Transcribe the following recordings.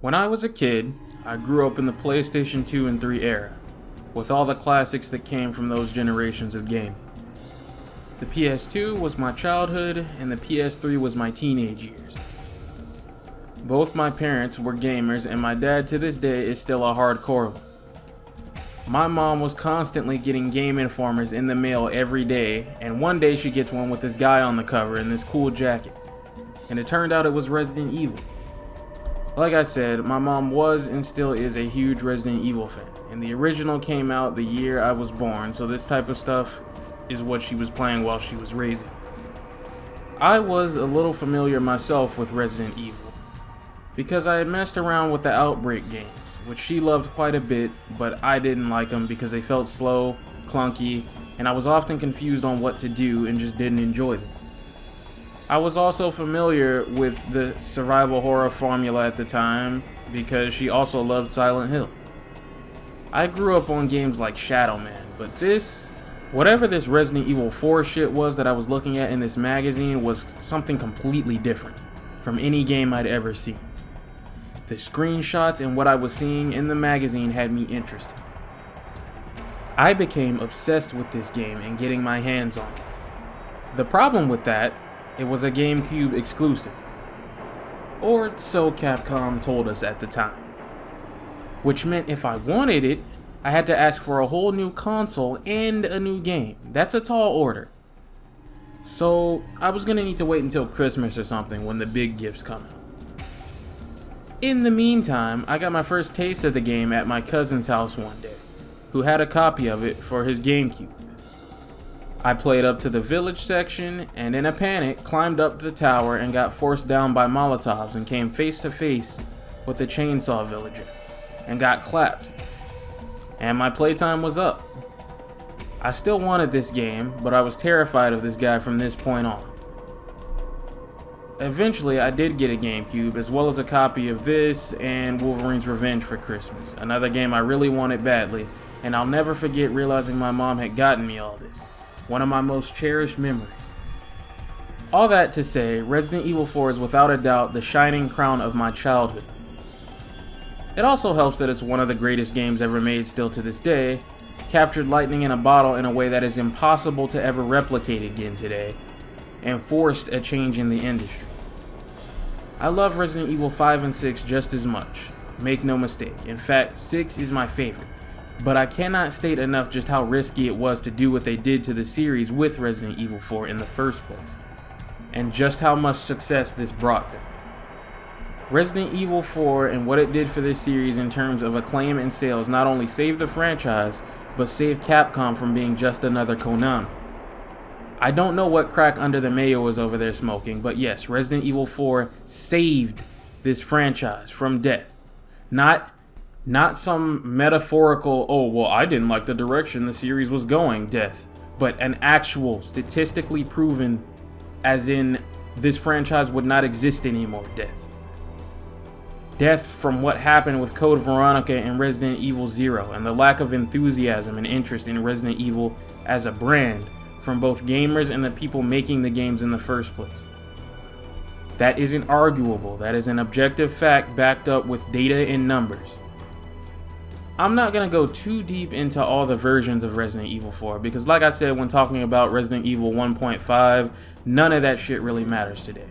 When I was a kid, I grew up in the PlayStation 2 and 3 era, with all the classics that came from those generations of gaming. The PS2 was my childhood, and the PS3 was my teenage years. Both my parents were gamers, and my dad to this day is still a hardcore one. My mom was constantly getting Game Informers in the mail every day, and one day she gets one with this guy on the cover in this cool jacket. And it turned out it was Resident Evil. Like I said, my mom was and still is a huge Resident Evil fan, and the original came out the year I was born, so this type of stuff is what she was playing while she was raising. I was a little familiar myself with Resident Evil, because I had messed around with the Outbreak games, which she loved quite a bit, but I didn't like them because they felt slow, clunky, and I was often confused on what to do and just didn't enjoy them. I was also familiar with the survival horror formula at the time because she also loved Silent Hill. I grew up on games like Shadow Man, but whatever this Resident Evil 4 shit was that I was looking at in this magazine was something completely different from any game I'd ever seen. The screenshots and what I was seeing in the magazine had me interested. I became obsessed with this game and getting my hands on it. The problem with that, it was a GameCube exclusive. Or so Capcom told us at the time. Which meant if I wanted it, I had to ask for a whole new console and a new game. That's a tall order. So I was gonna need to wait until Christmas or something when the big gifts come out. In the meantime, I got my first taste of the game at my cousin's house one day, who had a copy of it for his GameCube. I played up to the village section, and in a panic, climbed up the tower and got forced down by Molotovs and came face to face with the chainsaw villager, and got clapped. And my playtime was up. I still wanted this game, but I was terrified of this guy from this point on. Eventually, I did get a GameCube, as well as a copy of this and Wolverine's Revenge for Christmas, another game I really wanted badly, and I'll never forget realizing my mom had gotten me all this. One of my most cherished memories. All that to say, Resident Evil 4 is without a doubt the shining crown of my childhood. It also helps that it's one of the greatest games ever made still to this day, captured lightning in a bottle in a way that is impossible to ever replicate again today, and forced a change in the industry. I love Resident Evil 5 and 6 just as much, make no mistake. In fact, 6 is my favorite, but I cannot state enough just how risky it was to do what they did to the series with Resident Evil 4 in the first place, and just how much success this brought them. Resident Evil 4 and what it did for this series in terms of acclaim and sales not only saved the franchise, but saved Capcom from being just another Konami. I don't know what crack under the mayo was over there smoking, but yes, Resident Evil 4 saved this franchise from death. Not some metaphorical, oh, well, I didn't like the direction the series was going, death, but an actual, statistically proven, as in, this franchise would not exist anymore, death. Death from what happened with Code Veronica and Resident Evil 0, and the lack of enthusiasm and interest in Resident Evil as a brand from both gamers and the people making the games in the first place. That isn't arguable. That is an objective fact backed up with data and numbers. I'm not going to go too deep into all the versions of Resident Evil 4 because like I said when talking about Resident Evil 1.5, none of that shit really matters today.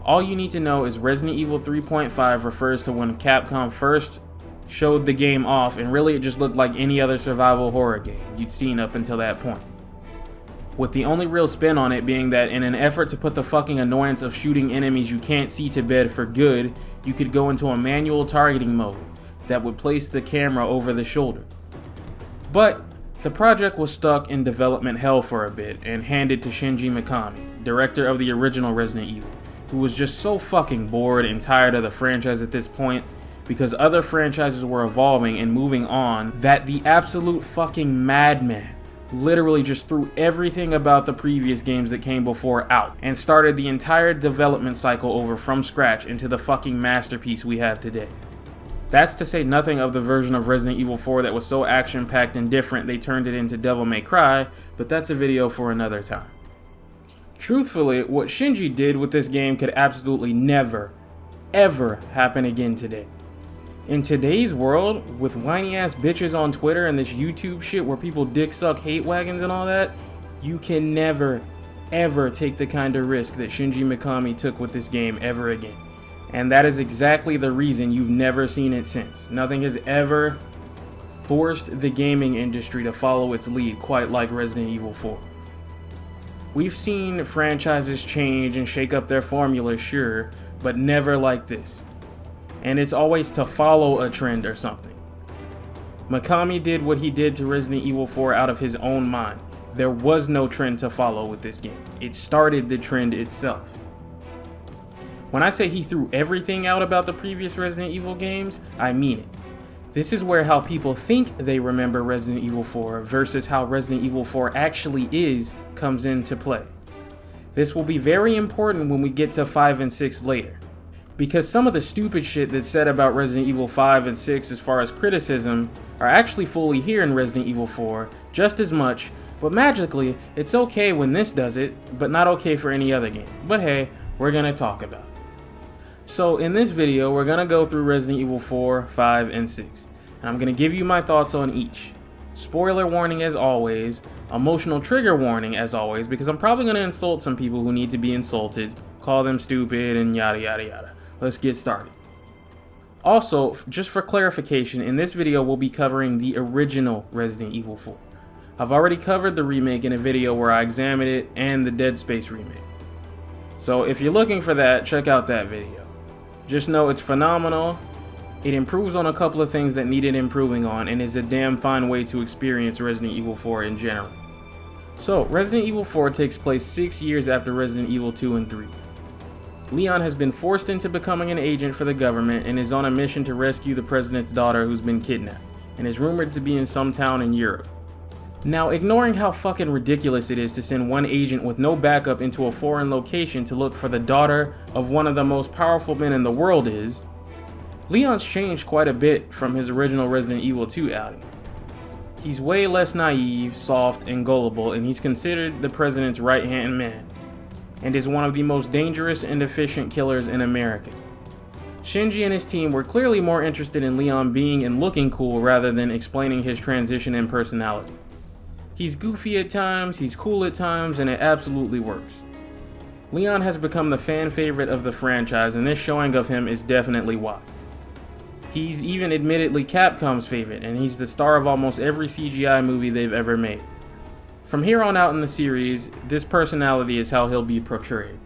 All you need to know is Resident Evil 3.5 refers to when Capcom first showed the game off, and really it just looked like any other survival horror game you'd seen up until that point. With the only real spin on it being that in an effort to put the fucking annoyance of shooting enemies you can't see to bed for good, you could go into a manual targeting mode that would place the camera over the shoulder. But the project was stuck in development hell for a bit and handed to Shinji Mikami, director of the original Resident Evil, who was just so fucking bored and tired of the franchise at this point because other franchises were evolving and moving on that the absolute fucking madman literally just threw everything about the previous games that came before out and started the entire development cycle over from scratch into the fucking masterpiece we have today. That's to say nothing of the version of Resident Evil 4 that was so action-packed and different they turned it into Devil May Cry, but that's a video for another time. Truthfully, what Shinji did with this game could absolutely never ever happen again today. In today's world, with whiny ass bitches on Twitter and this YouTube shit where people dick suck hate wagons and all that, you can never, ever take the kind of risk that Shinji Mikami took with this game ever again. And that is exactly the reason you've never seen it since. Nothing has ever forced the gaming industry to follow its lead quite like Resident Evil 4. We've seen franchises change and shake up their formula, sure, but never like this. And it's always to follow a trend or something. Mikami did what he did to Resident Evil 4 out of his own mind. There was no trend to follow with this game. It started the trend itself. When I say he threw everything out about the previous Resident Evil games, I mean it. This is where how people think they remember Resident Evil 4 versus how Resident Evil 4 actually is comes into play. This will be very important when we get to 5 and 6 later, because some of the stupid shit that's said about Resident Evil 5 and 6 as far as criticism are actually fully here in Resident Evil 4 just as much, but magically it's okay when this does it, but not okay for any other game. But hey, we're gonna talk about it. So in this video, we're gonna go through Resident Evil 4, 5, and 6, and I'm gonna give you my thoughts on each. Spoiler warning as always, emotional trigger warning as always, because I'm probably gonna insult some people who need to be insulted, call them stupid, and yada yada yada. Let's get started. Also, just for clarification, in this video we'll be covering the original Resident Evil 4. I've already covered the remake in a video where I examined it and the Dead Space remake. So if you're looking for that, check out that video. Just know it's phenomenal, it improves on a couple of things that needed improving on, and is a damn fine way to experience Resident Evil 4 in general. So, Resident Evil 4 takes place 6 years after Resident Evil 2 and 3. Leon has been forced into becoming an agent for the government and is on a mission to rescue the president's daughter who's been kidnapped, and is rumored to be in some town in Europe. Now, ignoring how fucking ridiculous it is to send one agent with no backup into a foreign location to look for the daughter of one of the most powerful men in the world is, Leon's changed quite a bit from his original Resident Evil 2 outing. He's way less naive, soft, and gullible, and he's considered the president's right-hand man, and is one of the most dangerous and efficient killers in America. Shinji and his team were clearly more interested in Leon being and looking cool rather than explaining his transition and personality. He's goofy at times, he's cool at times, and it absolutely works. Leon has become the fan favorite of the franchise, and this showing of him is definitely why. He's even admittedly Capcom's favorite, and he's the star of almost every CGI movie they've ever made. From here on out in the series, this personality is how he'll be portrayed.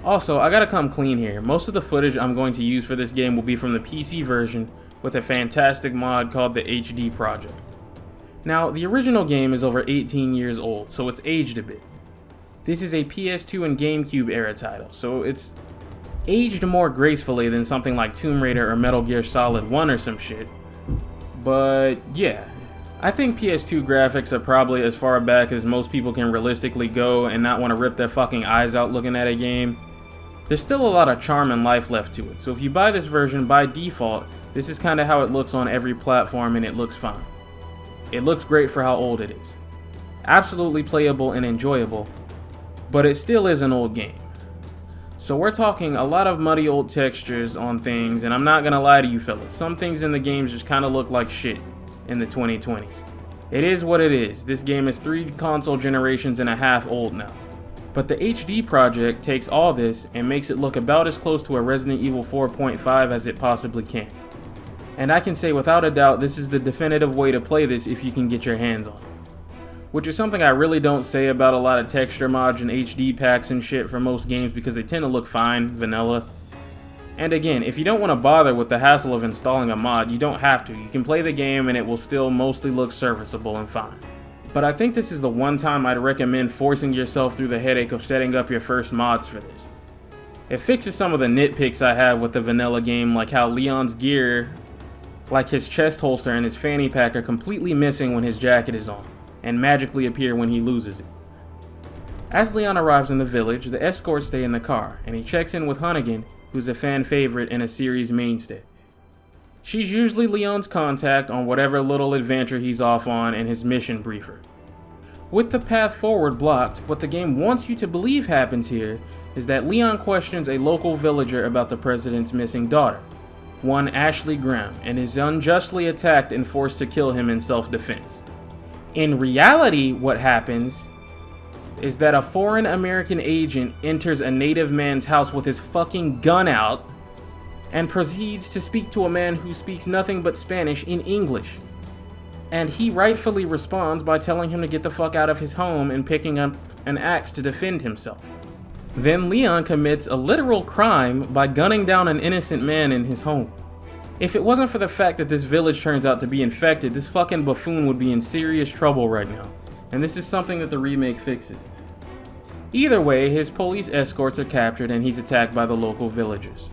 Also, I gotta come clean here. Most of the footage I'm going to use for this game will be from the PC version with a fantastic mod called the HD Project. Now, the original game is over 18 years old, so it's aged a bit. This is a PS2 and GameCube era title, so it's aged more gracefully than something like Tomb Raider or Metal Gear Solid 1 or some shit. But yeah, I think PS2 graphics are probably as far back as most people can realistically go and not want to rip their fucking eyes out looking at a game. There's still a lot of charm and life left to it, so if you buy this version by default, this is kinda how it looks on every platform, and it looks fine. It looks great for how old it is. Absolutely playable and enjoyable, but it still is an old game. So we're talking a lot of muddy old textures on things, and I'm not gonna lie to you fellas, some things in the games just kinda look like shit in the 2020s. It is what it is. This game is 3 console generations and a half old now. But the HD project takes all this and makes it look about as close to a Resident Evil 4.5 as it possibly can. And I can say without a doubt this is the definitive way to play this if you can get your hands on it. Which is something I really don't say about a lot of texture mods and HD packs and shit for most games because they tend to look fine, vanilla. And again, if you don't want to bother with the hassle of installing a mod, you don't have to. You can play the game and it will still mostly look serviceable and fine. But I think this is the one time I'd recommend forcing yourself through the headache of setting up your first mods for this. It fixes some of the nitpicks I have with the vanilla game, like how Leon's gear, like his chest holster and his fanny pack, are completely missing when his jacket is on, and magically appear when he loses it. As Leon arrives in the village, the escorts stay in the car, and he checks in with Hunnigan, who's a fan favorite and a series mainstay. She's usually Leon's contact on whatever little adventure he's off on and his mission briefer. With the path forward blocked, what the game wants you to believe happens here is that Leon questions a local villager about the president's missing daughter, one Ashley Graham, and is unjustly attacked and forced to kill him in self-defense. In reality, what happens is that a foreign American agent enters a native man's house with his fucking gun out and proceeds to speak to a man who speaks nothing but Spanish in English. And he rightfully responds by telling him to get the fuck out of his home and picking up an axe to defend himself. Then Leon commits a literal crime by gunning down an innocent man in his home. If it wasn't for the fact that this village turns out to be infected, this fucking buffoon would be in serious trouble right now. And this is something that the remake fixes. Either way, his police escorts are captured and he's attacked by the local villagers.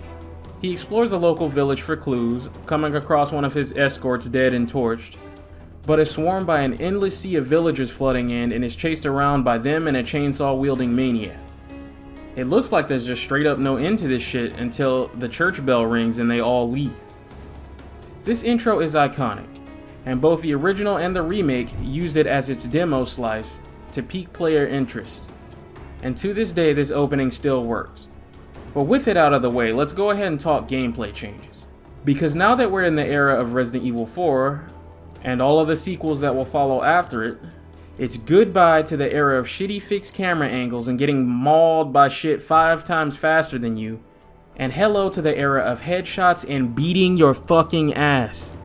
He explores the local village for clues, coming across one of his escorts dead and torched, but is swarmed by an endless sea of villagers flooding in and is chased around by them and a chainsaw-wielding maniac. It looks like there's just straight up no end to this shit until the church bell rings and they all leave. This intro is iconic, and both the original and the remake used it as its demo slice to pique player interest. And to this day, this opening still works. But with it out of the way, let's go ahead and talk gameplay changes. Because now that we're in the era of Resident Evil 4, and all of the sequels that will follow after it, it's goodbye to the era of shitty fixed camera angles and getting mauled by shit 5 times faster than you, and hello to the era of headshots and beating your fucking ass.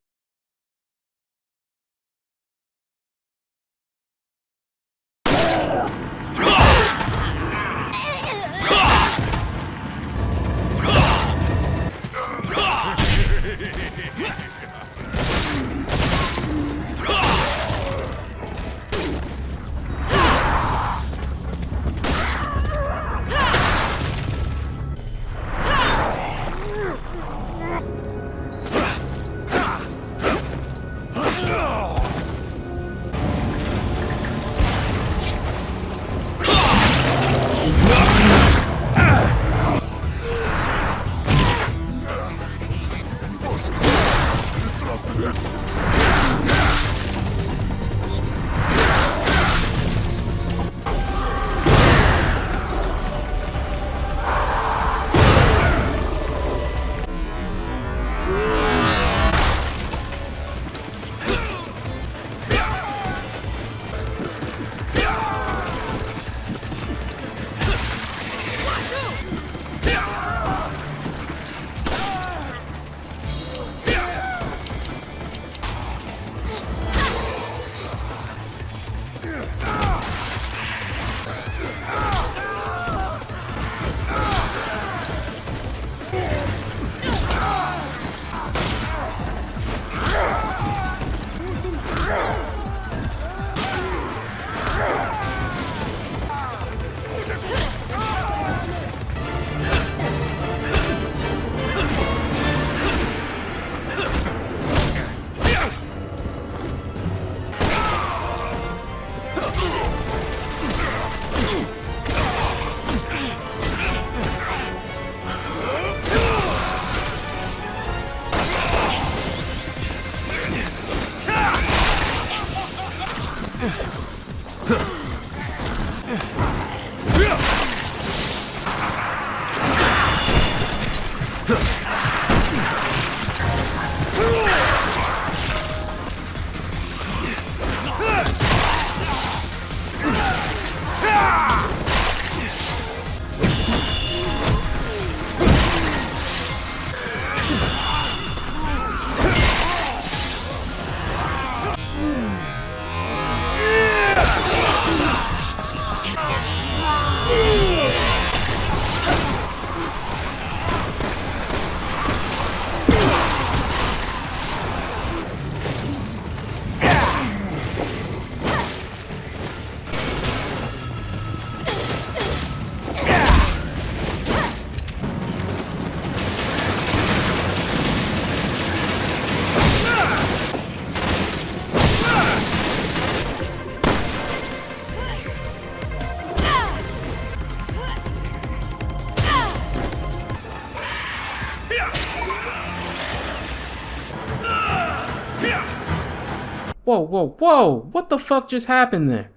Whoa, whoa, whoa! What the fuck just happened there?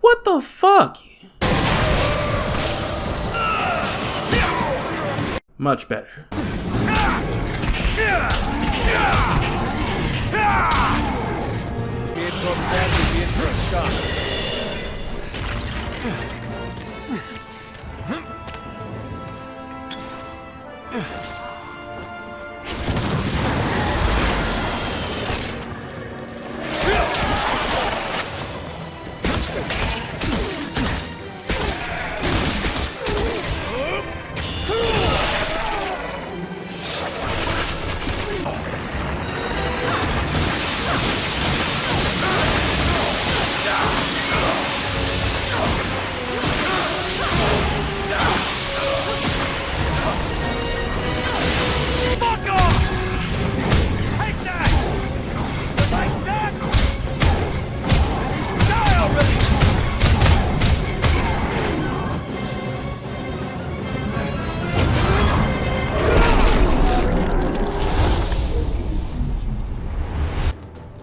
What the fuck? Much better.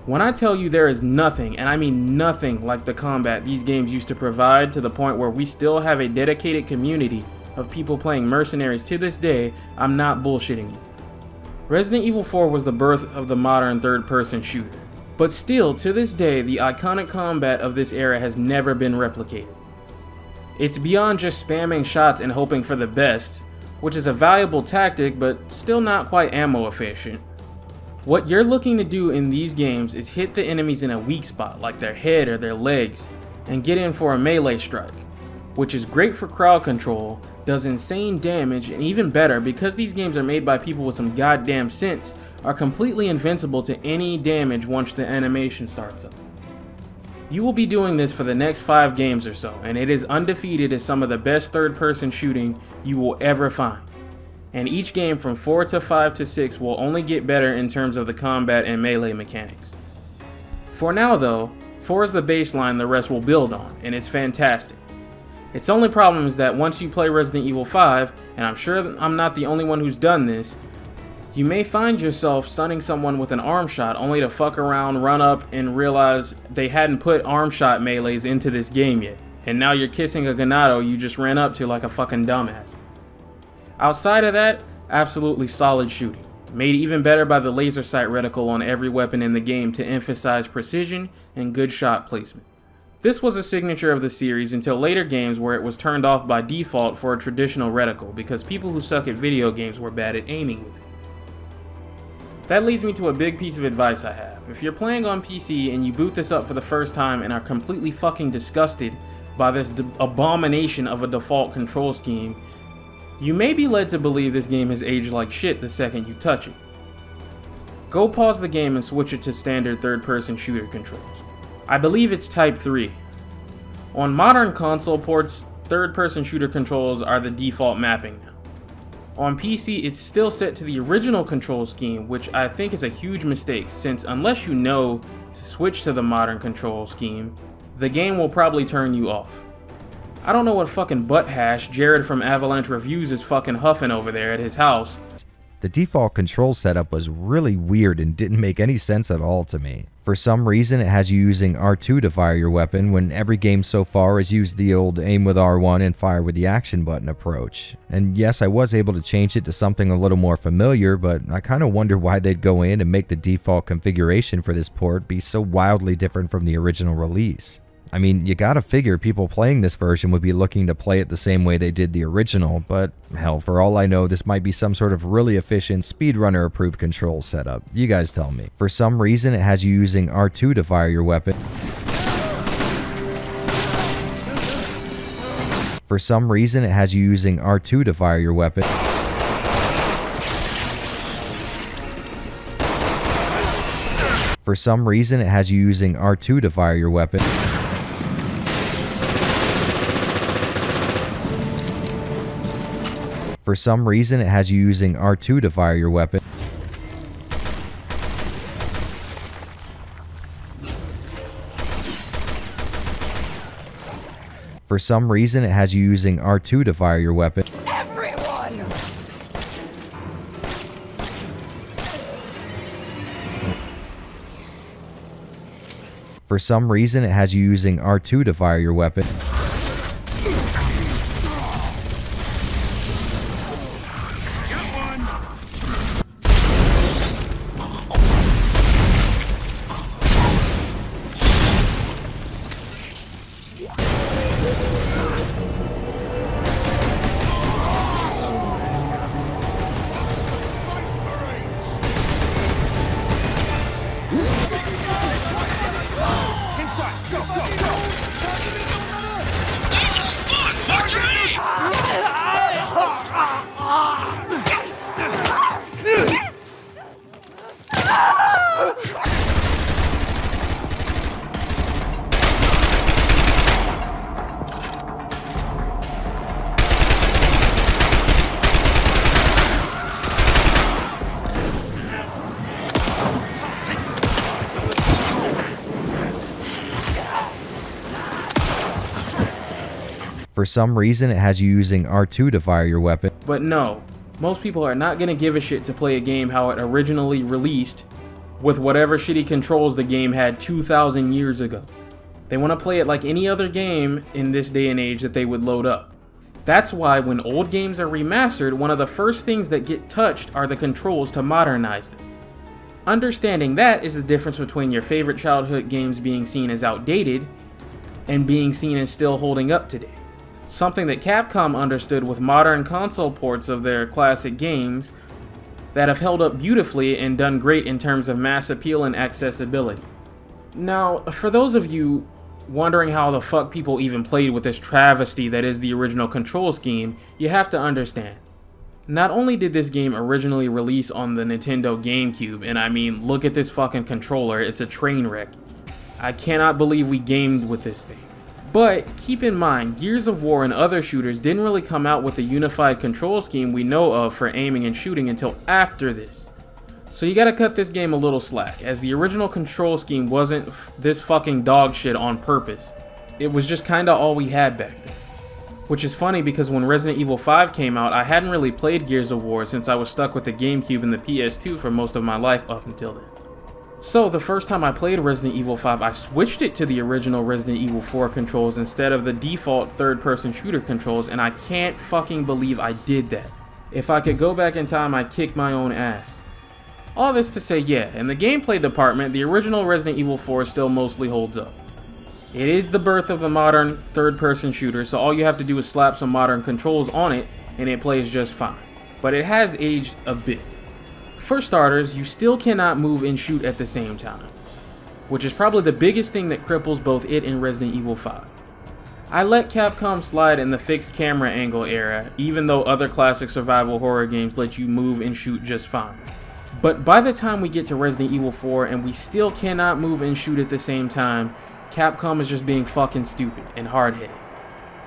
When I tell you there is nothing, and I mean nothing, like the combat these games used to provide, to the point where we still have a dedicated community of people playing Mercenaries to this day, I'm not bullshitting you. Resident Evil 4 was the birth of the modern third-person shooter, but still, to this day, the iconic combat of this era has never been replicated. It's beyond just spamming shots and hoping for the best, which is a valuable tactic, but still not quite ammo efficient. What you're looking to do in these games is hit the enemies in a weak spot, like their head or their legs, and get in for a melee strike, which is great for crowd control, does insane damage, and even better, because these games are made by people with some goddamn sense, are completely invincible to any damage once the animation starts up. You will be doing this for the next 5 games or so, and it is undefeated as some of the best third-person shooting you will ever find. And each game from 4 to 5 to 6 will only get better in terms of the combat and melee mechanics. For now though, 4 is the baseline the rest will build on, and it's fantastic. Its only problem is that once you play Resident Evil 5, and I'm sure I'm not the only one who's done this, you may find yourself stunning someone with an arm shot only to fuck around, run up, and realize they hadn't put arm shot melees into this game yet, and now you're kissing a ganado you just ran up to like a fucking dumbass. Outside of that, absolutely solid shooting, made even better by the laser sight reticle on every weapon in the game to emphasize precision and good shot placement. This was a signature of the series until later games where it was turned off by default for a traditional reticle because people who suck at video games were bad at aiming with it. That leads me to a big piece of advice I have. If you're playing on PC and you boot this up for the first time and are completely fucking disgusted by this abomination of a default control scheme, you may be led to believe this game has aged like shit the second you touch it. Go pause the game and switch it to standard third-person shooter controls. I believe it's Type 3. On modern console ports, third-person shooter controls are the default mapping now. On PC, it's still set to the original control scheme, which I think is a huge mistake, since unless you know to switch to the modern control scheme, the game will probably turn you off. I don't know what fucking butthash Jared from Avalanche Reviews is fucking huffing over there at his house. The default control setup was really weird and didn't make any sense at all to me. For some reason, it has you using R2 to fire your weapon when every game so far has used the old aim with R1 and fire with the action button approach. And yes, I was able to change it to something a little more familiar, but I kind of wonder why they'd go in and make the default configuration for this port be so wildly different from the original release. I mean, you gotta figure people playing this version would be looking to play it the same way they did the original, but hell, for all I know, this might be some sort of really efficient speedrunner approved control setup. You guys tell me. For some reason, it has you using R2 to fire your weapon. For some reason, it has you using R2 to fire your weapon. For some reason, it has you using R2 to fire your weapon. For some reason, it has you using R2 to fire your weapon. For some reason, it has you using R2 to fire your weapon. Everyone! For For some reason, it has you using R2 to fire your weapon. For some reason, it has you using R2 to fire your weapon. But no, most people are not gonna give a shit to play a game how it originally released with whatever shitty controls the game had 2,000 years ago. They want to play it like any other game in this day and age that they would load up. That's why when old games are remastered, one of the first things that get touched are the controls to modernize them. Understanding that is the difference between your favorite childhood games being seen as outdated and being seen as still holding up today. Something that Capcom understood with modern console ports of their classic games that have held up beautifully and done great in terms of mass appeal and accessibility. Now, for those of you wondering how the fuck people even played with this travesty that is the original control scheme, you have to understand. Not only did this game originally release on the Nintendo GameCube, and I mean, look at this fucking controller, it's a train wreck. I cannot believe we gamed with this thing. But keep in mind, Gears of War and other shooters didn't really come out with the unified control scheme we know of for aiming and shooting until after this. So you gotta cut this game a little slack, as the original control scheme wasn't this fucking dog shit on purpose. It was just kinda all we had back then. Which is funny because when Resident Evil 5 came out, I hadn't really played Gears of War since I was stuck with the GameCube and the PS2 for most of my life up until then. So the first time I played Resident Evil 5, I switched it to the original Resident Evil 4 controls instead of the default third-person shooter controls, and I can't fucking believe I did that. If I could go back in time, I'd kick my own ass. All this to say, yeah, in the gameplay department, the original Resident Evil 4 still mostly holds up. It is the birth of the modern third-person shooter, so all you have to do is slap some modern controls on it, and it plays just fine. But it has aged a bit. For starters, you still cannot move and shoot at the same time, which is probably the biggest thing that cripples both it and Resident Evil 5. I let Capcom slide in the fixed camera angle era, even though other classic survival horror games let you move and shoot just fine. But by the time we get to Resident Evil 4 and we still cannot move and shoot at the same time, Capcom is just being fucking stupid and hard-headed.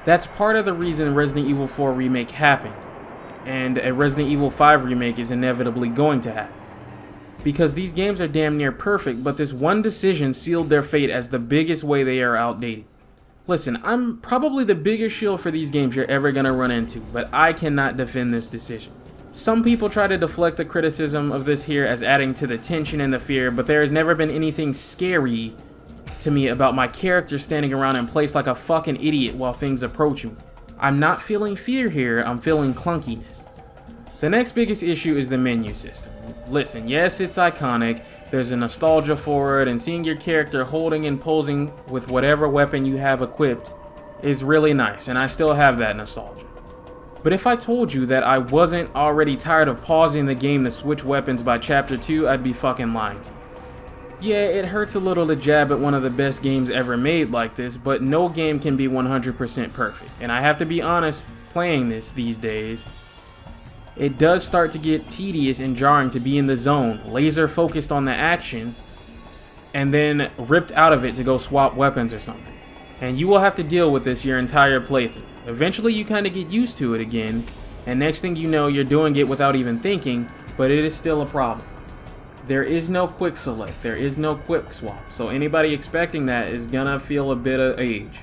That's part of the reason Resident Evil 4 Remake happened, and a Resident Evil 5 remake is inevitably going to happen. Because these games are damn near perfect, but this one decision sealed their fate as the biggest way they are outdated. Listen, I'm probably the biggest shield for these games you're ever gonna run into, but I cannot defend this decision. Some people try to deflect the criticism of this here as adding to the tension and the fear, but there has never been anything scary to me about my character standing around in place like a fucking idiot while things approach me. I'm not feeling fear here, I'm feeling clunkiness. The next biggest issue is the menu system. Listen, yes, it's iconic, there's a nostalgia for it, and seeing your character holding and posing with whatever weapon you have equipped is really nice, and I still have that nostalgia. But if I told you that I wasn't already tired of pausing the game to switch weapons by chapter 2, I'd be fucking lying to you. Yeah, it hurts a little to jab at one of the best games ever made like this, but no game can be 100% perfect. And I have to be honest, playing this these days, it does start to get tedious and jarring to be in the zone, laser focused on the action, and then ripped out of it to go swap weapons or something. And you will have to deal with this your entire playthrough. Eventually you kind of get used to it again, and next thing you know you're doing it without even thinking, but it is still a problem. There is no quick select, there is no quick swap, so anybody expecting that is gonna feel a bit of age.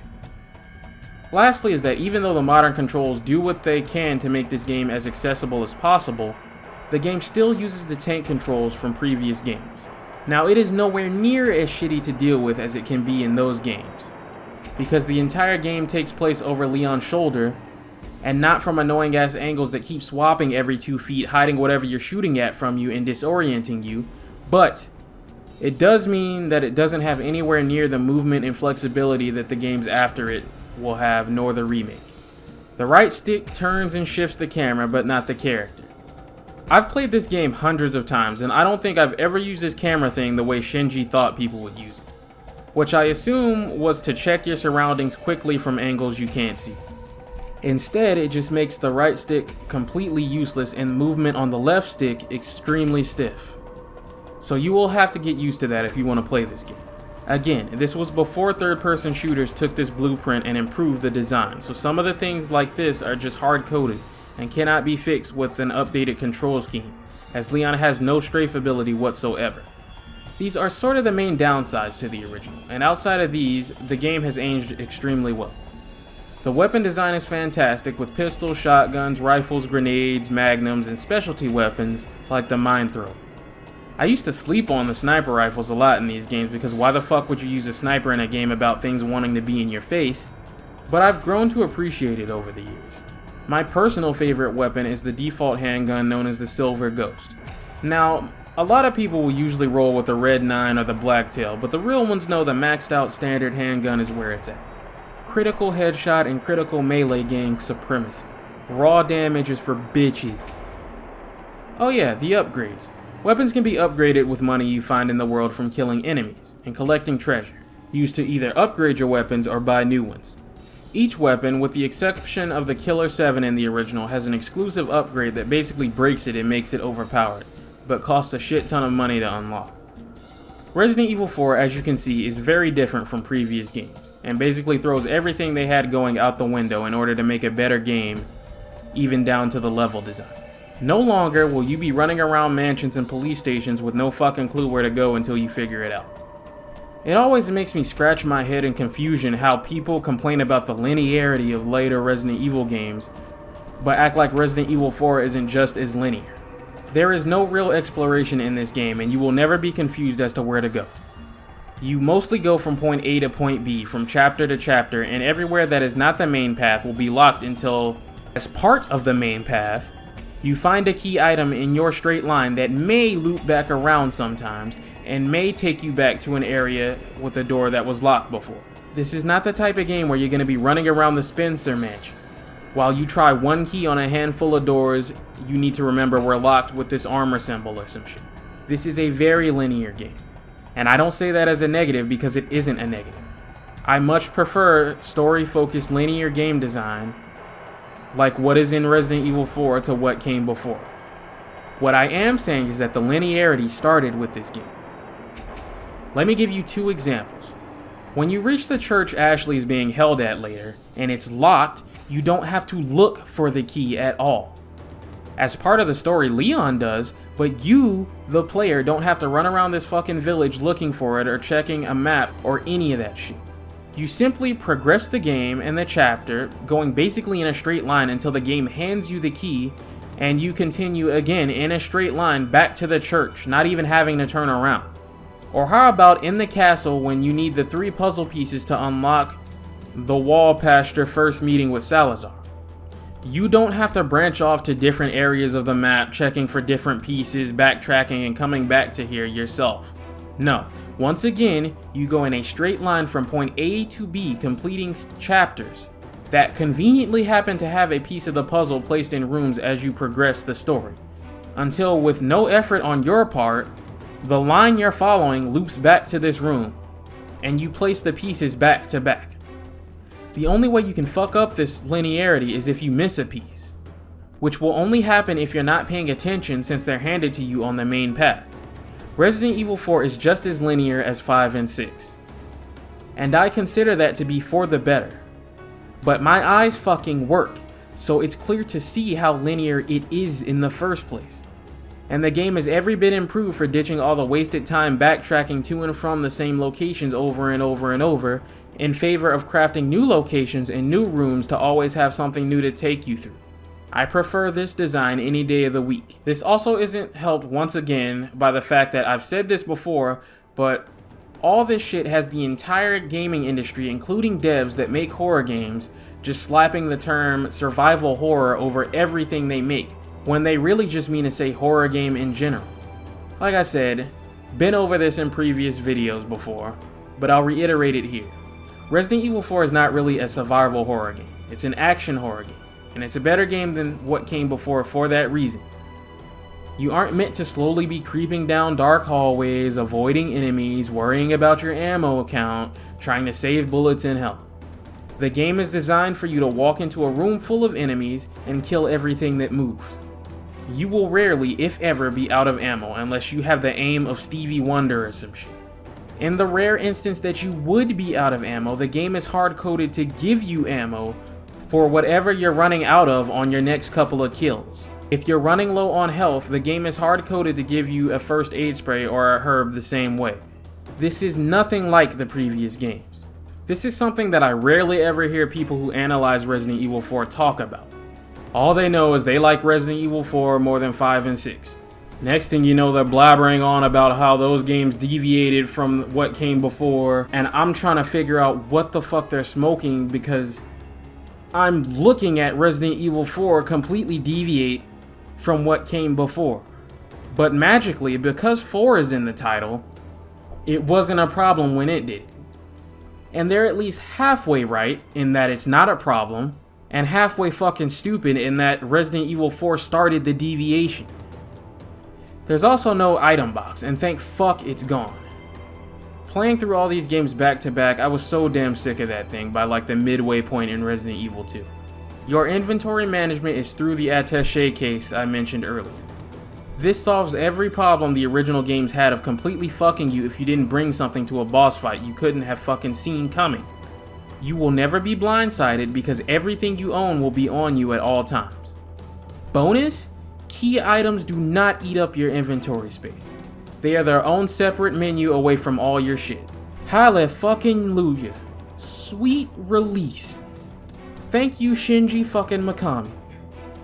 Lastly is that even though the modern controls do what they can to make this game as accessible as possible, the game still uses the tank controls from previous games. Now, it is nowhere near as shitty to deal with as it can be in those games, because the entire game takes place over Leon's shoulder, and not from annoying ass angles that keep swapping every 2 feet, hiding whatever you're shooting at from you and disorienting you, but it does mean that it doesn't have anywhere near the movement and flexibility that the games after it will have, nor the remake. The right stick turns and shifts the camera, but not the character. I've played this game hundreds of times, and I don't think I've ever used this camera thing the way Shinji thought people would use it, which I assume was to check your surroundings quickly from angles you can't see. Instead, it just makes the right stick completely useless and movement on the left stick extremely stiff. So you will have to get used to that if you want to play this game. Again, this was before third-person shooters took this blueprint and improved the design, so some of the things like this are just hard-coded and cannot be fixed with an updated control scheme, as Leon has no strafe ability whatsoever. These are sort of the main downsides to the original, and outside of these, the game has aged extremely well. The weapon design is fantastic, with pistols, shotguns, rifles, grenades, magnums, and specialty weapons like the mine thrower. I used to sleep on the sniper rifles a lot in these games, because why the fuck would you use a sniper in a game about things wanting to be in your face? But I've grown to appreciate it over the years. My personal favorite weapon is the default handgun known as the Silver Ghost. Now, a lot of people will usually roll with the Red 9 or the Blacktail, but the real ones know the maxed out standard handgun is where it's at. Critical headshot and critical melee gang supremacy. Raw damage is for bitches. Oh yeah, the upgrades. Weapons can be upgraded with money you find in the world from killing enemies and collecting treasure, used to either upgrade your weapons or buy new ones. Each weapon, with the exception of the Killer 7 in the original, has an exclusive upgrade that basically breaks it and makes it overpowered, but costs a shit ton of money to unlock. Resident Evil 4, as you can see, is very different from previous games, and basically throws everything they had going out the window in order to make a better game, even down to the level design. No longer will you be running around mansions and police stations with no fucking clue where to go until you figure it out. It always makes me scratch my head in confusion how people complain about the linearity of later Resident Evil games, but act like Resident Evil 4 isn't just as linear. There is no real exploration in this game, and you will never be confused as to where to go. You mostly go from point A to point B, from chapter to chapter, and everywhere that is not the main path will be locked until, as part of the main path, you find a key item in your straight line that may loop back around sometimes, and may take you back to an area with a door that was locked before. This is not the type of game where you're going to be running around the Spencer Mansion. While you try one key on a handful of doors you need to remember were locked with this armor symbol or some shit. This is a very linear game. And I don't say that as a negative because it isn't a negative. I much prefer story-focused linear game design like what is in Resident Evil 4 to what came before. What I am saying is that the linearity started with this game. Let me give you 2 examples. When you reach the church Ashley is being held at later, and it's locked, you don't have to look for the key at all. As part of the story, Leon does, but you, the player, don't have to run around this fucking village looking for it or checking a map or any of that shit. You simply progress the game and the chapter, going basically in a straight line until the game hands you the key, and you continue again in a straight line back to the church, not even having to turn around. Or how about in the castle when you need the 3 puzzle pieces to unlock the wall past your first meeting with Salazar? You don't have to branch off to different areas of the map, checking for different pieces, backtracking, and coming back to here yourself. No, once again, you go in a straight line from point A to B, completing chapters that conveniently happen to have a piece of the puzzle placed in rooms as you progress the story, until with no effort on your part, the line you're following loops back to this room, and you place the pieces back to back. The only way you can fuck up this linearity is if you miss a piece, which will only happen if you're not paying attention since they're handed to you on the main path. Resident Evil 4 is just as linear as 5 and 6, and I consider that to be for the better. But my eyes fucking work, so it's clear to see how linear it is in the first place. And the game is every bit improved for ditching all the wasted time backtracking to and from the same locations over and over and over, in favor of crafting new locations and new rooms to always have something new to take you through. I prefer this design any day of the week. This also isn't helped once again by the fact that I've said this before, but all this shit has the entire gaming industry, including devs that make horror games, just slapping the term survival horror over everything they make, when they really just mean to say horror game in general. Like I said, been over this in previous videos before, but I'll reiterate it here. Resident Evil 4 is not really a survival horror game. It's an action horror game, and it's a better game than what came before for that reason. You aren't meant to slowly be creeping down dark hallways, avoiding enemies, worrying about your ammo count, trying to save bullets and health. The game is designed for you to walk into a room full of enemies and kill everything that moves. You will rarely, if ever, be out of ammo unless you have the aim of Stevie Wonder or some shit. In the rare instance that you would be out of ammo, the game is hard-coded to give you ammo for whatever you're running out of on your next couple of kills. If you're running low on health, the game is hard-coded to give you a first aid spray or a herb the same way. This is nothing like the previous games. This is something that I rarely ever hear people who analyze Resident Evil 4 talk about. All they know is they like Resident Evil 4 more than 5 and 6. Next thing you know, they're blabbering on about how those games deviated from what came before, and I'm trying to figure out what the fuck they're smoking because I'm looking at Resident Evil 4 completely deviate from what came before. But magically, because 4 is in the title, it wasn't a problem when it did. And they're at least halfway right in that it's not a problem, and halfway fucking stupid in that Resident Evil 4 started the deviation. There's also no item box, and thank fuck it's gone. Playing through all these games back to back, I was so damn sick of that thing by like the midway point in Resident Evil 2. Your inventory management is through the attaché case I mentioned earlier. This solves every problem the original games had of completely fucking you if you didn't bring something to a boss fight you couldn't have fucking seen coming. You will never be blindsided because everything you own will be on you at all times. Bonus? Key items do not eat up your inventory space. They are their own separate menu away from all your shit. Hallelujah. Sweet release. Thank you, Shinji fucking Mikami.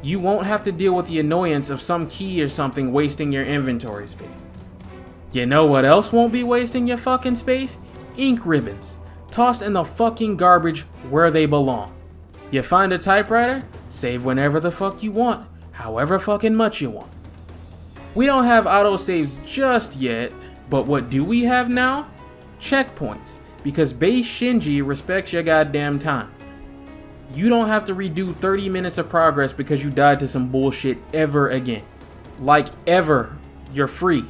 You won't have to deal with the annoyance of some key or something wasting your inventory space. You know what else won't be wasting your fucking space? Ink ribbons. Tossed in the fucking garbage where they belong. You find a typewriter? Save whenever the fuck you want. However fucking much you want. We don't have autosaves just yet, but what do we have now? Checkpoints, because base Shinji respects your goddamn time. You don't have to redo 30 minutes of progress because you died to some bullshit ever again. Like ever, you're free.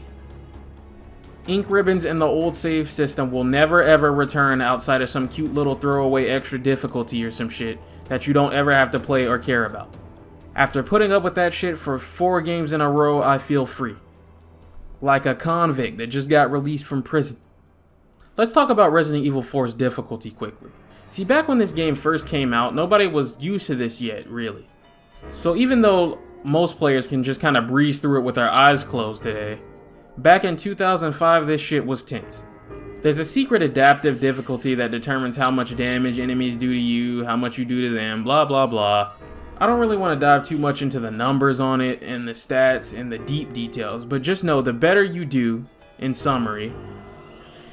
Ink ribbons in the old save system will never ever return outside of some cute little throwaway extra difficulty or some shit that you don't ever have to play or care about. After putting up with that shit for 4 games in a row, I feel free. Like a convict that just got released from prison. Let's talk about Resident Evil 4's difficulty quickly. See, back when this game first came out, nobody was used to this yet, really. So even though most players can just kind of breeze through it with their eyes closed today, back in 2005 this shit was tense. There's a secret adaptive difficulty that determines how much damage enemies do to you, how much you do to them, blah blah blah. I don't really want to dive too much into the numbers on it and the stats and the deep details, but just know the better you do, in summary,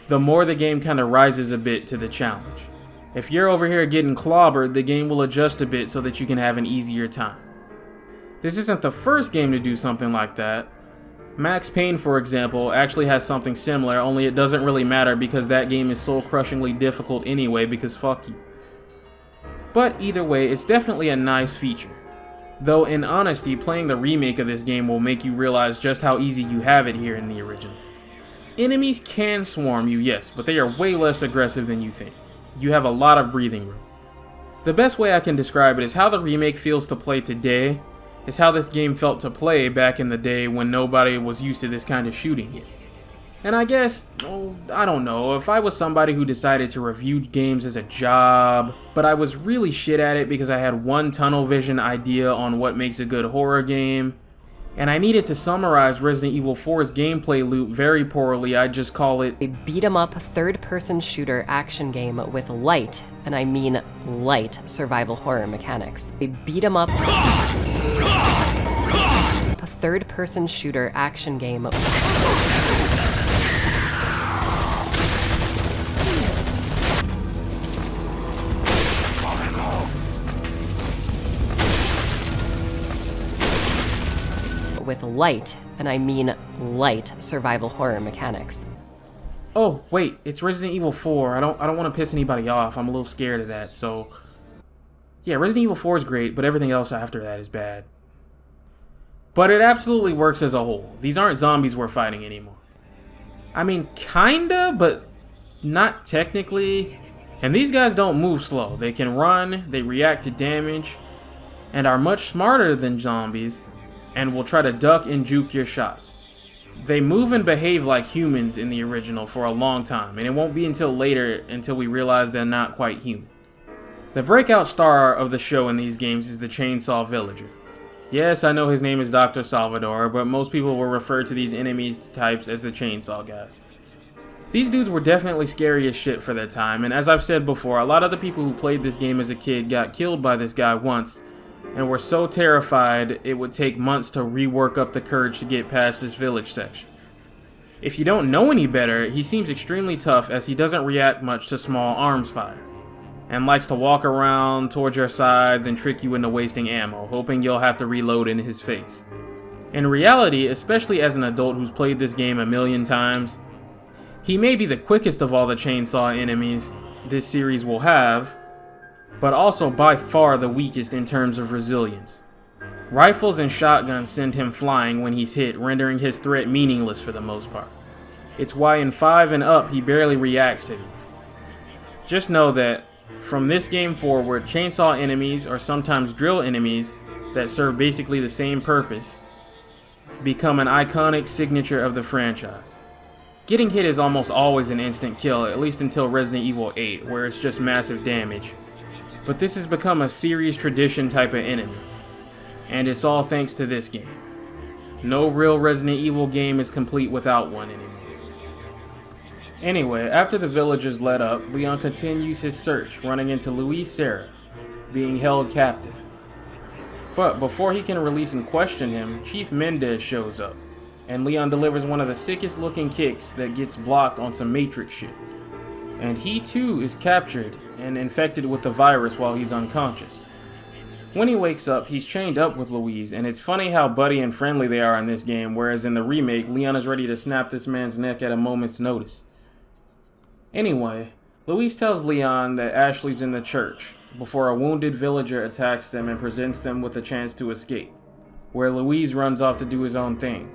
the more the game kind of rises a bit to the challenge. If you're over here getting clobbered, the game will adjust a bit so that you can have an easier time. This isn't the first game to do something like that. Max Payne, for example, actually has something similar, only it doesn't really matter because that game is soul-crushingly difficult anyway because fuck you. But either way, it's definitely a nice feature. Though in honesty, playing the remake of this game will make you realize just how easy you have it here in the original. Enemies can swarm you, yes, but they are way less aggressive than you think. You have a lot of breathing room. The best way I can describe it is how the remake feels to play today is how this game felt to play back in the day when nobody was used to this kind of shooting yet. And I guess, I don't know, if I was somebody who decided to review games as a job, but I was really shit at it because I had one tunnel vision idea on what makes a good horror game, and I needed to summarize Resident Evil 4's gameplay loop very poorly, I'd just call it a beat-em-up third-person shooter action game with light, and I mean light, survival horror mechanics. A beat-em-up... third-person shooter action game with light, and I mean light, survival horror mechanics. Oh, wait, it's Resident Evil 4. I don't want to piss anybody off. I'm a little scared of that, so... Yeah, Resident Evil 4 is great, but everything else after that is bad. But it absolutely works as a whole. These aren't zombies we're fighting anymore. I mean, kinda, but not technically. And these guys don't move slow. They can run, they react to damage, and are much smarter than zombies, and will try to duck and juke your shots. They move and behave like humans in the original for a long time, and it won't be until later until we realize they're not quite human. The breakout star of the show in these games is the Chainsaw Villager. Yes, I know his name is Dr. Salvador, but most people will refer to these enemy types as the Chainsaw guys. These dudes were definitely scary as shit for their time, and as I've said before, a lot of the people who played this game as a kid got killed by this guy once, and were so terrified it would take months to rework up the courage to get past this village section. If you don't know any better, he seems extremely tough as he doesn't react much to small arms fire, and likes to walk around towards your sides and trick you into wasting ammo, hoping you'll have to reload in his face. In reality, especially as an adult who's played this game a million times, he may be the quickest of all the chainsaw enemies this series will have, but also by far the weakest in terms of resilience. Rifles and shotguns send him flying when he's hit, rendering his threat meaningless for the most part. It's why in 5 and up he barely reacts to these. Just know that from this game forward, chainsaw enemies, or sometimes drill enemies that serve basically the same purpose, become an iconic signature of the franchise. Getting hit is almost always an instant kill, at least until Resident Evil 8, where it's just massive damage. But this has become a series tradition type of enemy, and it's all thanks to this game. No real Resident Evil game is complete without one anymore. Anyway, after the villagers let up, Leon continues his search, running into Luis Serra, being held captive. But before he can release and question him, Chief Mendez shows up, and Leon delivers one of the sickest looking kicks that gets blocked on some Matrix shit. And he too is captured and infected with the virus while he's unconscious. When he wakes up, he's chained up with Louise, and it's funny how buddy and friendly they are in this game, whereas in the remake, Leon is ready to snap this man's neck at a moment's notice. Anyway, Louise tells Leon that Ashley's in the church, before a wounded villager attacks them and presents them with a chance to escape, where Louise runs off to do his own thing.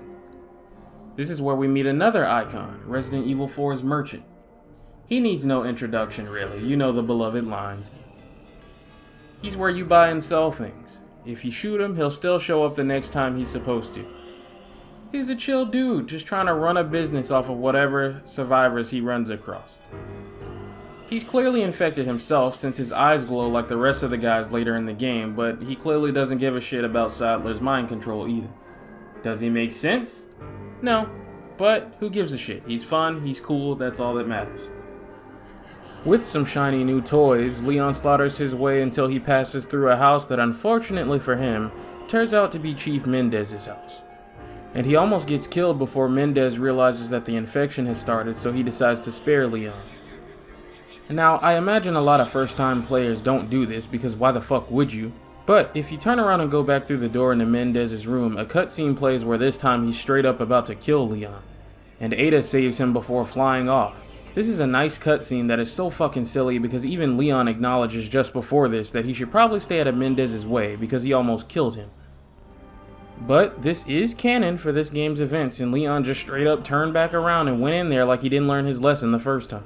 This is where we meet another icon, Resident Evil 4's Merchant. He needs no introduction really, you know the beloved lines. He's where you buy and sell things. If you shoot him, he'll still show up the next time he's supposed to. He's a chill dude, just trying to run a business off of whatever survivors he runs across. He's clearly infected himself since his eyes glow like the rest of the guys later in the game, but he clearly doesn't give a shit about Sadler's mind control either. Does he make sense? No, but who gives a shit? He's fun, he's cool, that's all that matters. With some shiny new toys, Leon slaughters his way until he passes through a house that unfortunately for him, turns out to be Chief Mendez's house. And he almost gets killed before Mendez realizes that the infection has started, so he decides to spare Leon. Now, I imagine a lot of first-time players don't do this because why the fuck would you? But if you turn around and go back through the door into Mendez's room, a cutscene plays where this time he's straight up about to kill Leon, and Ada saves him before flying off. This is a nice cutscene that is so fucking silly because even Leon acknowledges just before this that he should probably stay out of Mendez's way because he almost killed him. But this is canon for this game's events, and Leon just straight up turned back around and went in there like he didn't learn his lesson the first time.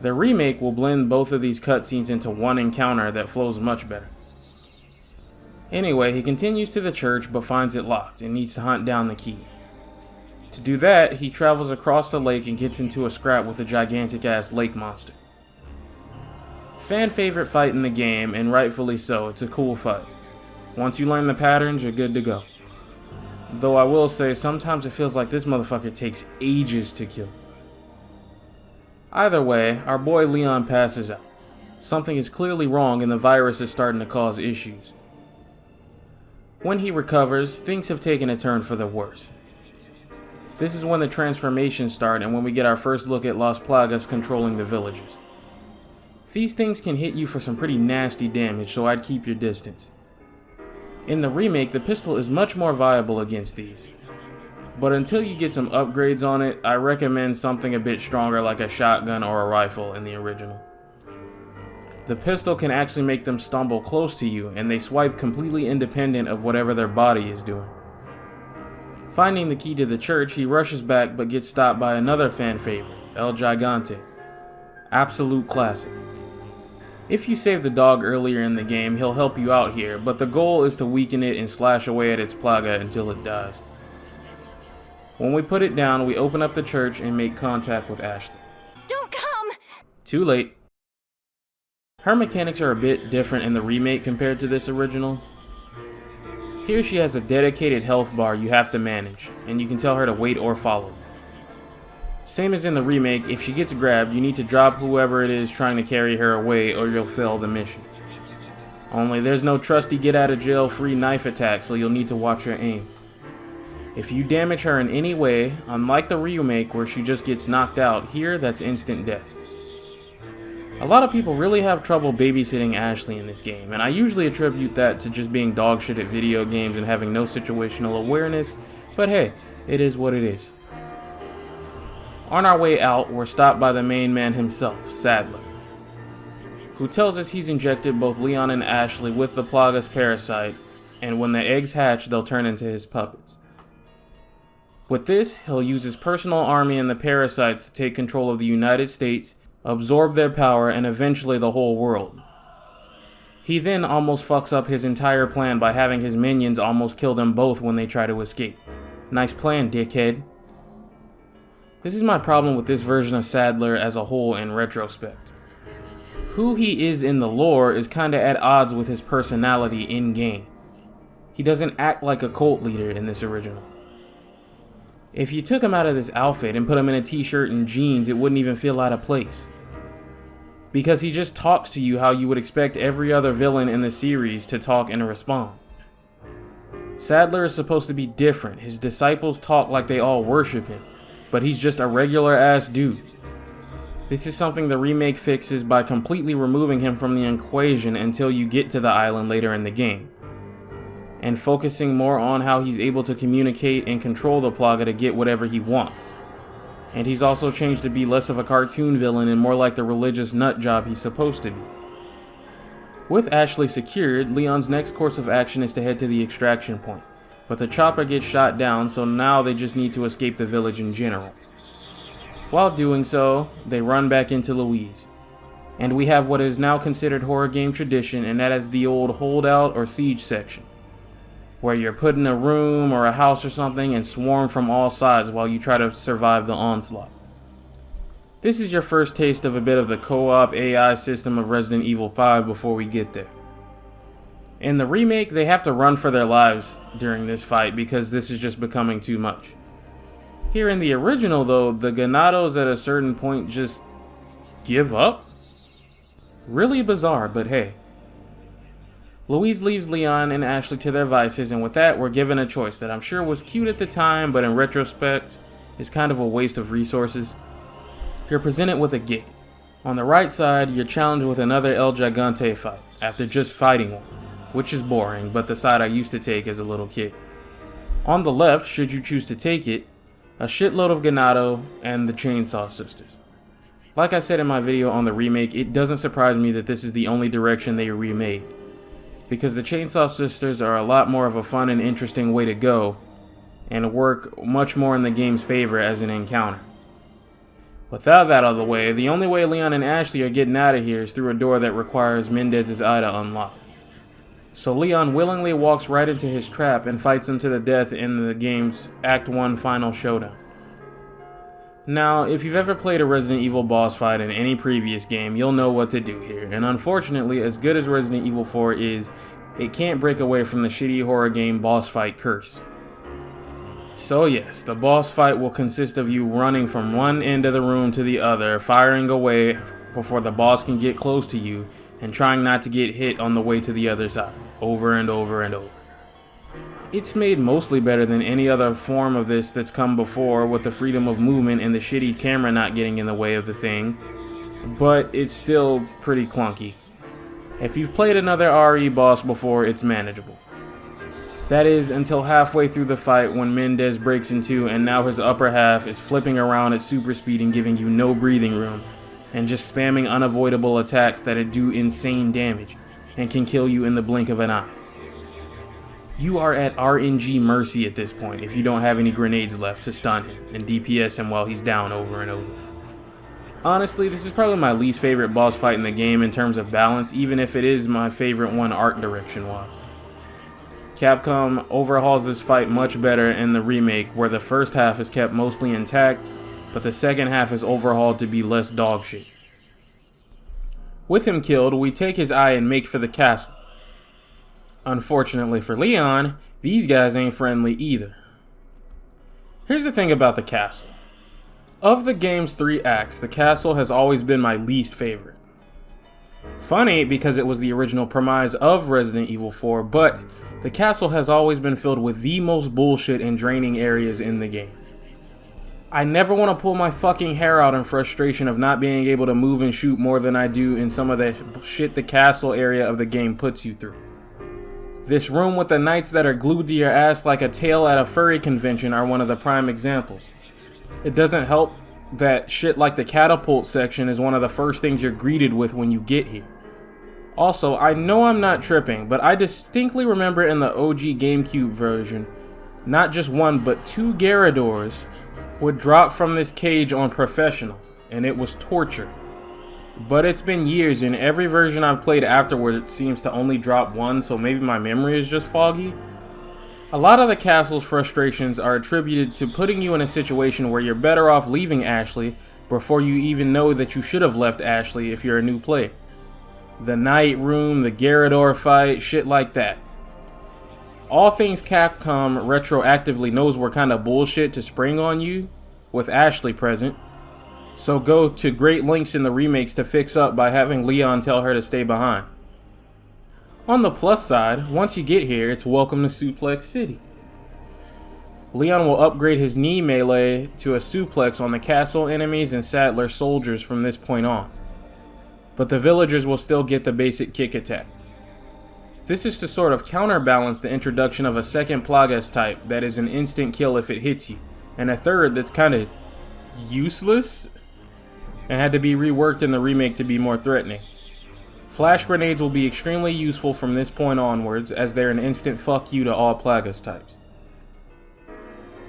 The remake will blend both of these cutscenes into one encounter that flows much better. Anyway, he continues to the church but finds it locked and needs to hunt down the key. To do that, he travels across the lake and gets into a scrap with a gigantic ass lake monster. Fan favorite fight in the game, and rightfully so, it's a cool fight. Once you learn the patterns, you're good to go. Though I will say, sometimes it feels like this motherfucker takes ages to kill. Either way, our boy Leon passes out. Something is clearly wrong and the virus is starting to cause issues. When he recovers, things have taken a turn for the worse. This is when the transformations start and when we get our first look at Las Plagas controlling the villagers. These things can hit you for some pretty nasty damage, so I'd keep your distance. In the remake, the pistol is much more viable against these. But until you get some upgrades on it, I recommend something a bit stronger like a shotgun or a rifle in the original. The pistol can actually make them stumble close to you, and they swipe completely independent of whatever their body is doing. Finding the key to the church, he rushes back but gets stopped by another fan favorite, El Gigante. Absolute classic. If you save the dog earlier in the game, he'll help you out here, but the goal is to weaken it and slash away at its plaga until it dies. When we put it down, we open up the church and make contact with Ashley. Don't come! Too late. Her mechanics are a bit different in the remake compared to this original. Here she has a dedicated health bar you have to manage, and you can tell her to wait or follow. Same as in the remake, if she gets grabbed, you need to drop whoever it is trying to carry her away or you'll fail the mission. Only there's no trusty get out of jail free knife attack, so you'll need to watch your aim. If you damage her in any way, unlike the remake where she just gets knocked out, here that's instant death. A lot of people really have trouble babysitting Ashley in this game, and I usually attribute that to just being dog shit at video games and having no situational awareness, but hey, it is what it is. On our way out, we're stopped by the main man himself, Sadler, who tells us he's injected both Leon and Ashley with the Plagas parasite, and when the eggs hatch, they'll turn into his puppets. With this, he'll use his personal army and the parasites to take control of the United States, absorb their power, and eventually the whole world. He then almost fucks up his entire plan by having his minions almost kill them both when they try to escape. Nice plan, dickhead. This is my problem with this version of Sadler as a whole in retrospect. Who he is in the lore is kinda at odds with his personality in-game. He doesn't act like a cult leader in this original. If you took him out of this outfit and put him in a t-shirt and jeans, it wouldn't even feel out of place. Because he just talks to you how you would expect every other villain in the series to talk and respond. Sadler is supposed to be different. His disciples talk like they all worship him, but he's just a regular ass dude. This is something the remake fixes by completely removing him from the equation until you get to the island later in the game, and focusing more on how he's able to communicate and control the Plaga to get whatever he wants. And he's also changed to be less of a cartoon villain and more like the religious nut job he's supposed to be. With Ashley secured, Leon's next course of action is to head to the extraction point, but the chopper gets shot down, so now they just need to escape the village in general. While doing so, they run back into Louise, and we have what is now considered horror game tradition, and that is the old holdout or siege section, where you're put in a room or a house or something and swarm from all sides while you try to survive the onslaught. This is your first taste of a bit of the co-op AI system of Resident Evil 5 before we get there. In the remake, they have to run for their lives during this fight because this is just becoming too much. Here in the original though, the Ganados at a certain point just give up? Really bizarre, but hey. Louise leaves Leon and Ashley to their vices, and with that, we're given a choice that I'm sure was cute at the time, but in retrospect, is kind of a waste of resources. You're presented with a gig. On the right side, you're challenged with another El Gigante fight, after just fighting one, which is boring, but the side I used to take as a little kid. On the left, should you choose to take it, a shitload of Ganado and the Chainsaw Sisters. Like I said in my video on the remake, it doesn't surprise me that this is the only direction they remade, because the Chainsaw Sisters are a lot more of a fun and interesting way to go, and work much more in the game's favor as an encounter. Without that out of the way, the only way Leon and Ashley are getting out of here is through a door that requires Mendez's eye to unlock. So Leon willingly walks right into his trap and fights him to the death in the game's Act 1 final showdown. Now, if you've ever played a Resident Evil boss fight in any previous game, you'll know what to do here, and unfortunately, as good as Resident Evil 4 is, it can't break away from the shitty horror game boss fight curse. So yes, the boss fight will consist of you running from one end of the room to the other, firing away before the boss can get close to you, and trying not to get hit on the way to the other side, over and over and over. it's made mostly better than any other form of this that's come before, with the freedom of movement and the shitty camera not getting in the way of the thing, but it's still pretty clunky. If you've played another RE boss before, it's manageable. That is, until halfway through the fight when Mendez breaks in two and now his upper half is flipping around at super speed and giving you no breathing room, and just spamming unavoidable attacks that do insane damage and can kill you in the blink of an eye. You are at RNG mercy at this point if you don't have any grenades left to stun him and DPS him while he's down over and over. Honestly, this is probably my least favorite boss fight in the game in terms of balance, even if it is my favorite one art direction wise. Capcom overhauls this fight much better in the remake, where the first half is kept mostly intact, but the second half is overhauled to be less dogshit. With him killed, we take his eye and make for the castle. Unfortunately for Leon, these guys ain't friendly either. Here's the thing about the castle. Of the game's 3 acts, the castle has always been my least favorite. Funny, because it was the original premise of Resident Evil 4, but the castle has always been filled with the most bullshit and draining areas in the game. I never want to pull my fucking hair out in frustration of not being able to move and shoot more than I do in some of the shit the castle area of the game puts you through. This room with the knights that are glued to your ass like a tail at a furry convention are one of the prime examples. It doesn't help that shit like the catapult section is one of the first things you're greeted with when you get here. Also, I know I'm not tripping, but I distinctly remember in the OG GameCube version, not just 1 but 2 Gyarados would drop from this cage on Professional, and it was torture. But it's been years, and every version I've played afterward seems to only drop 1, so maybe my memory is just foggy. A lot of the castle's frustrations are attributed to putting you in a situation where you're better off leaving Ashley before you even know that you should have left Ashley if you're a new player. The night room, the Gyarados fight, shit like that. All things Capcom retroactively knows were kinda bullshit to spring on you, with Ashley present, so go to great lengths in the remakes to fix up by having Leon tell her to stay behind. On the plus side, once you get here, it's welcome to Suplex City. Leon will upgrade his knee melee to a suplex on the castle enemies and Saddler soldiers from this point on, but the villagers will still get the basic kick attack. This is to sort of counterbalance the introduction of a second Plagas type that is an instant kill if it hits you, and a third that's kinda useless and had to be reworked in the remake to be more threatening. Flash grenades will be extremely useful from this point onwards, as they're an instant fuck you to all Plagas types.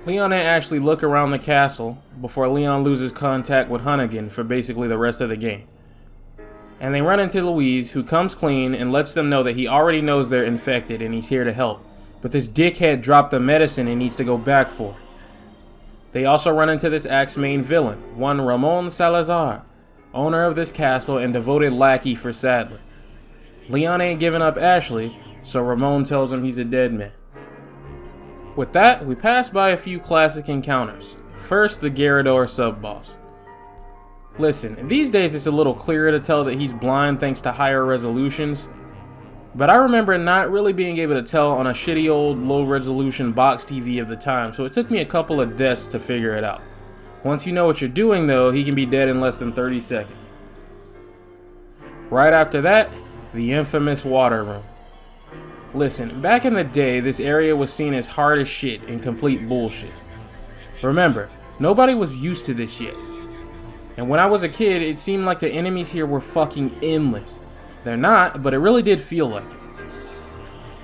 Leon and Ashley look around the castle before Leon loses contact with Hunnigan for basically the rest of the game. And they run into Louise, who comes clean and lets them know that he already knows they're infected and he's here to help, but this dickhead dropped the medicine and needs to go back for it. They also run into this act's main villain, one Ramon Salazar, owner of this castle and devoted lackey for Saddler. Leon ain't giving up Ashley, so Ramon tells him he's a dead man. With that, we pass by a few classic encounters. First, the Gyarados sub-boss. Listen, these days it's a little clearer to tell that he's blind thanks to higher resolutions, but I remember not really being able to tell on a shitty old low-resolution box TV of the time, so it took me a couple of deaths to figure it out. Once you know what you're doing though, he can be dead in less than 30 seconds. Right after that, the infamous water room. Listen, back in the day, this area was seen as hard as shit and complete bullshit. Remember, nobody was used to this yet. And when I was a kid, it seemed like the enemies here were fucking endless. They're not, but it really did feel like it.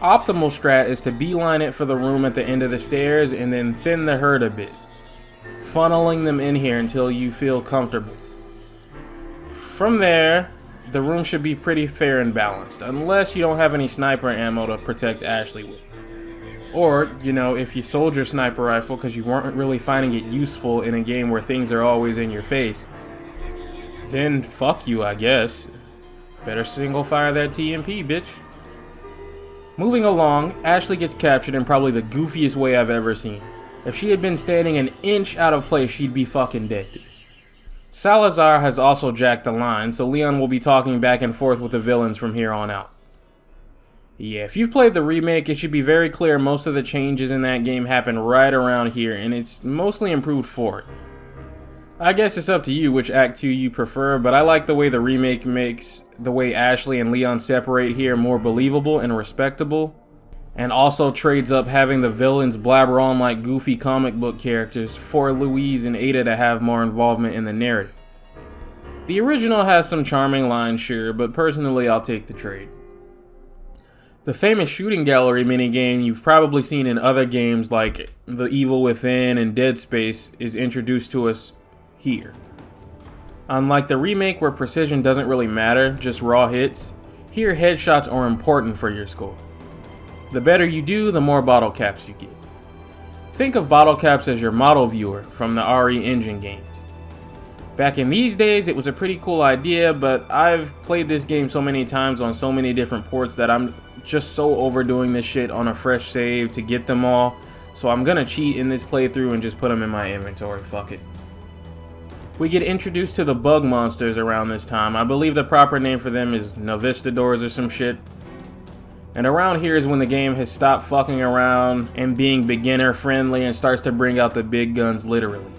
Optimal strat is to beeline it for the room at the end of the stairs and then thin the herd a bit, funneling them in here until you feel comfortable. From there, the room should be pretty fair and balanced, unless you don't have any sniper ammo to protect Ashley with. Or, you know, if you sold your sniper rifle because you weren't really finding it useful in a game where things are always in your face, then fuck you, I guess. Better single fire that TMP, bitch. Moving along, Ashley gets captured in probably the goofiest way I've ever seen. If she had been standing an inch out of place, she'd be fucking dead. Salazar has also jacked the line, so Leon will be talking back and forth with the villains from here on out. Yeah, if you've played the remake, it should be very clear most of the changes in that game happen right around here, and it's mostly improved for it. I guess it's up to you which Act 2 you prefer, but I like the way the remake makes the way Ashley and Leon separate here more believable and respectable, and also trades up having the villains blabber on like goofy comic book characters for Louise and Ada to have more involvement in the narrative. The original has some charming lines, sure, but personally I'll take the trade. The famous shooting gallery minigame you've probably seen in other games like The Evil Within and Dead Space is introduced to us here. Unlike the remake where precision doesn't really matter, just raw hits, here headshots are important for your score. The better you do, the more bottle caps you get. Think of bottle caps as your model viewer from the RE Engine games. Back in these days, it was a pretty cool idea, but I've played this game so many times on so many different ports that I'm just so overdoing this shit on a fresh save to get them all, so I'm gonna cheat in this playthrough and just put them in my inventory, fuck it. We get introduced to the bug monsters around this time. I believe the proper name for them is Novistadors or some shit. And around here is when the game has stopped fucking around and being beginner friendly and starts to bring out the big guns literally.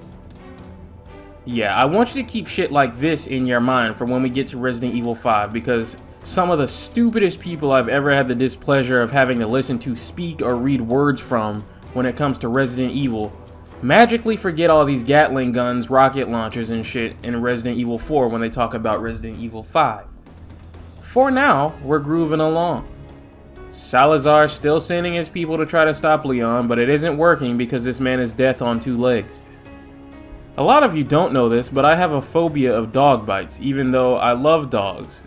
Yeah, I want you to keep shit like this in your mind for when we get to Resident Evil 5, because some of the stupidest people I've ever had the displeasure of having to listen to speak or read words from when it comes to Resident Evil magically forget all these Gatling guns, rocket launchers and shit in Resident Evil 4 when they talk about Resident Evil 5. For now, we're grooving along. Salazar's still sending his people to try to stop Leon, but it isn't working because this man is death on two legs. A lot of you don't know this, but I have a phobia of dog bites, even though I love dogs.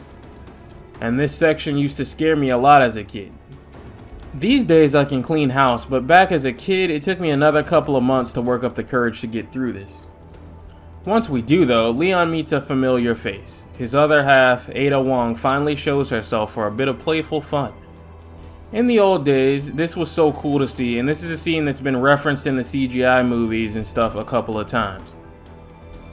And this section used to scare me a lot as a kid. These days I can clean house, but back as a kid it took me another couple of months to work up the courage to get through this. Once we do though, Leon meets a familiar face. His other half, Ada Wong, finally shows herself for a bit of playful fun. In the old days, this was so cool to see, and this is a scene that's been referenced in the CGI movies and stuff a couple of times.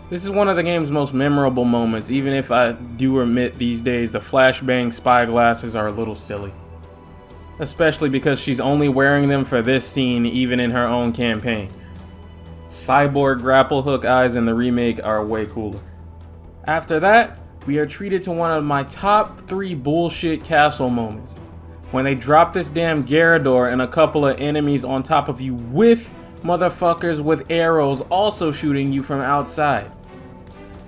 This is one of the game's most memorable moments, even if I do admit these days the flashbang spy glasses are a little silly. Especially because she's only wearing them for this scene even in her own campaign. Cyborg grapple hook eyes in the remake are way cooler. After that, we are treated to one of my top 3 bullshit castle moments. When they drop this damn Garrador and a couple of enemies on top of you with motherfuckers with arrows also shooting you from outside.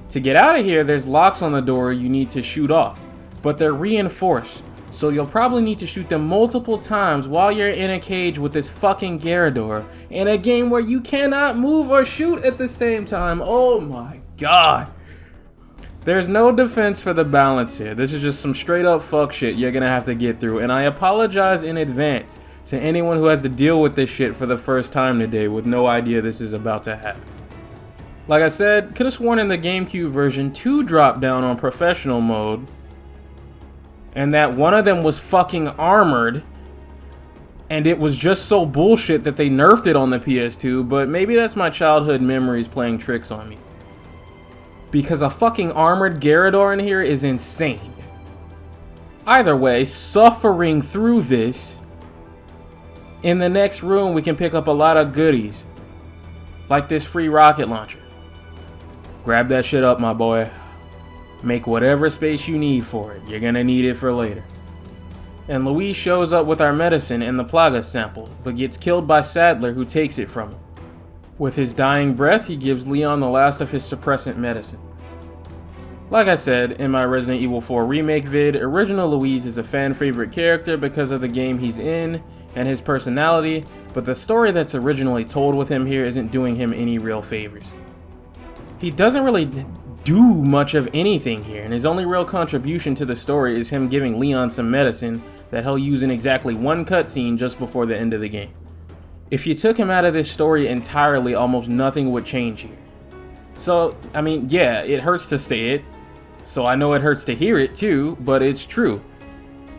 To get out of here, there's locks on the door you need to shoot off, but they're reinforced, so you'll probably need to shoot them multiple times while you're in a cage with this fucking Garrador in a game where you cannot move or shoot at the same time. Oh my god. There's no defense for the balance here. This is just some straight up fuck shit you're gonna have to get through, and I apologize in advance to anyone who has to deal with this shit for the first time today with no idea this is about to happen. Like I said, could have sworn in the GameCube version 2 dropped down on professional mode, and that one of them was fucking armored, and it was just so bullshit that they nerfed it on the PS2, but maybe that's my childhood memories playing tricks on me. Because a fucking armored Garrador in here is insane. Either way, suffering through this, in the next room we can pick up a lot of goodies. Like this free rocket launcher. Grab that shit up, my boy. Make whatever space you need for it. You're gonna need it for later. And Louise shows up with our medicine and the Plaga sample, but gets killed by Sadler, who takes it from him. With his dying breath, he gives Leon the last of his suppressant medicine. Like I said in my Resident Evil 4 remake vid, original Louise is a fan favorite character because of the game he's in and his personality, but the story that's originally told with him here isn't doing him any real favors. He doesn't really do much of anything here, and his only real contribution to the story is him giving Leon some medicine that he'll use in exactly one cutscene just before the end of the game. If you took him out of this story entirely, almost nothing would change here. So, I mean, yeah, it hurts to say it, so I know it hurts to hear it too, but it's true.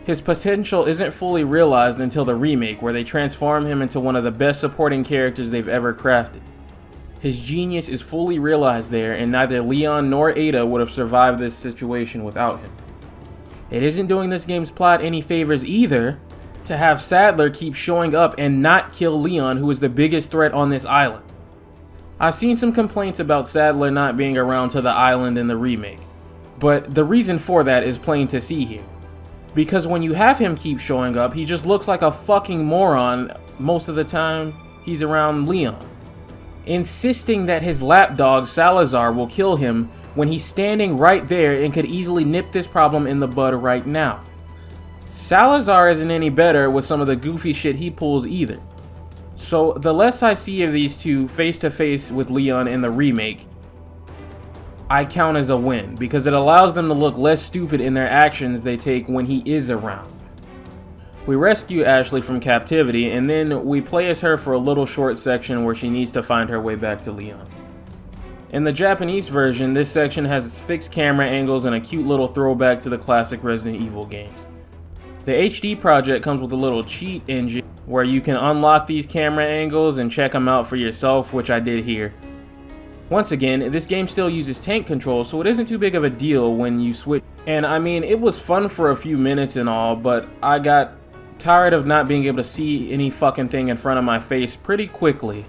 His potential isn't fully realized until the remake, where they transform him into one of the best supporting characters they've ever crafted. His genius is fully realized there, and neither Leon nor Ada would have survived this situation without him. It isn't doing this game's plot any favors either, to have Sadler keep showing up and not kill Leon, who is the biggest threat on this island. I've seen some complaints about Sadler not being around to the island in the remake, but the reason for that is plain to see here. Because when you have him keep showing up, he just looks like a fucking moron most of the time he's around Leon, insisting that his lapdog Salazar will kill him when he's standing right there and could easily nip this problem in the bud right now. Salazar isn't any better with some of the goofy shit he pulls either. So the less I see of these two face to face with Leon in the remake, I count as a win, because it allows them to look less stupid in their actions they take when he is around. We rescue Ashley from captivity, and then we play as her for a little short section where she needs to find her way back to Leon. In the Japanese version, this section has fixed camera angles and a cute little throwback to the classic Resident Evil games. The HD project comes with a little cheat engine where you can unlock these camera angles and check them out for yourself, which I did here. Once again, this game still uses tank control, so it isn't too big of a deal when you switch. And I mean, it was fun for a few minutes and all, but I got tired of not being able to see any fucking thing in front of my face pretty quickly,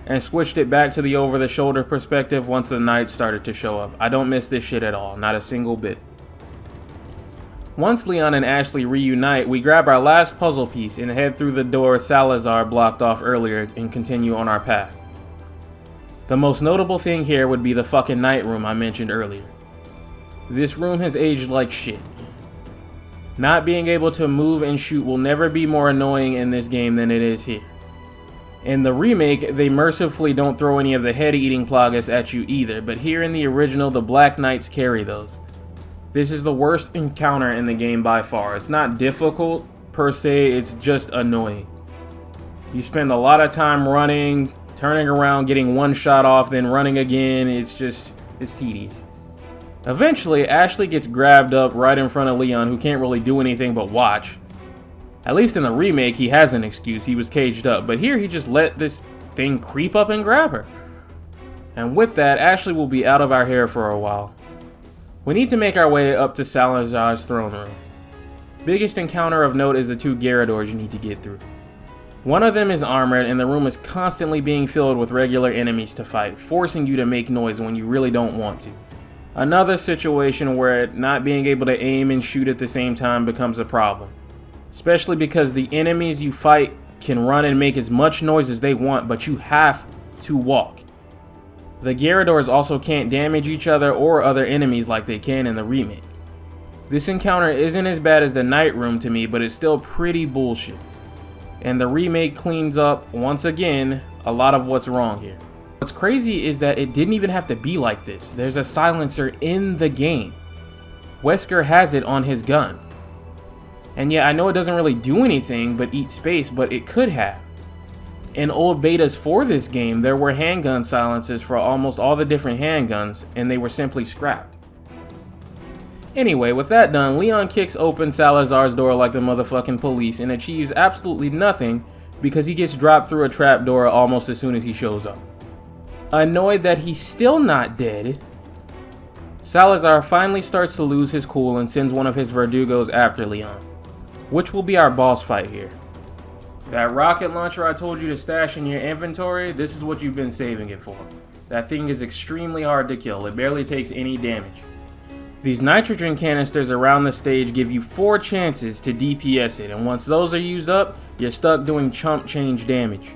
and switched it back to the over-the-shoulder perspective once the night started to show up. I don't miss this shit at all, not a single bit. Once Leon and Ashley reunite, we grab our last puzzle piece and head through the door Salazar blocked off earlier and continue on our path. The most notable thing here would be the fucking night room I mentioned earlier. This room has aged like shit. Not being able to move and shoot will never be more annoying in this game than it is here. In the remake, they mercifully don't throw any of the head-eating plagas at you either, but here in the original, the Black Knights carry those. This is the worst encounter in the game by far. It's not difficult per se, it's just annoying. You spend a lot of time running, turning around, getting one shot off, then running again. It's tedious. Eventually, Ashley gets grabbed up right in front of Leon, who can't really do anything but watch. At least in the remake, he has an excuse. He was caged up, but here he just let this thing creep up and grab her. And with that, Ashley will be out of our hair for a while. We need to make our way up to Salazar's throne room. Biggest encounter of note is the two Garradors you need to get through. One of them is armored, and the room is constantly being filled with regular enemies to fight, forcing you to make noise when you really don't want to. Another situation where not being able to aim and shoot at the same time becomes a problem. Especially because the enemies you fight can run and make as much noise as they want, but you have to walk. The Garradors also can't damage each other or other enemies like they can in the remake. This encounter isn't as bad as the night room to me, but it's still pretty bullshit. And the remake cleans up, once again, a lot of what's wrong here. What's crazy is that it didn't even have to be like this. There's a silencer in the game. Wesker has it on his gun. And yeah, I know it doesn't really do anything but eat space, but it could have. In old betas for this game, there were handgun silencers for almost all the different handguns, and they were simply scrapped. Anyway, with that done, Leon kicks open Salazar's door like the motherfucking police and achieves absolutely nothing because he gets dropped through a trapdoor almost as soon as he shows up. Annoyed that he's still not dead, Salazar finally starts to lose his cool and sends one of his Verdugos after Leon, which will be our boss fight here. That rocket launcher I told you to stash in your inventory, this is what you've been saving it for. That thing is extremely hard to kill, it barely takes any damage. These nitrogen canisters around the stage give you 4 chances to DPS it, and once those are used up, you're stuck doing chump change damage.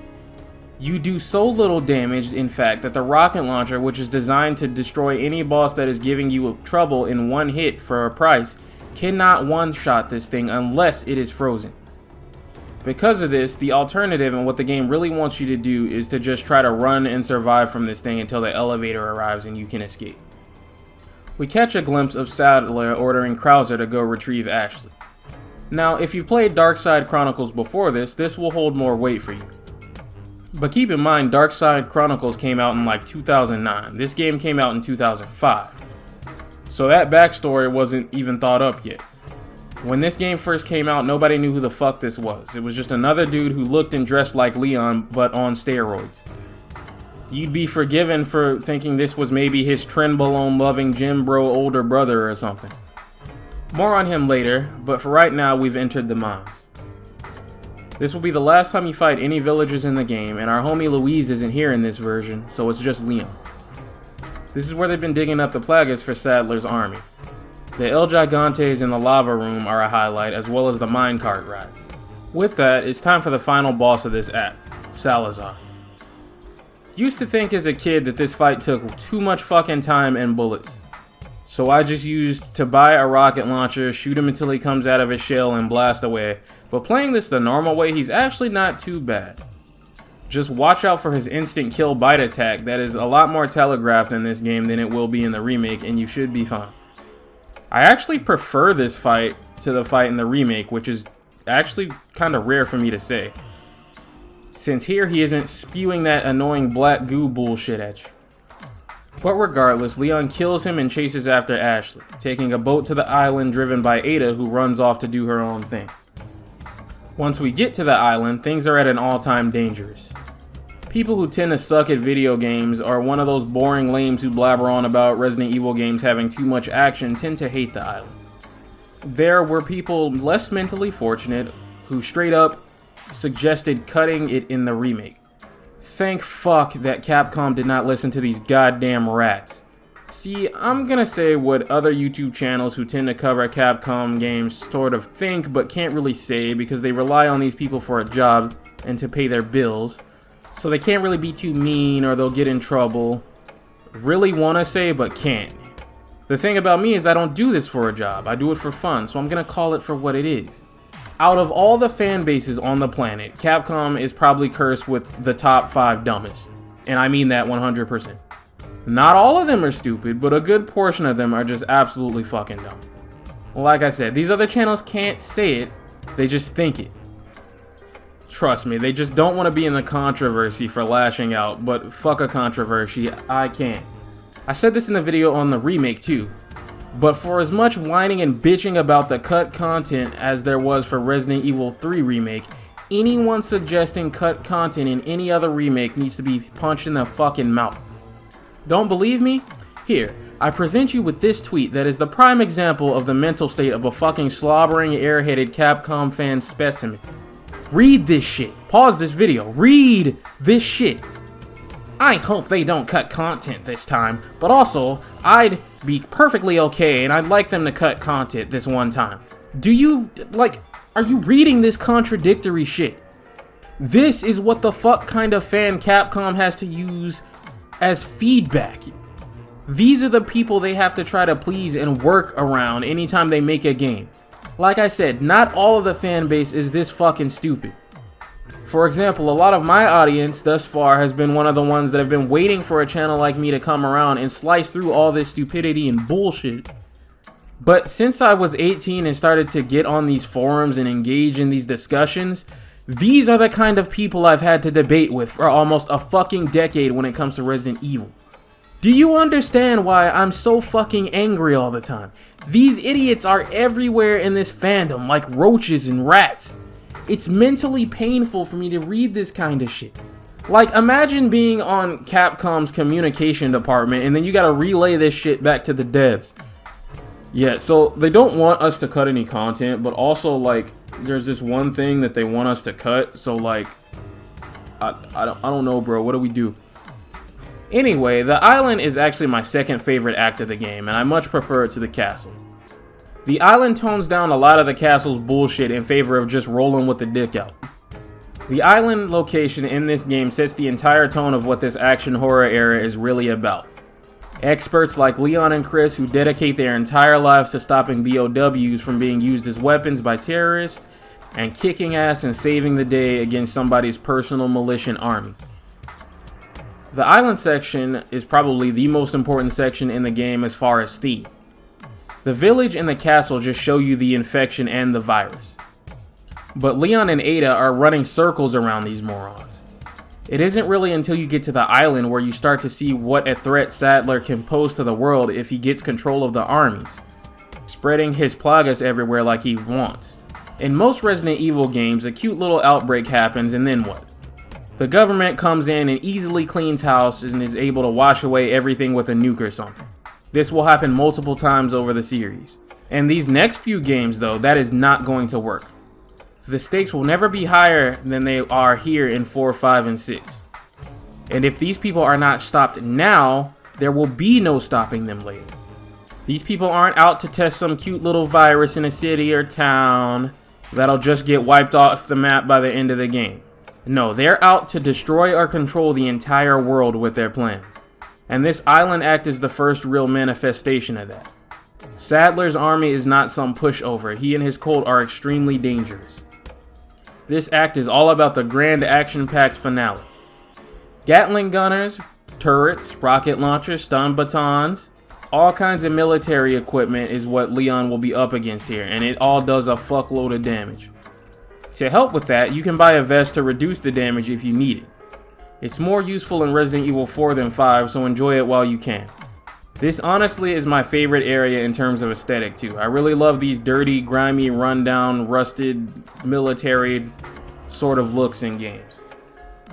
You do so little damage, in fact, that the rocket launcher, which is designed to destroy any boss that is giving you trouble in one hit for a price, cannot one-shot this thing unless it is frozen. Because of this, the alternative and what the game really wants you to do is to just try to run and survive from this thing until the elevator arrives and you can escape. We catch a glimpse of Sadler ordering Krauser to go retrieve Ashley. Now, if you've played Darkside Chronicles before this will hold more weight for you. But keep in mind, Darkside Chronicles came out in like 2009. This game came out in 2005. So that backstory wasn't even thought up yet. When this game first came out, nobody knew who the fuck this was. It was just another dude who looked and dressed like Leon, but on steroids. You'd be forgiven for thinking this was maybe his Trenbolone-loving gym bro older brother or something. More on him later, but for right now, we've entered the mines. This will be the last time you fight any villagers in the game, and our homie Louise isn't here in this version, so it's just Leon. This is where they've been digging up the plagas for Sadler's army. The El Gigantes in the lava room are a highlight, as well as the minecart ride. With that, it's time for the final boss of this act, Salazar. Used to think as a kid that this fight took too much fucking time and bullets. So I just used to buy a rocket launcher, shoot him until he comes out of his shell and blast away. But playing this the normal way, he's actually not too bad. Just watch out for his instant kill bite attack that is a lot more telegraphed in this game than it will be in the remake, and you should be fine. I actually prefer this fight to the fight in the remake, which is actually kind of rare for me to say. Since here he isn't spewing that annoying black goo bullshit at you. But regardless, Leon kills him and chases after Ashley, taking a boat to the island driven by Ada, who runs off to do her own thing. Once we get to the island, things are at an all-time dangerous. People who tend to suck at video games or one of those boring lames who blabber on about Resident Evil games having too much action tend to hate the island. There were people less mentally fortunate who straight up suggested cutting it in the remake. Thank fuck that Capcom did not listen to these goddamn rats. See, I'm gonna say what other YouTube channels who tend to cover Capcom games sort of think but can't really say because they rely on these people for a job and to pay their bills. So they can't really be too mean or they'll get in trouble. Really wanna say but can't. The thing about me is I don't do this for a job, I do it for fun, so I'm gonna call it for what it is. Out of all the fan bases on the planet, Capcom is probably cursed with the top 5 dumbest. And I mean that 100%. Not all of them are stupid, but a good portion of them are just absolutely fucking dumb. Like I said, these other channels can't say it, they just think it. Trust me, they just don't want to be in the controversy for lashing out, but fuck a controversy, I can't. I said this in the video on the remake too. But for as much whining and bitching about the cut content as there was for Resident Evil 3 Remake, anyone suggesting cut content in any other remake needs to be punched in the fucking mouth. Don't believe me? Here, I present you with this tweet that is the prime example of the mental state of a fucking slobbering, airheaded Capcom fan specimen. Read this shit. Pause this video. Read this shit. I hope they don't cut content this time, but also, I'd be perfectly okay and I'd like them to cut content this one time. Are you reading this contradictory shit? This is what the fuck kind of fan Capcom has to use as feedback. These are the people they have to try to please and work around anytime they make a game. Like I said, not all of the fan base is this fucking stupid. For example, a lot of my audience thus far has been one of the ones that have been waiting for a channel like me to come around and slice through all this stupidity and bullshit. But since I was 18 and started to get on these forums and engage in these discussions, these are the kind of people I've had to debate with for almost a fucking decade when it comes to Resident Evil. Do you understand why I'm so fucking angry all the time? These idiots are everywhere in this fandom like roaches and rats. It's mentally painful for me to read this kind of shit. Like, imagine being on Capcom's communication department and then you gotta relay this shit back to the devs. Yeah, so they don't want us to cut any content, but also, like, there's this one thing that they want us to cut, so, like, I don't know, bro, what do we do? Anyway, the island is actually my second favorite act of the game, and I much prefer it to the castle. The island tones down a lot of the castle's bullshit in favor of just rolling with the dick out. The island location in this game sets the entire tone of what this action horror era is really about. Experts like Leon and Chris who dedicate their entire lives to stopping BOWs from being used as weapons by terrorists, and kicking ass and saving the day against somebody's personal militia army. The island section is probably the most important section in the game as far as theme. The village and the castle just show you the infection and the virus. But Leon and Ada are running circles around these morons. It isn't really until you get to the island where you start to see what a threat Sadler can pose to the world if he gets control of the armies, spreading his plagas everywhere like he wants. In most Resident Evil games, a cute little outbreak happens and then what? The government comes in and easily cleans house and is able to wash away everything with a nuke or something. This will happen multiple times over the series. And these next few games though, that is not going to work. The stakes will never be higher than they are here in 4, 5, and 6. And if these people are not stopped now, there will be no stopping them later. These people aren't out to test some cute little virus in a city or town that'll just get wiped off the map by the end of the game. No, they're out to destroy or control the entire world with their plans. And this island act is the first real manifestation of that. Sadler's army is not some pushover. He and his cult are extremely dangerous. This act is all about the grand action-packed finale. Gatling gunners, turrets, rocket launchers, stun batons, all kinds of military equipment is what Leon will be up against here, and it all does a fuckload of damage. To help with that, you can buy a vest to reduce the damage if you need it. It's more useful in Resident Evil 4 than 5, so enjoy it while you can. This honestly is my favorite area in terms of aesthetic too. I really love these dirty, grimy, rundown, rusted, military sort of looks in games.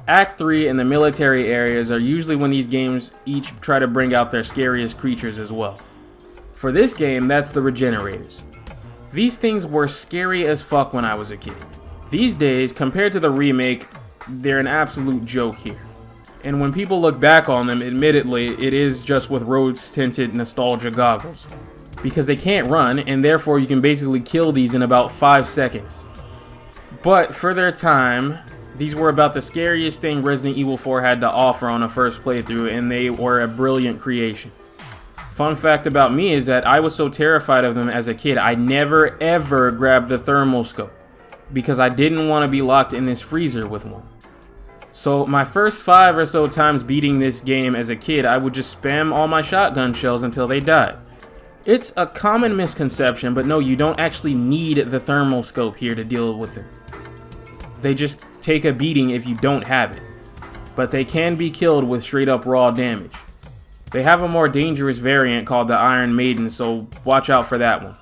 Act 3 and the military areas are usually when these games each try to bring out their scariest creatures as well. For this game, that's the Regenerators. These things were scary as fuck when I was a kid. These days, compared to the remake, they're an absolute joke here. And when people look back on them, admittedly, it is just with rose-tinted nostalgia goggles. Because they can't run, and therefore you can basically kill these in about 5 seconds. But for their time, these were about the scariest thing Resident Evil 4 had to offer on a first playthrough, and they were a brilliant creation. Fun fact about me is that I was so terrified of them as a kid, I never ever grabbed the thermal scope, because I didn't want to be locked in this freezer with one. So my first 5 or so times beating this game as a kid, I would just spam all my shotgun shells until they died. It's a common misconception, but no, you don't actually need the thermal scope here to deal with them. They just take a beating if you don't have it. But they can be killed with straight up raw damage. They have a more dangerous variant called the Iron Maiden, so watch out for that one.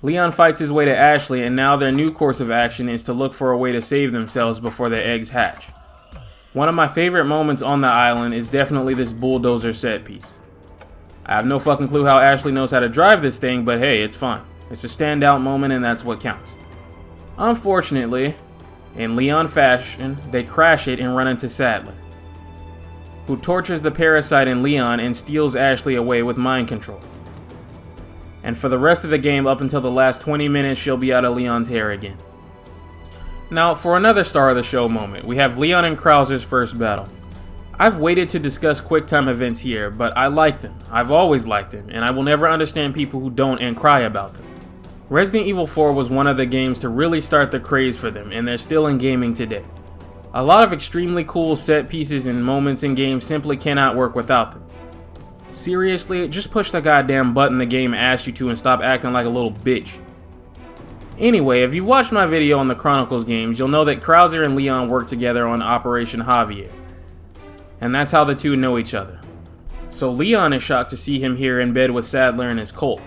Leon fights his way to Ashley, and now their new course of action is to look for a way to save themselves before their eggs hatch. One of my favorite moments on the island is definitely this bulldozer set piece. I have no fucking clue how Ashley knows how to drive this thing, but hey, it's fun. It's a standout moment and that's what counts. Unfortunately, in Leon fashion, they crash it and run into Sadler, who tortures the parasite in Leon and steals Ashley away with mind control. And for the rest of the game, up until the last 20 minutes, she'll be out of Leon's hair again. Now, for another star of the show moment, we have Leon and Krauser's first battle. I've waited to discuss QuickTime events here, but I like them. I've always liked them, and I will never understand people who don't and cry about them. Resident Evil 4 was one of the games to really start the craze for them, and they're still in gaming today. A lot of extremely cool set pieces and moments in games simply cannot work without them. Seriously, just push the goddamn button the game asks you to and stop acting like a little bitch. Anyway, if you watched my video on the Chronicles games, you'll know that Krauser and Leon work together on Operation Javier. And that's how the two know each other. So Leon is shocked to see him here in bed with Sadler and his cult.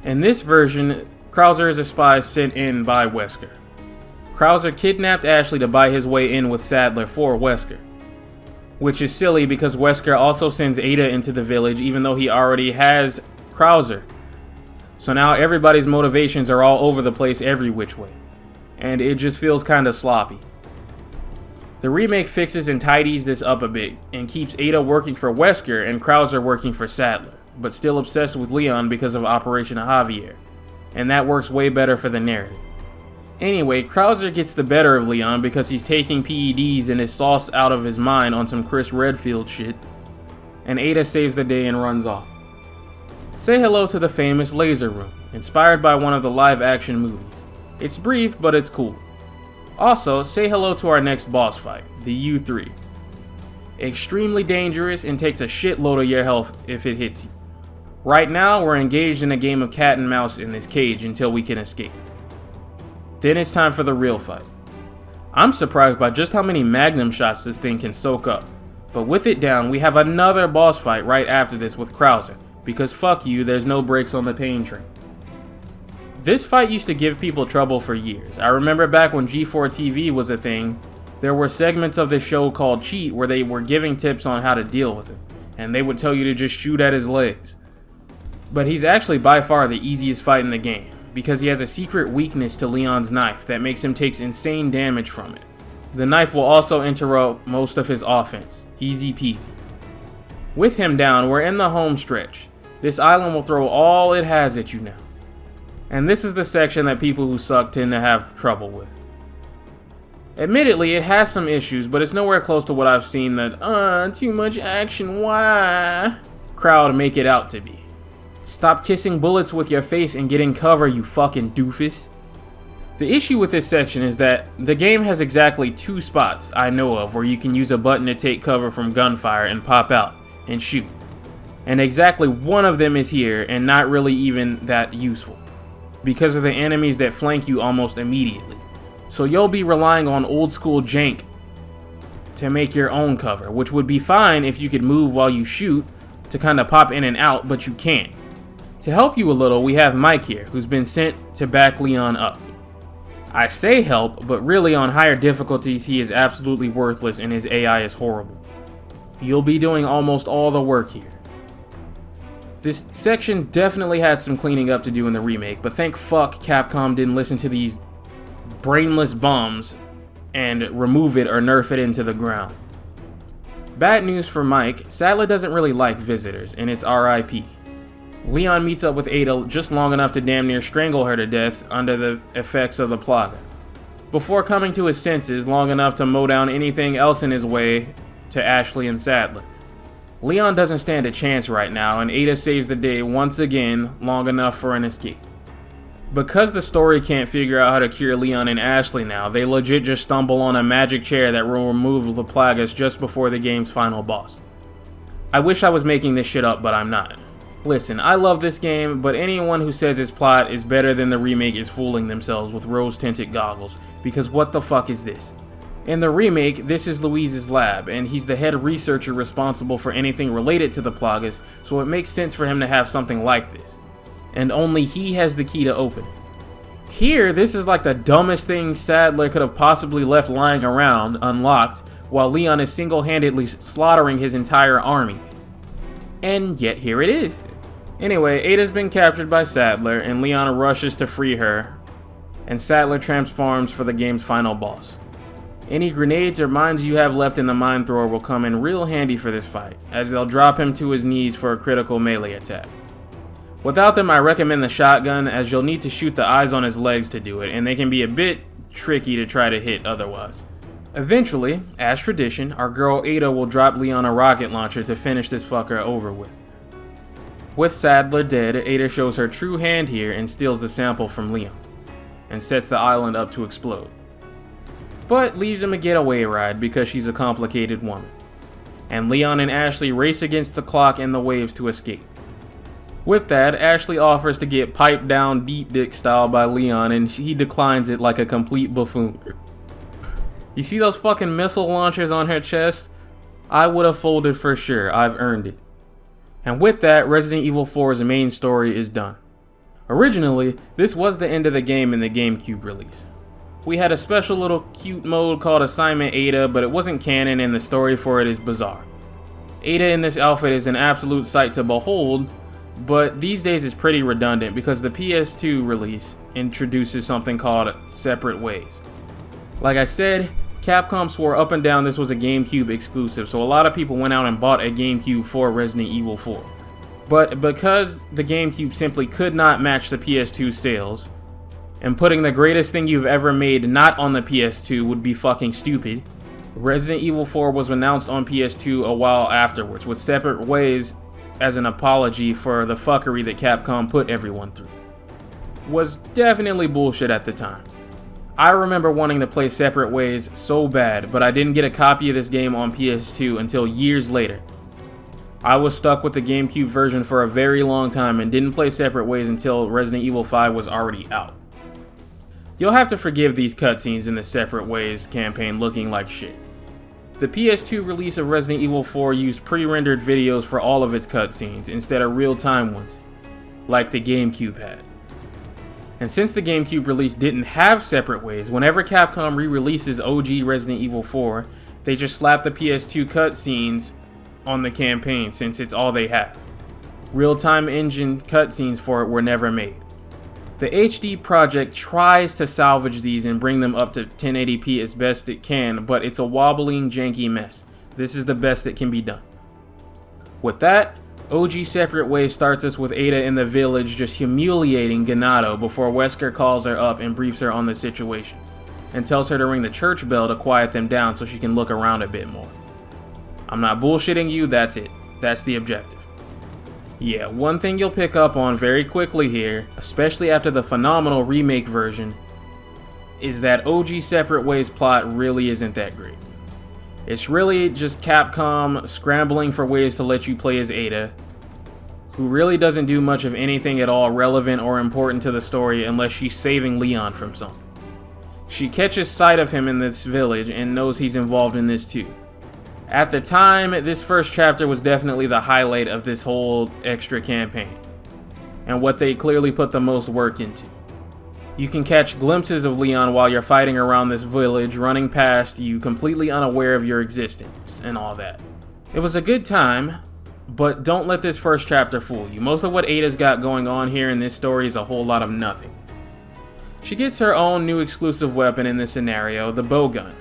In this version, Krauser is a spy sent in by Wesker. Krauser kidnapped Ashley to buy his way in with Sadler for Wesker. Which is silly because Wesker also sends Ada into the village even though he already has Krauser. So now everybody's motivations are all over the place every which way. And it just feels kinda sloppy. The remake fixes and tidies this up a bit and keeps Ada working for Wesker and Krauser working for Sadler, but still obsessed with Leon because of Operation Javier. And that works way better for the narrative. Anyway, Krauser gets the better of Leon because he's taking PEDs and is sauced out of his mind on some Chris Redfield shit, and Ada saves the day and runs off. Say hello to the famous Laser Room, inspired by one of the live-action movies. It's brief, but it's cool. Also, say hello to our next boss fight, the U3. Extremely dangerous and takes a shitload of your health if it hits you. Right now, we're engaged in a game of cat and mouse in this cage until we can escape. Then it's time for the real fight. I'm surprised by just how many magnum shots this thing can soak up, but with it down, we have another boss fight right after this with Krauser, because fuck you, there's no brakes on the pain train. This fight used to give people trouble for years. I remember back when G4 TV was a thing, there were segments of this show called Cheat where they were giving tips on how to deal with it, and they would tell you to just shoot at his legs. But he's actually by far the easiest fight in the game. because he has a secret weakness to Leon's knife that makes him take insane damage from it. The knife will also interrupt most of his offense. Easy peasy. With him down, we're in the home stretch. This island will throw all it has at you now. And this is the section that people who suck tend to have trouble with. Admittedly, it has some issues, but it's nowhere close to what I've seen that, too much action, why? Crowd make it out to be. Stop kissing bullets with your face and get in cover, you fucking doofus. The issue with this section is that the game has exactly 2 spots I know of where you can use a button to take cover from gunfire and pop out and shoot. And exactly one of them is here and not really even that useful, because of the enemies that flank you almost immediately. So you'll be relying on old school jank to make your own cover, which would be fine if you could move while you shoot to kind of pop in and out, but you can't. To help you a little, we have Mike here, who's been sent to back Leon up. I say help, but really on higher difficulties he is absolutely worthless and his AI is horrible. You'll be doing almost all the work here. This section definitely had some cleaning up to do in the remake, but thank fuck Capcom didn't listen to these brainless bums and remove it or nerf it into the ground. Bad news for Mike, Sadler doesn't really like visitors, and it's RIP. Leon meets up with Ada just long enough to damn near strangle her to death under the effects of the plaga, before coming to his senses long enough to mow down anything else in his way to Ashley and Sadler. Leon doesn't stand a chance right now, and Ada saves the day once again long enough for an escape. Because the story can't figure out how to cure Leon and Ashley now, they legit just stumble on a magic chair that will remove the plagas just before the game's final boss. I wish I was making this shit up, but I'm not. Listen, I love this game, but anyone who says its plot is better than the remake is fooling themselves with rose-tinted goggles, because what the fuck is this? In the remake, this is Luis's lab, and he's the head researcher responsible for anything related to the plagas, so it makes sense for him to have something like this. And only he has the key to open it. Here, this is like the dumbest thing Sadler could have possibly left lying around, unlocked, while Leon is single-handedly slaughtering his entire army. And yet here it is. Anyway, Ada's been captured by Sadler, and Leon rushes to free her, and Sadler transforms for the game's final boss. Any grenades or mines you have left in the mine thrower will come in real handy for this fight, as they'll drop him to his knees for a critical melee attack. Without them, I recommend the shotgun, as you'll need to shoot the eyes on his legs to do it, and they can be a bit tricky to try to hit otherwise. Eventually, as tradition, our girl Ada will drop Leon a rocket launcher to finish this fucker over with. With Sadler dead, Ada shows her true hand here and steals the sample from Leon, and sets the island up to explode. But leaves him a getaway ride because she's a complicated woman. And Leon and Ashley race against the clock and the waves to escape. With that, Ashley offers to get piped down deep dick style by Leon, and he declines it like a complete buffoon. You see those fucking missile launchers on her chest? I would have folded for sure. I've earned it. And with that, Resident Evil 4's main story is done. Originally, this was the end of the game in the GameCube release. We had a special little cute mode called Assignment Ada, but it wasn't canon and the story for it is bizarre. Ada in this outfit is an absolute sight to behold, but these days it's pretty redundant because the PS2 release introduces something called Separate Ways. Like I said, Capcom swore up and down this was a GameCube exclusive, so a lot of people went out and bought a GameCube for Resident Evil 4. But because the GameCube simply could not match the PS2 sales, and putting the greatest thing you've ever made not on the PS2 would be fucking stupid, Resident Evil 4 was announced on PS2 a while afterwards, with Separate Ways as an apology for the fuckery that Capcom put everyone through. Was definitely bullshit at the time. I remember wanting to play Separate Ways so bad, but I didn't get a copy of this game on PS2 until years later. I was stuck with the GameCube version for a very long time and didn't play Separate Ways until Resident Evil 5 was already out. You'll have to forgive these cutscenes in the Separate Ways campaign looking like shit. The PS2 release of Resident Evil 4 used pre-rendered videos for all of its cutscenes instead of real-time ones, like the GameCube had. And since the GameCube release didn't have Separate Ways, whenever Capcom re-releases OG Resident Evil 4, they just slap the PS2 cutscenes on the campaign since it's all they have. Real-time engine cutscenes for it were never made. The HD project tries to salvage these and bring them up to 1080p as best it can, but it's a wobbling, janky mess. This is the best that can be done. With that, OG Separate Ways starts us with Ada in the village just humiliating Ganado before Wesker calls her up and briefs her on the situation, and tells her to ring the church bell to quiet them down so she can look around a bit more. I'm not bullshitting you, that's it. That's the objective. Yeah, one thing you'll pick up on very quickly here, especially after the phenomenal remake version, is that OG Separate Ways plot really isn't that great. It's really just Capcom scrambling for ways to let you play as Ada, who really doesn't do much of anything at all relevant or important to the story unless she's saving Leon from something. She catches sight of him in this village and knows he's involved in this too. At the time, this first chapter was definitely the highlight of this whole extra campaign, and what they clearly put the most work into. You can catch glimpses of Leon while you're fighting around this village, running past you, completely unaware of your existence, and all that. It was a good time, but don't let this first chapter fool you. Most of what Ada's got going on here in this story is a whole lot of nothing. She gets her own new exclusive weapon in this scenario, the bowgun,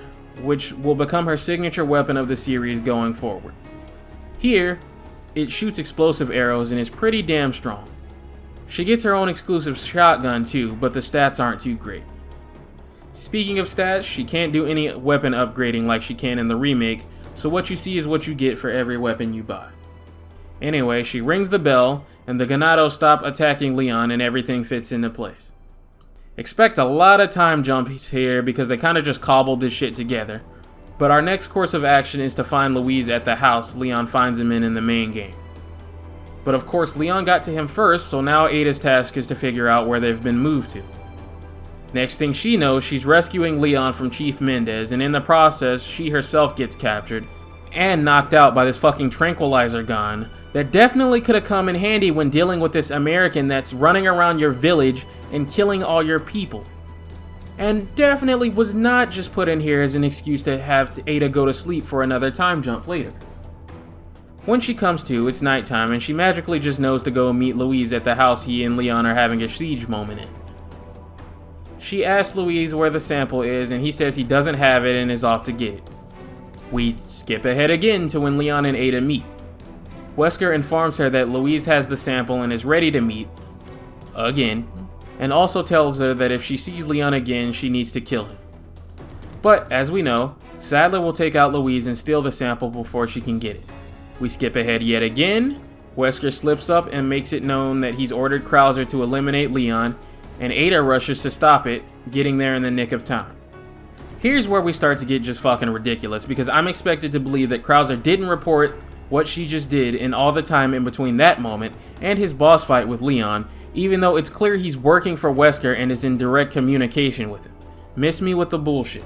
which will become her signature weapon of the series going forward. Here, it shoots explosive arrows and is pretty damn strong. She gets her own exclusive shotgun too, but the stats aren't too great. Speaking of stats, she can't do any weapon upgrading like she can in the remake, so what you see is what you get for every weapon you buy. Anyway, she rings the bell, and the Ganado stop attacking Leon and everything fits into place. Expect a lot of time jumps here because they kind of just cobbled this shit together. But our next course of action is to find Louise at the house Leon finds him in the main game. But of course Leon got to him first, so now Ada's task is to figure out where they've been moved to. Next thing she knows, she's rescuing Leon from Chief Mendez, and in the process, she herself gets captured and knocked out by this fucking tranquilizer gun that definitely could have come in handy when dealing with this American that's running around your village and killing all your people. And definitely was not just put in here as an excuse to have Ada go to sleep for another time jump later. When she comes to, it's nighttime and she magically just knows to go meet Louise at the house he and Leon are having a siege moment in. She asks Louise where the sample is and he says he doesn't have it and is off to get it. We skip ahead again to when Leon and Ada meet. Wesker informs her that Louise has the sample and is ready to meet, again, and also tells her that if she sees Leon again, she needs to kill him. But, as we know, Sadler will take out Louise and steal the sample before she can get it. We skip ahead yet again. Wesker slips up and makes it known that he's ordered Krauser to eliminate Leon, and Ada rushes to stop it, getting there in the nick of time. Here's where we start to get just fucking ridiculous, because I'm expected to believe that Krauser didn't report what she just did in all the time in between that moment and his boss fight with Leon, even though it's clear he's working for Wesker and is in direct communication with him. Miss me with the bullshit.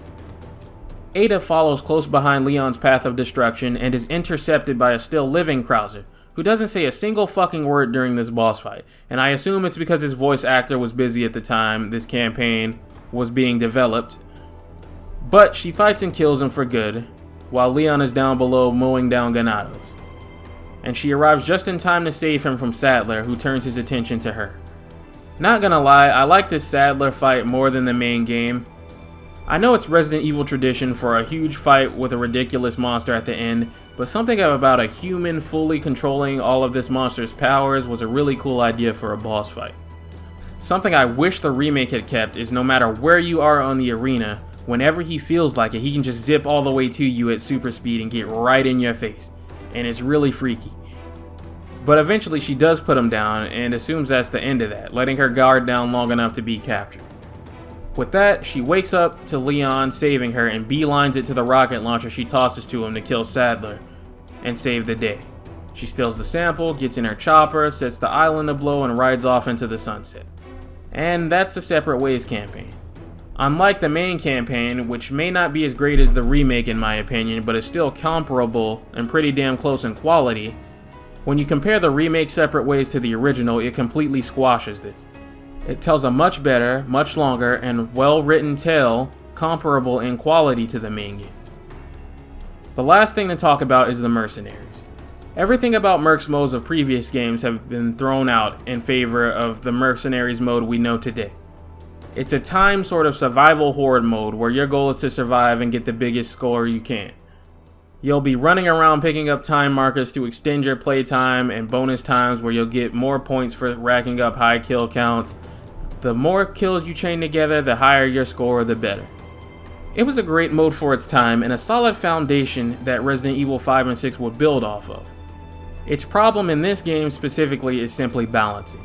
Ada follows close behind Leon's path of destruction and is intercepted by a still living Krauser, who doesn't say a single fucking word during this boss fight, and I assume it's because his voice actor was busy at the time this campaign was being developed. But she fights and kills him for good, while Leon is down below mowing down Ganados. And she arrives just in time to save him from Sadler, who turns his attention to her. Not gonna lie, I like this Sadler fight more than the main game. I know it's Resident Evil tradition for a huge fight with a ridiculous monster at the end, but something about a human fully controlling all of this monster's powers was a really cool idea for a boss fight. Something I wish the remake had kept is no matter where you are on the arena, whenever he feels like it, he can just zip all the way to you at super speed and get right in your face. And it's really freaky. But eventually she does put him down and assumes that's the end of that, letting her guard down long enough to be captured. With that, she wakes up to Leon saving her and beelines it to the rocket launcher she tosses to him to kill Sadler and save the day. She steals the sample, gets in her chopper, sets the island ablow, and rides off into the sunset. And that's the Separate Ways campaign. Unlike the main campaign, which may not be as great as the remake in my opinion, but is still comparable and pretty damn close in quality, when you compare the remake Separate Ways to the original, it completely squashes this. It tells a much better, much longer, and well-written tale comparable in quality to the main game. The last thing to talk about is the mercenaries. Everything about Mercs modes of previous games have been thrown out in favor of the Mercenaries mode we know today. It's a time sort of survival horde mode where your goal is to survive and get the biggest score you can. You'll be running around picking up time markers to extend your playtime and bonus times where you'll get more points for racking up high kill counts. The more kills you chain together, the higher your score, the better. It was a great mode for its time and a solid foundation that Resident Evil 5 and 6 would build off of. Its problem in this game specifically is simply balancing.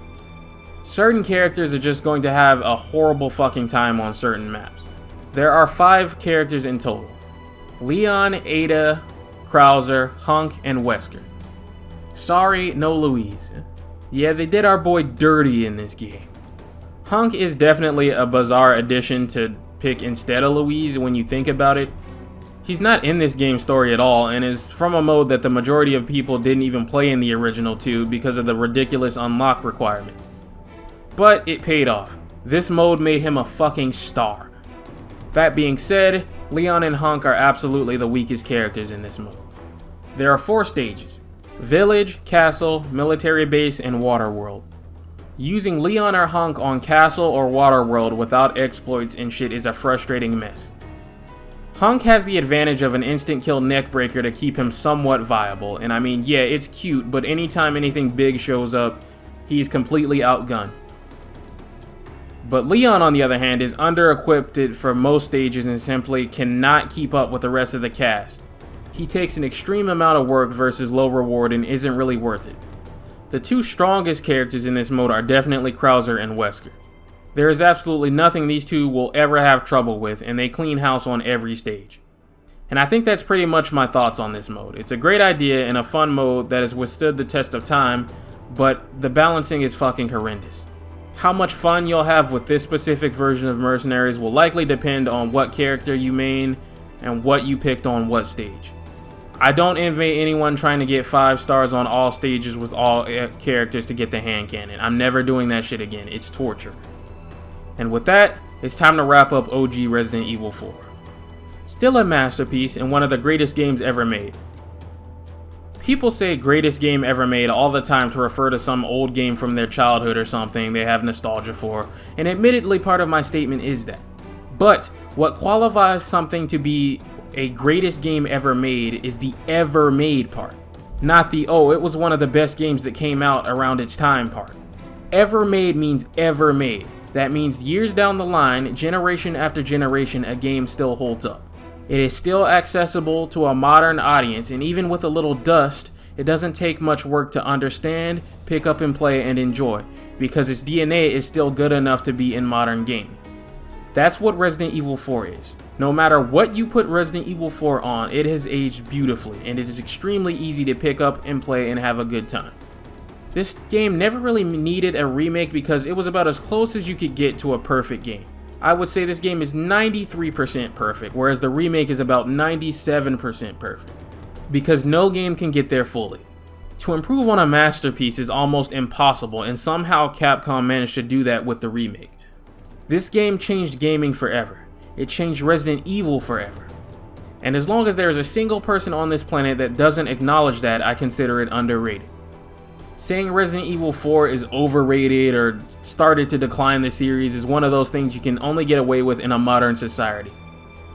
Certain characters are just going to have a horrible fucking time on certain maps. There are 5 characters in total: Leon, Ada, Krauser, Hunk, and Wesker. Sorry, no Louise. Yeah, they did our boy dirty in this game. Hunk is definitely a bizarre addition to pick instead of Louise when you think about it. He's not in this game's story at all and is from a mode that the majority of people didn't even play in the original 2 because of the ridiculous unlock requirements. But it paid off. This mode made him a fucking star. That being said, Leon and Hunk are absolutely the weakest characters in this mode. There are 4 stages: Village, Castle, Military Base, and Water World. Using Leon or Hunk on Castle or Water World without exploits and shit is a frustrating mess. Hunk has the advantage of an instant kill neckbreaker to keep him somewhat viable, and I mean, yeah, it's cute, but anytime anything big shows up, he's completely outgunned. But Leon, on the other hand, is under-equipped for most stages and simply cannot keep up with the rest of the cast. He takes an extreme amount of work versus low reward and isn't really worth it. The 2 strongest characters in this mode are definitely Krauser and Wesker. There is absolutely nothing these 2 will ever have trouble with, and they clean house on every stage. And I think that's pretty much my thoughts on this mode. It's a great idea and a fun mode that has withstood the test of time, but the balancing is fucking horrendous. How much fun you'll have with this specific version of Mercenaries will likely depend on what character you main and what you picked on what stage. I don't envy anyone trying to get 5 stars on all stages with all characters to get the hand cannon. I'm never doing that shit again. It's torture. And with that, it's time to wrap up OG Resident Evil 4. Still a masterpiece and one of the greatest games ever made. People say greatest game ever made all the time to refer to some old game from their childhood or something they have nostalgia for, and admittedly part of my statement is that. But what qualifies something to be a greatest game ever made is the ever made part, not the oh it was one of the best games that came out around its time part. Ever made means ever made. That means years down the line, generation after generation, a game still holds up. It is still accessible to a modern audience, and even with a little dust, it doesn't take much work to understand, pick up and play and enjoy, because its DNA is still good enough to be in modern gaming. That's what Resident Evil 4 is. No matter what you put Resident Evil 4 on, it has aged beautifully, and it is extremely easy to pick up and play and have a good time. This game never really needed a remake because it was about as close as you could get to a perfect game. I would say this game is 93% perfect, whereas the remake is about 97% perfect. Because no game can get there fully. To improve on a masterpiece is almost impossible, and somehow Capcom managed to do that with the remake. This game changed gaming forever. It changed Resident Evil forever. And as long as there is a single person on this planet that doesn't acknowledge that, I consider it underrated. Saying Resident Evil 4 is overrated or started to decline the series is one of those things you can only get away with in a modern society.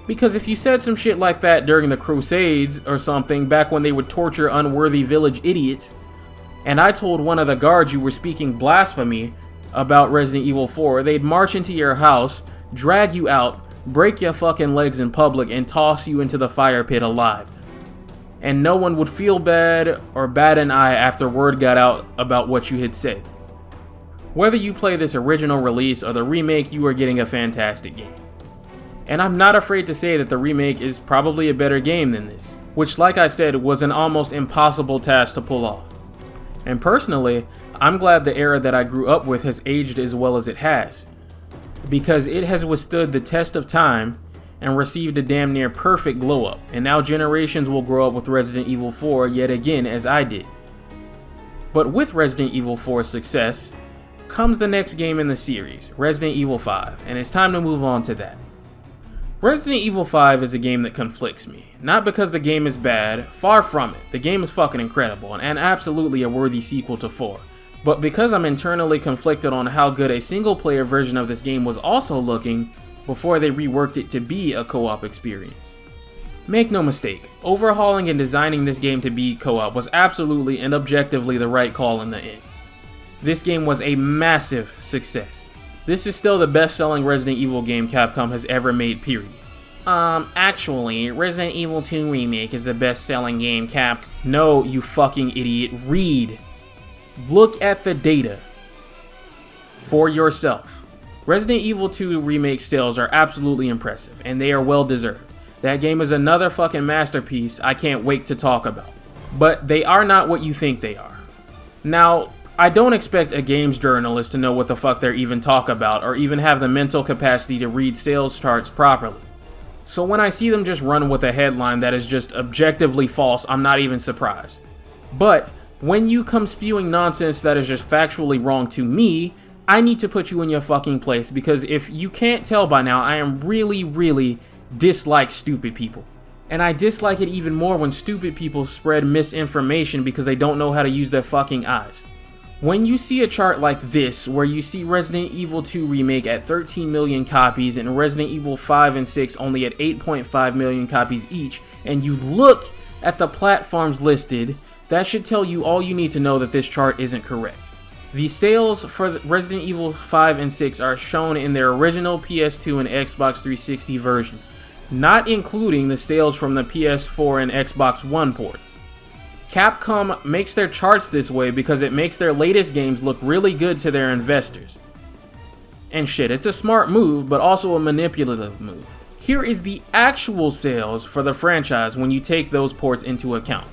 Because if you said some shit like that during the Crusades or something back when they would torture unworthy village idiots, and I told one of the guards you were speaking blasphemy about Resident Evil 4, they'd march into your house, drag you out, break your fucking legs in public, and toss you into the fire pit alive. And no one would feel bad or bat an eye after word got out about what you had said. Whether you play this original release or the remake, you are getting a fantastic game. And I'm not afraid to say that the remake is probably a better game than this, which, like I said, was an almost impossible task to pull off. And personally, I'm glad the era that I grew up with has aged as well as it has, because it has withstood the test of time and received a damn near perfect glow up, and now generations will grow up with Resident Evil 4 yet again as I did. But with Resident Evil 4's success comes the next game in the series, Resident Evil 5, and it's time to move on to that. Resident Evil 5 is a game that conflicts me. Not because the game is bad, far from it. The game is fucking incredible and absolutely a worthy sequel to 4. But because I'm internally conflicted on how good a single player version of this game was also looking before they reworked it to be a co-op experience. Make no mistake, overhauling and designing this game to be co-op was absolutely and objectively the right call in the end. This game was a massive success. This is still the best-selling Resident Evil game Capcom has ever made, period. Actually, Resident Evil 2 Remake is the best-selling game No, you fucking idiot. Read. Look at the data for yourself. Resident Evil 2 Remake sales are absolutely impressive, and they are well deserved. That game is another fucking masterpiece I can't wait to talk about. But they are not what you think they are. Now, I don't expect a games journalist to know what the fuck they're even talk about, or even have the mental capacity to read sales charts properly. So when I see them just run with a headline that is just objectively false, I'm not even surprised. But when you come spewing nonsense that is just factually wrong to me, I need to put you in your fucking place, because if you can't tell by now, I am really dislike stupid people. And I dislike it even more when stupid people spread misinformation because they don't know how to use their fucking eyes. When you see a chart like this, where you see Resident Evil 2 Remake at 13 million copies and Resident Evil 5 and 6 only at 8.5 million copies each, and you look at the platforms listed, that should tell you all you need to know that this chart isn't correct. The sales for Resident Evil 5 and 6 are shown in their original PS2 and Xbox 360 versions, not including the sales from the PS4 and Xbox One ports. Capcom makes their charts this way because it makes their latest games look really good to their investors. And shit, it's a smart move, but also a manipulative move. Here is the actual sales for the franchise when you take those ports into account.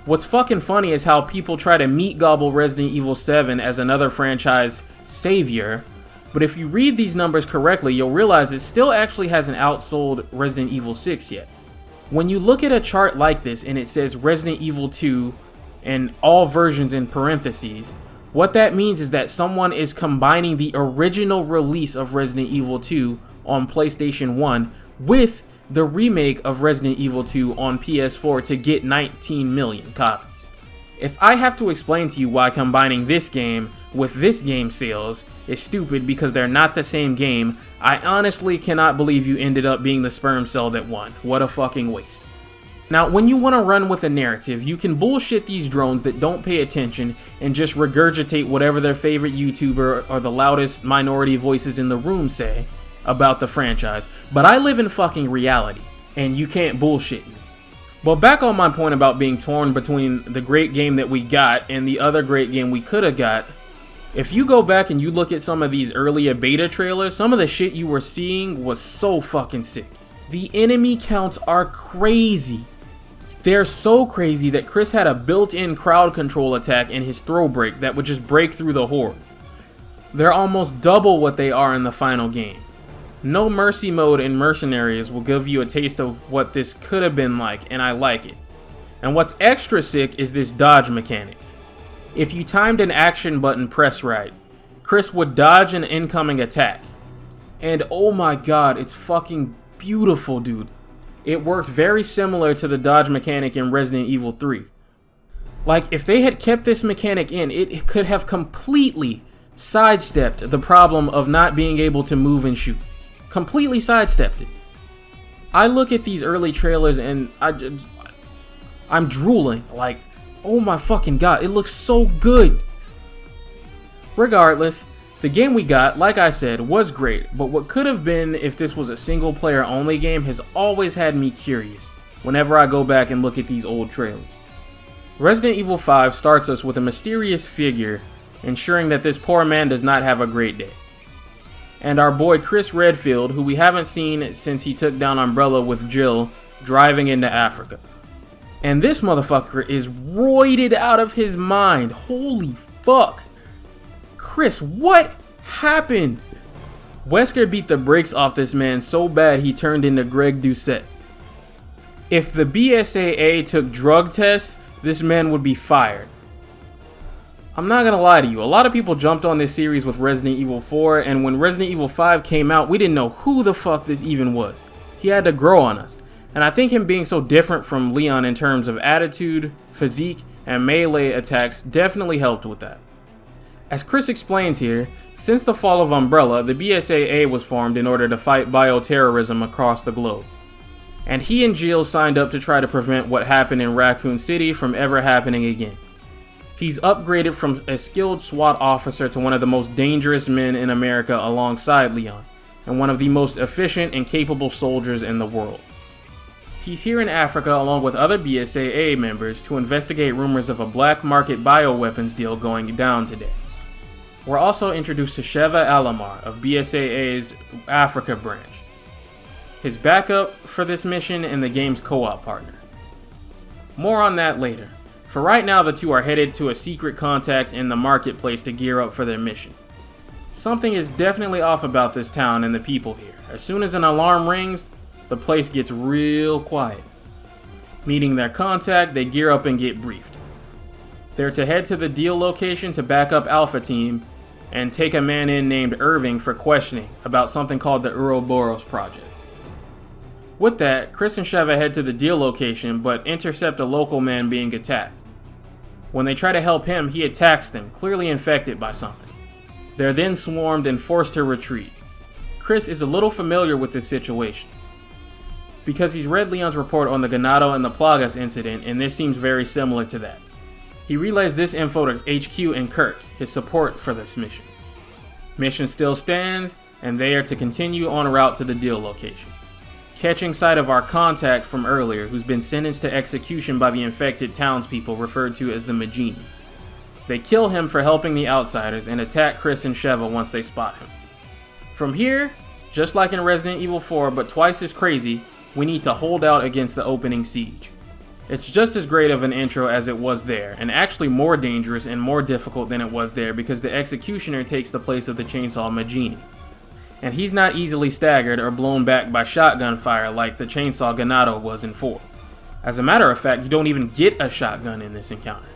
What's fucking funny is how people try to meat gobble Resident Evil 7 as another franchise savior, but if you read these numbers correctly, you'll realize it still actually hasn't outsold Resident Evil 6 yet. When you look at a chart like this and it says Resident Evil 2 and all versions in parentheses, what that means is that someone is combining the original release of Resident Evil 2 on PlayStation 1 with the remake of Resident Evil 2 on PS4 to get 19 million copies. If I have to explain to you why combining this game with this game's sales is stupid because they're not the same game, I honestly cannot believe you ended up being the sperm cell that won. What a fucking waste. Now, when you want to run with a narrative, you can bullshit these drones that don't pay attention and just regurgitate whatever their favorite YouTuber or the loudest minority voices in the room say about the franchise. But I live in fucking reality, and you can't bullshit me. But back on my point about being torn between the great game that we got and the other great game we could have got, if you go back and you look at some of these earlier beta trailers, some of the shit you were seeing was so fucking sick. The enemy counts are crazy. They're so crazy that Chris had a built-in crowd control attack in his throw break that would just break through the horde. They're almost double what they are in the final game. No Mercy mode in Mercenaries will give you a taste of what this could have been like, and I like it. And what's extra sick is this dodge mechanic. If you timed an action button press right, Chris would dodge an incoming attack. And oh my god, it's fucking beautiful, dude. It worked very similar to the dodge mechanic in Resident Evil 3. Like, if they had kept this mechanic in, it could have completely sidestepped the problem of not being able to move and shoot. Completely sidestepped it. I look at these early trailers and I'm drooling. Like, oh my fucking god, it looks so good. Regardless, the game we got, like I said, was great, but what could have been if this was a single player only game has always had me curious whenever I go back and look at these old trailers. Resident Evil 5 starts us with a mysterious figure ensuring that this poor man does not have a great day. And our boy Chris Redfield, who we haven't seen since he took down Umbrella with Jill, driving into Africa. And this motherfucker is roided out of his mind. Holy fuck. Chris, what happened? Wesker beat the brakes off this man so bad he turned into Greg Doucette. If the BSAA took drug tests, this man would be fired. I'm not gonna lie to you, a lot of people jumped on this series with Resident Evil 4, and when Resident Evil 5 came out, we didn't know who the fuck this even was. He had to grow on us, and I think him being so different from Leon in terms of attitude, physique, and melee attacks definitely helped with that. As Chris explains here, since the fall of Umbrella, the BSAA was formed in order to fight bioterrorism across the globe. And he and Jill signed up to try to prevent what happened in Raccoon City from ever happening again. He's upgraded from a skilled SWAT officer to one of the most dangerous men in America alongside Leon, and one of the most efficient and capable soldiers in the world. He's here in Africa along with other BSAA members to investigate rumors of a black market bioweapons deal going down today. We're also introduced to Sheva Alomar of BSAA's Africa branch, his backup for this mission and the game's co-op partner. More on that later. For right now, the two are headed to a secret contact in the marketplace to gear up for their mission. Something is definitely off about this town and the people here. As soon as an alarm rings, the place gets real quiet. Meeting their contact, they gear up and get briefed. They're to head to the deal location to back up Alpha Team and take a man in named Irving for questioning about something called the Ouroboros Project. With that, Chris and Sheva head to the deal location but intercept a local man being attacked. When they try to help him, he attacks them, clearly infected by something. They're then swarmed and forced to retreat. Chris is a little familiar with this situation, because he's read Leon's report on the Ganado and the Plagas incident, and this seems very similar to that. He relays this info to HQ and Kirk, his support for this mission. Mission still stands, and they are to continue on route to the deal location, catching sight of our contact from earlier, who's been sentenced to execution by the infected townspeople referred to as the Magini. They kill him for helping the outsiders and attack Chris and Sheva once they spot him. From here, just like in Resident Evil 4 but twice as crazy, we need to hold out against the opening siege. It's just as great of an intro as it was there, and actually more dangerous and more difficult than it was there because the executioner takes the place of the chainsaw Magini. And he's not easily staggered or blown back by shotgun fire like the chainsaw Ganado was in 4. As a matter of fact, you don't even get a shotgun in this encounter.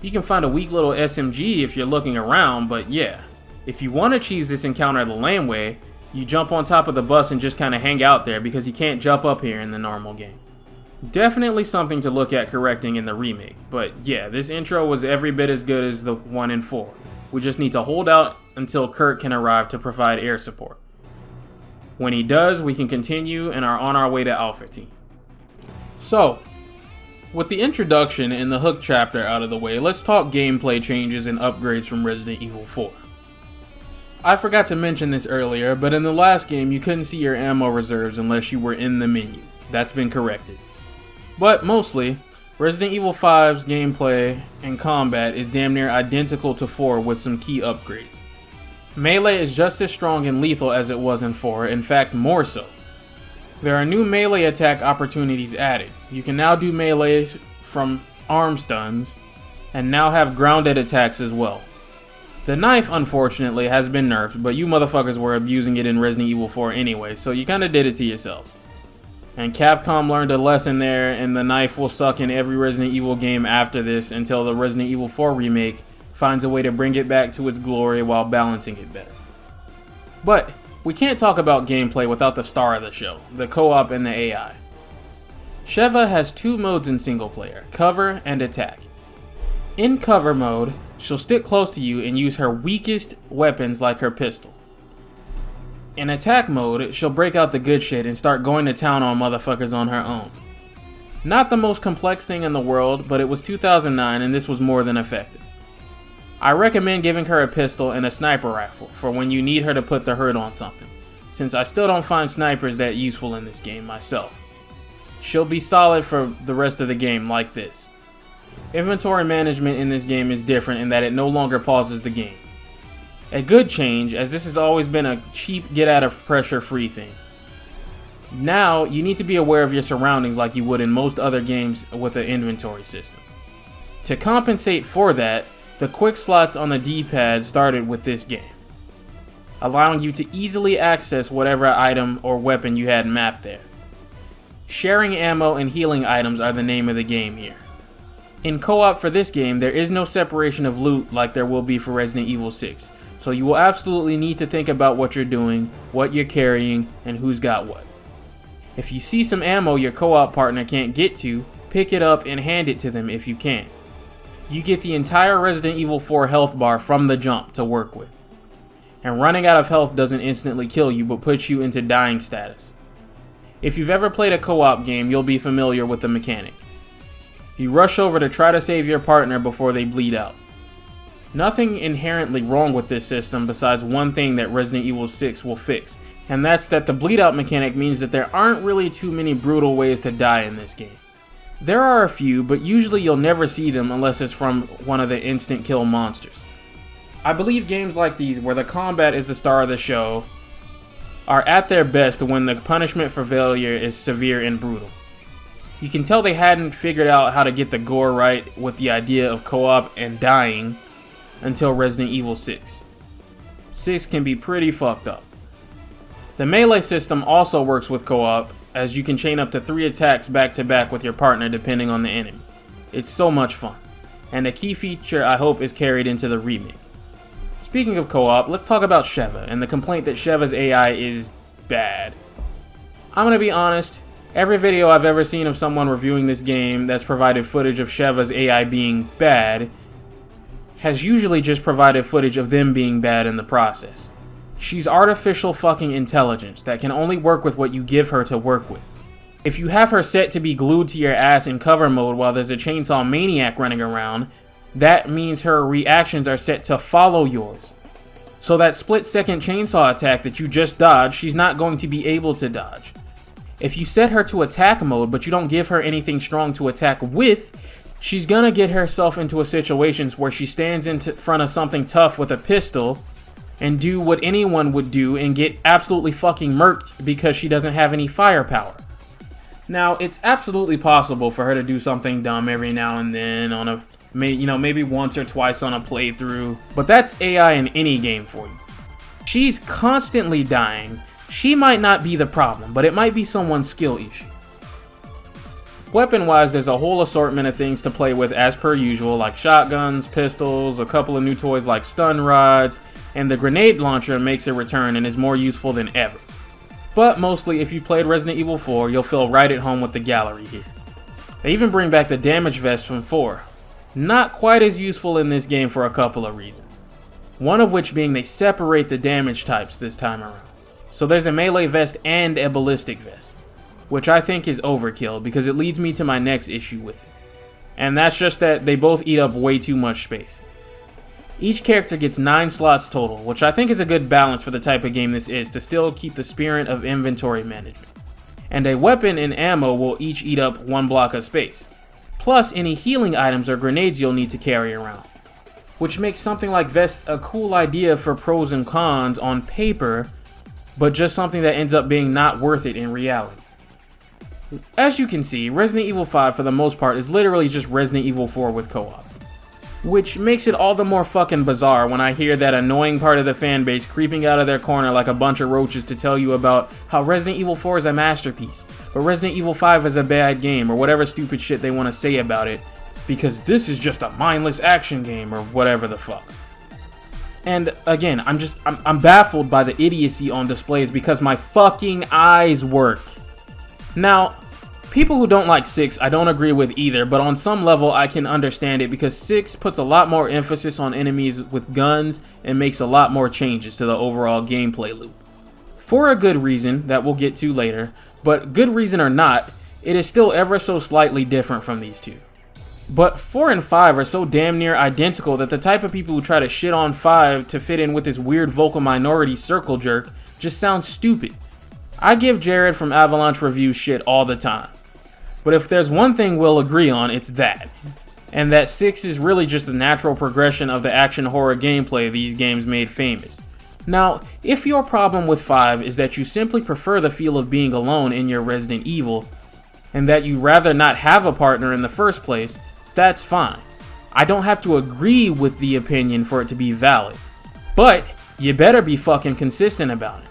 You can find a weak little SMG if you're looking around, but yeah. If you want to cheese this encounter the lame way, you jump on top of the bus and just kind of hang out there because you can't jump up here in the normal game. Definitely something to look at correcting in the remake, but yeah, this intro was every bit as good as the one in 4. We just need to hold out until Kirk can arrive to provide air support. When he does, we can continue and are on our way to Alpha Team. So, with the introduction and the hook chapter out of the way, let's talk gameplay changes and upgrades from Resident Evil 4. I forgot to mention this earlier, but in the last game you couldn't see your ammo reserves unless you were in the menu. That's been corrected. But mostly, Resident Evil 5's gameplay and combat is damn near identical to 4 with some key upgrades. Melee is just as strong and lethal as it was in 4, in fact more so. There are new melee attack opportunities added. You can now do melees from arm stuns, and now have grounded attacks as well. The knife, unfortunately, has been nerfed, but you motherfuckers were abusing it in Resident Evil 4 anyway, so you kinda did it to yourselves. And Capcom learned a lesson there, and the knife will suck in every Resident Evil game after this until the Resident Evil 4 remake finds a way to bring it back to its glory while balancing it better. But we can't talk about gameplay without the star of the show, the co-op and the AI. Sheva has 2 modes in single player, cover and attack. In cover mode, she'll stick close to you and use her weakest weapons like her pistol. In attack mode, she'll break out the good shit and start going to town on motherfuckers on her own. Not the most complex thing in the world, but it was 2009 and this was more than effective. I recommend giving her a pistol and a sniper rifle for when you need her to put the hurt on something, since I still don't find snipers that useful in this game myself. She'll be solid for the rest of the game like this. Inventory management in this game is different in that it no longer pauses the game. A good change, as this has always been a cheap get out of pressure free thing. Now, you need to be aware of your surroundings like you would in most other games with an inventory system. To compensate for that, the quick slots on the D-pad started with this game, allowing you to easily access whatever item or weapon you had mapped there. Sharing ammo and healing items are the name of the game here. In co-op for this game, there is no separation of loot like there will be for Resident Evil 6, so you will absolutely need to think about what you're doing, what you're carrying, and who's got what. If you see some ammo your co-op partner can't get to, pick it up and hand it to them if you can. You get the entire Resident Evil 4 health bar from the jump to work with. And running out of health doesn't instantly kill you, but puts you into dying status. If you've ever played a co-op game, you'll be familiar with the mechanic. You rush over to try to save your partner before they bleed out. Nothing inherently wrong with this system besides one thing that Resident Evil 6 will fix, and that's that the bleed out mechanic means that there aren't really too many brutal ways to die in this game. There are a few, but usually you'll never see them unless it's from one of the instant kill monsters. I believe games like these, where the combat is the star of the show, are at their best when the punishment for failure is severe and brutal. You can tell they hadn't figured out how to get the gore right with the idea of co-op and dying until Resident Evil 6. 6 can be pretty fucked up. The melee system also works with co-op, as you can chain up to 3 attacks back to back with your partner depending on the enemy. It's so much fun, and a key feature I hope is carried into the remake. Speaking of co-op, let's talk about Sheva and the complaint that Sheva's AI is bad. I'm gonna be honest, every video I've ever seen of someone reviewing this game that's provided footage of Sheva's AI being bad has usually just provided footage of them being bad in the process. She's artificial fucking intelligence that can only work with what you give her to work with. If you have her set to be glued to your ass in cover mode while there's a chainsaw maniac running around, that means her reactions are set to follow yours. So that split-second chainsaw attack that you just dodged, she's not going to be able to dodge. If you set her to attack mode but you don't give her anything strong to attack with, she's gonna get herself into a situation where she stands in front of something tough with a pistol and do what anyone would do and get absolutely fucking murked because she doesn't have any firepower. Now, it's absolutely possible for her to do something dumb every now and then on a, maybe once or twice on a playthrough, but that's AI in any game for you. She's constantly dying. She might not be the problem, but it might be someone's skill issue. Weapon-wise, there's a whole assortment of things to play with as per usual, like shotguns, pistols, a couple of new toys like stun rods, and the grenade launcher makes a return and is more useful than ever. But mostly, if you played Resident Evil 4, you'll feel right at home with the gallery here. They even bring back the damage vest from 4. Not quite as useful in this game for a couple of reasons. One of which being they separate the damage types this time around. So there's a melee vest and a ballistic vest, which I think is overkill because it leads me to my next issue with it. And that's just that they both eat up way too much space. Each character gets 9 slots total, which I think is a good balance for the type of game this is to still keep the spirit of inventory management. And a weapon and ammo will each eat up 1 block of space, plus any healing items or grenades you'll need to carry around. Which makes something like Vest a cool idea for pros and cons on paper, but just something that ends up being not worth it in reality. As you can see, Resident Evil 5 for the most part is literally just Resident Evil 4 with co-op. Which makes it all the more fucking bizarre when I hear that annoying part of the fanbase creeping out of their corner like a bunch of roaches to tell you about how Resident Evil 4 is a masterpiece, but Resident Evil 5 is a bad game, or whatever stupid shit they want to say about it, because this is just a mindless action game, or whatever the fuck. And again, I'm baffled by the idiocy on displays because my fucking eyes work. Now, people who don't like 6, I don't agree with either, but on some level I can understand it because 6 puts a lot more emphasis on enemies with guns and makes a lot more changes to the overall gameplay loop. For a good reason that we'll get to later, but good reason or not, it is still ever so slightly different from these two. But 4 and 5 are so damn near identical that the type of people who try to shit on 5 to fit in with this weird vocal minority circle jerk just sounds stupid. I give Jared from Avalanche Reviews shit all the time. But if there's one thing we'll agree on, it's that. And that 6 is really just the natural progression of the action horror gameplay these games made famous. Now, if your problem with 5 is that you simply prefer the feel of being alone in your Resident Evil, and that you'd rather not have a partner in the first place, that's fine. I don't have to agree with the opinion for it to be valid. But you better be fucking consistent about it.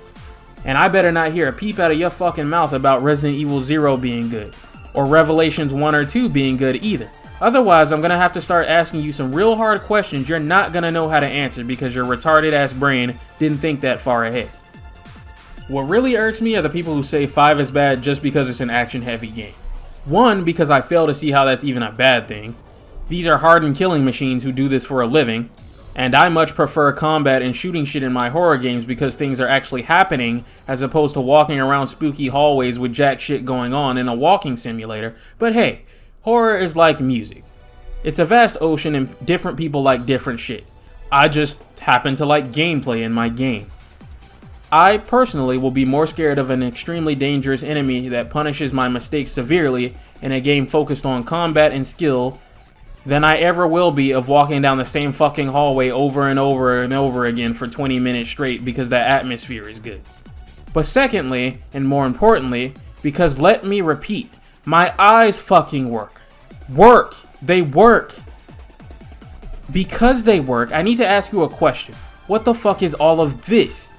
And I better not hear a peep out of your fucking mouth about Resident Evil 0 being good, or Revelations 1 or 2 being good either. Otherwise, I'm gonna have to start asking you some real hard questions you're not gonna know how to answer because your retarded ass brain didn't think that far ahead. What really irks me are the people who say 5 is bad just because it's an action-heavy game. One, because I fail to see how that's even a bad thing. These are hardened killing machines who do this for a living, and I much prefer combat and shooting shit in my horror games because things are actually happening as opposed to walking around spooky hallways with jack shit going on in a walking simulator. But hey, horror is like music. It's a vast ocean and different people like different shit. I just happen to like gameplay in my game. I personally will be more scared of an extremely dangerous enemy that punishes my mistakes severely in a game focused on combat and skill than I ever will be of walking down the same fucking hallway over and over and over again for 20 minutes straight because the atmosphere is good. But secondly, and more importantly, because let me repeat, my eyes fucking work. They work. Because they work, I need to ask you a question. What the fuck is all of this?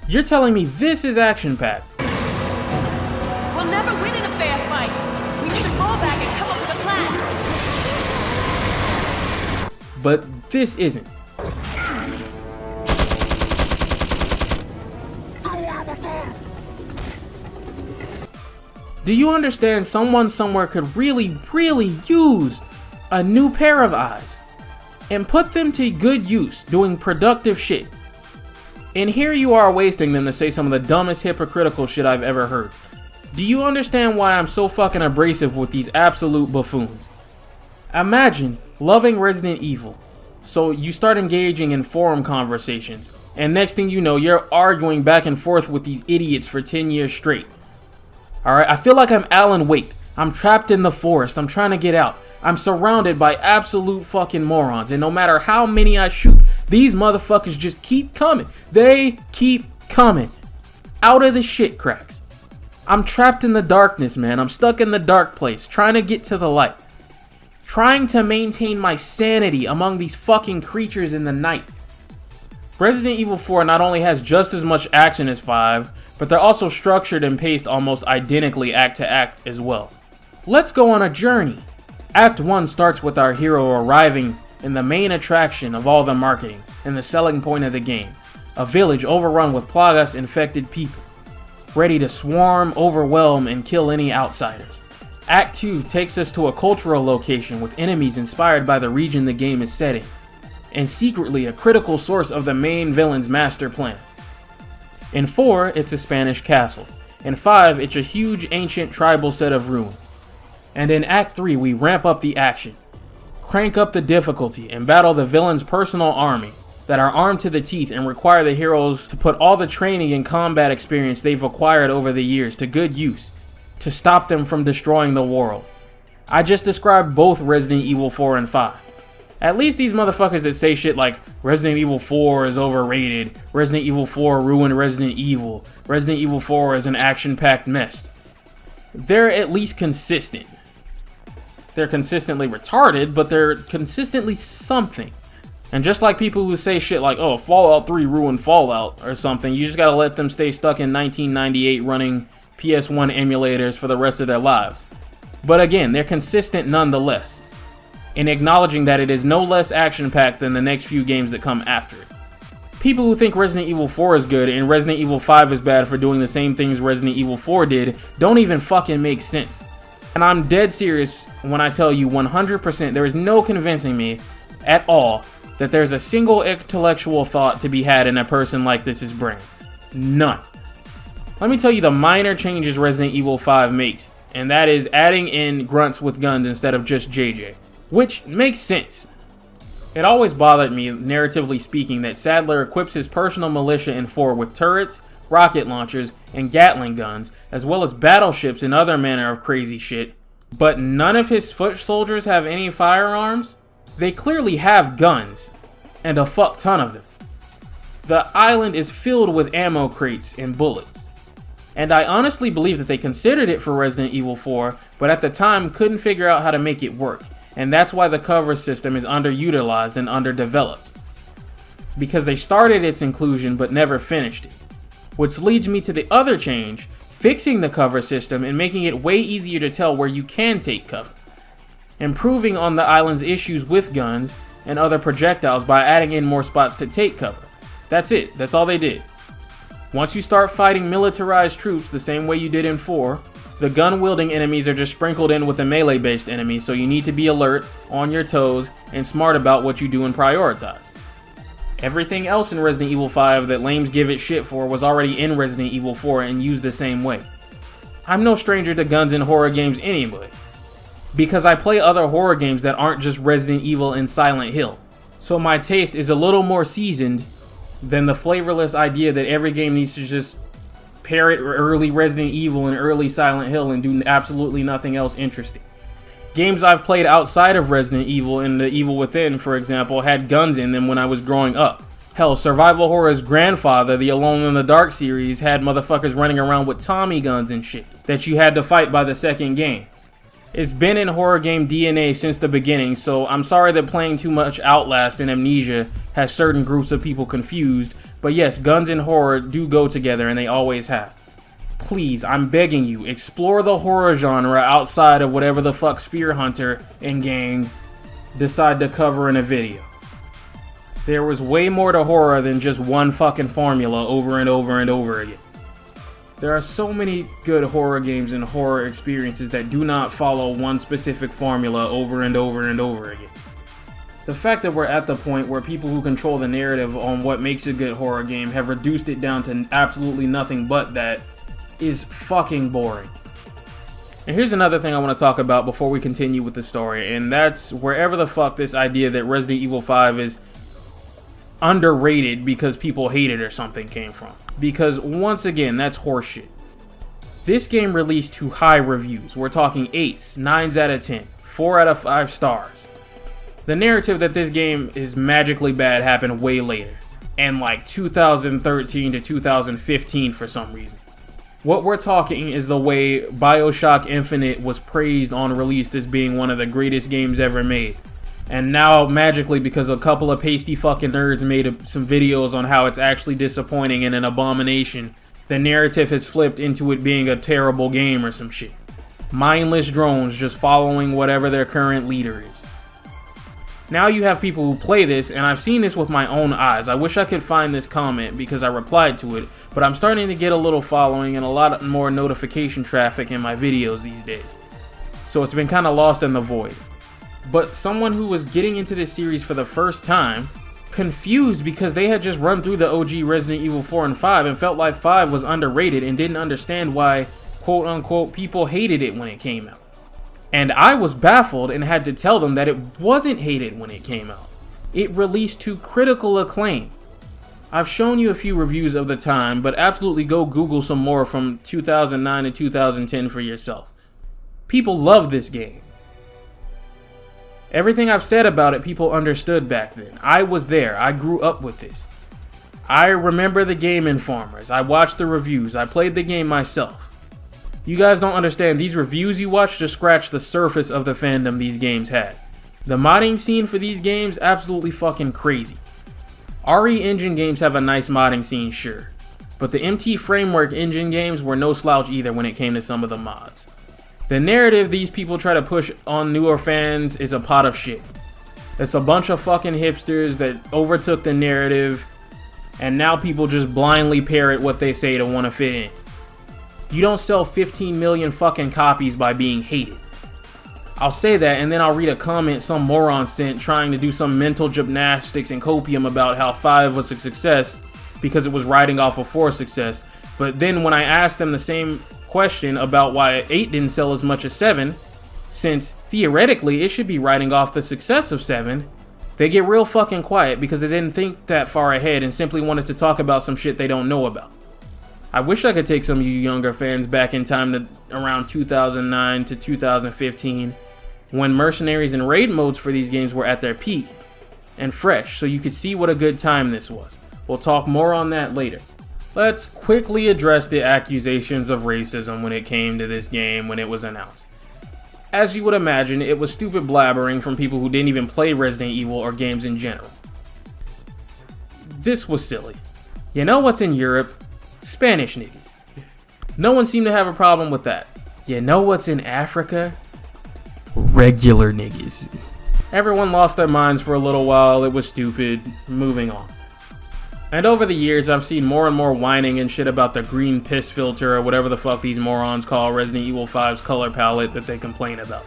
You're telling me this is action-packed? We'll never win in a fair fight. We need to fall back and come up with a plan. But this isn't. Do you understand someone somewhere could really use a new pair of eyes and put them to good use doing productive shit? And here you are wasting them to say some of the dumbest hypocritical shit I've ever heard. Do you understand why I'm so fucking abrasive with these absolute buffoons? Imagine loving Resident Evil, so you start engaging in forum conversations, and next thing you know, you're arguing back and forth with these idiots for 10 years straight. Alright, I feel like I'm Alan Wake. I'm trapped in the forest, I'm trying to get out. I'm surrounded by absolute fucking morons, and no matter how many I shoot, these motherfuckers just keep coming. They keep coming. Out of the shit cracks. I'm trapped in the darkness, man. I'm stuck in the dark place, trying to get to the light. Trying to maintain my sanity among these fucking creatures in the night. Resident Evil 4 not only has just as much action as 5, but they're also structured and paced almost identically act to act as well. Let's go on a journey. Act 1 starts with our hero arriving in the main attraction of all the marketing and the selling point of the game. A village overrun with plagas infected people, ready to swarm, overwhelm, and kill any outsiders. Act 2 takes us to a cultural location with enemies inspired by the region the game is set in, and secretly a critical source of the main villain's master plan. In 4, it's a Spanish castle. In 5, it's a huge ancient tribal set of ruins. And in Act 3, we ramp up the action, crank up the difficulty, and battle the villain's personal army that are armed to the teeth and require the heroes to put all the training and combat experience they've acquired over the years to good use, to stop them from destroying the world. I just described both Resident Evil 4 and 5. At least these motherfuckers that say shit like Resident Evil 4 is overrated, Resident Evil 4 ruined Resident Evil, Resident Evil 4 is an action-packed mess. They're at least consistent. They're consistently retarded, but they're consistently something. And just like people who say shit like, oh, Fallout 3 ruined Fallout or something, you just gotta let them stay stuck in 1998 running PS1 emulators for the rest of their lives. But again, they're consistent nonetheless, in acknowledging that it is no less action-packed than the next few games that come after it. People who think Resident Evil 4 is good and Resident Evil 5 is bad for doing the same things Resident Evil 4 did don't even fucking make sense. And I'm dead serious when I tell you 100% there is no convincing me at all that there's a single intellectual thought to be had in a person like this's brain. None. Let me tell you the minor changes Resident Evil 5 makes, and that is adding in grunts with guns instead of just JJ. Which makes sense. It always bothered me, narratively speaking, that Sadler equips his personal militia in 4 with turrets, rocket launchers, and Gatling guns, as well as battleships and other manner of crazy shit, but none of his foot soldiers have any firearms? They clearly have guns, and a fuck ton of them. The island is filled with ammo crates and bullets. And I honestly believe that they considered it for Resident Evil 4, but at the time couldn't figure out how to make it work, and that's why the cover system is underutilized and underdeveloped. Because they started its inclusion but never finished it. Which leads me to the other change, fixing the cover system and making it way easier to tell where you can take cover. Improving on the island's issues with guns and other projectiles by adding in more spots to take cover. That's it, that's all they did. Once you start fighting militarized troops the same way you did in 4, the gun-wielding enemies are just sprinkled in with the melee-based enemies, so you need to be alert, on your toes, and smart about what you do and prioritize. Everything else in Resident Evil 5 that lames give it shit for was already in Resident Evil 4 and used the same way. I'm no stranger to guns in horror games anyway, because I play other horror games that aren't just Resident Evil and Silent Hill, so my taste is a little more seasoned than the flavorless idea that every game needs to just parrot early Resident Evil and early Silent Hill and do absolutely nothing else interesting. Games I've played outside of Resident Evil and The Evil Within, for example, had guns in them when I was growing up. Hell, survival horror's grandfather, the Alone in the Dark series, had motherfuckers running around with Tommy guns and shit that you had to fight by the second game. It's been in horror game DNA since the beginning, so I'm sorry that playing too much Outlast and Amnesia has certain groups of people confused, but yes, guns and horror do go together and they always have. Please, I'm begging you, explore the horror genre outside of whatever the fuck Sphere Hunter and gang decide to cover in a video. There was way more to horror than just one fucking formula over and over and over again. There are so many good horror games and horror experiences that do not follow one specific formula over and over and over again. The fact that we're at the point where people who control the narrative on what makes a good horror game have reduced it down to absolutely nothing but that is fucking boring. And here's another thing I want to talk about before we continue with the story, and that's wherever the fuck this idea that Resident Evil 5 is underrated because people hate it or something came from. Because once again, that's horseshit. This game released to high reviews. We're talking 8s, 9s out of 10, 4 out of 5 stars. The narrative that this game is magically bad happened way later, and like 2013 to 2015 for some reason. What we're talking is the way Bioshock Infinite was praised on release as being one of the greatest games ever made. And now, magically, because a couple of pasty fucking nerds made some videos on how it's actually disappointing and an abomination, the narrative has flipped into it being a terrible game or some shit. Mindless drones just following whatever their current leader is. Now you have people who play this, and I've seen this with my own eyes. I wish I could find this comment because I replied to it, but I'm starting to get a little following and a lot more notification traffic in my videos these days. So it's been kind of lost in the void. But someone who was getting into this series for the first time, confused because they had just run through the OG Resident Evil 4 and 5 and felt like 5 was underrated and didn't understand why, quote unquote, people hated it when it came out. And I was baffled and had to tell them that it wasn't hated when it came out. It released to critical acclaim. I've shown you a few reviews of the time, but absolutely go Google some more from 2009 to 2010 for yourself. People loved this game. Everything I've said about it, people understood back then. I was there. I grew up with this. I remember the Game Informers. I watched the reviews. I played the game myself. You guys don't understand. These reviews you watch just scratch the surface of the fandom these games had. The modding scene for these games, absolutely fucking crazy. RE Engine games have a nice modding scene, sure. But the MT Framework Engine games were no slouch either when it came to some of the mods. The narrative these people try to push on newer fans is a pot of shit. It's a bunch of fucking hipsters that overtook the narrative, and now people just blindly parrot what they say to want to fit in. You don't sell 15 million fucking copies by being hated. I'll say that, and then I'll read a comment some moron sent trying to do some mental gymnastics and copium about how 5 was a success because it was riding off of 4's success. But then when I asked them the same question about why 8 didn't sell as much as 7, since theoretically it should be riding off the success of 7, They get real fucking quiet because they didn't think that far ahead and simply wanted to talk about some shit they don't know about. I wish I could take some of you younger fans back in time to around 2009 to 2015, when mercenaries and raid modes for these games were at their peak and fresh, so you could see what a good time this was. We'll talk more on that later. Let's quickly address the accusations of racism when it came to this game when it was announced. As you would imagine, it was stupid blabbering from people who didn't even play Resident Evil or games in general. This was silly. You know what's in Europe? Spanish niggas. No one seemed to have a problem with that. You know what's in Africa? Regular niggas. Everyone lost their minds for a little while. It was stupid. Moving on. And over the years, I've seen more and more whining and shit about the green piss filter or whatever the fuck these morons call Resident Evil 5's color palette that they complain about.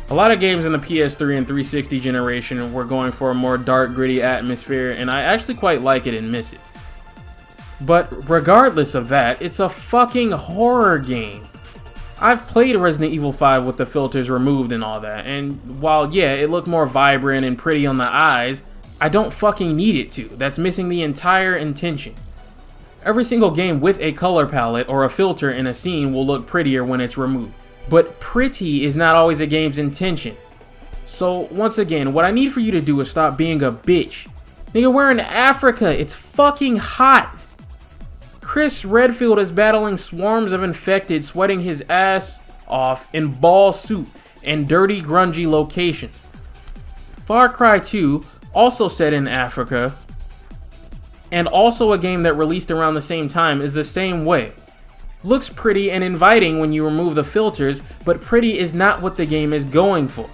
A lot of games in the PS3 and 360 generation were going for a more dark, gritty atmosphere, and I actually quite like it and miss it. But regardless of that, it's a fucking horror game. I've played Resident Evil 5 with the filters removed and all that, and while yeah, it looked more vibrant and pretty on the eyes, I don't fucking need it to. That's missing the entire intention. Every single game with a color palette or a filter in a scene will look prettier when it's removed. But pretty is not always a game's intention. So once again, what I need for you to do is stop being a bitch. Nigga, we're in Africa. It's fucking hot. Chris Redfield is battling swarms of infected, sweating his ass off in ball suit and dirty, grungy locations. Far Cry 2, also set in Africa, and also a game that released around the same time, is the same way. Looks pretty and inviting when you remove the filters, but pretty is not what the game is going for.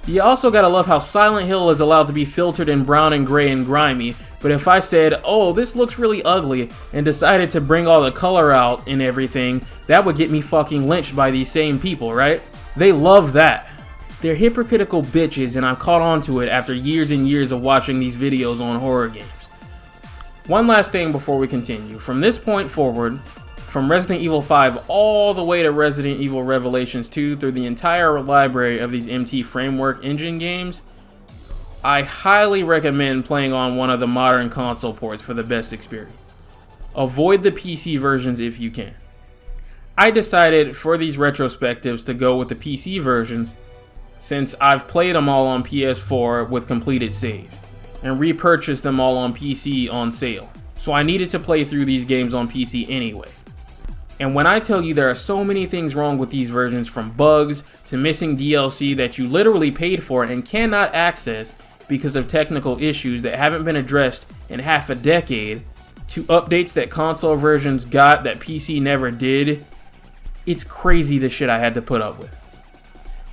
You also gotta love how Silent Hill is allowed to be filtered in brown and gray and grimy, but if I said, oh, this looks really ugly, and decided to bring all the color out and everything, that would get me fucking lynched by these same people, right? They love that. They're hypocritical bitches, and I've caught on to it after years and years of watching these videos on horror games. One last thing before we continue. From this point forward, from Resident Evil 5 all the way to Resident Evil Revelations 2 through the entire library of these MT Framework engine games, I highly recommend playing on one of the modern console ports for the best experience. Avoid the PC versions if you can. I decided for these retrospectives to go with the PC versions since I've played them all on PS4 with completed saves and repurchased them all on PC on sale. So I needed to play through these games on PC anyway. And when I tell you there are so many things wrong with these versions, from bugs to missing DLC that you literally paid for and cannot access because of technical issues that haven't been addressed in half a decade, to updates that console versions got that PC never did, it's crazy the shit I had to put up with.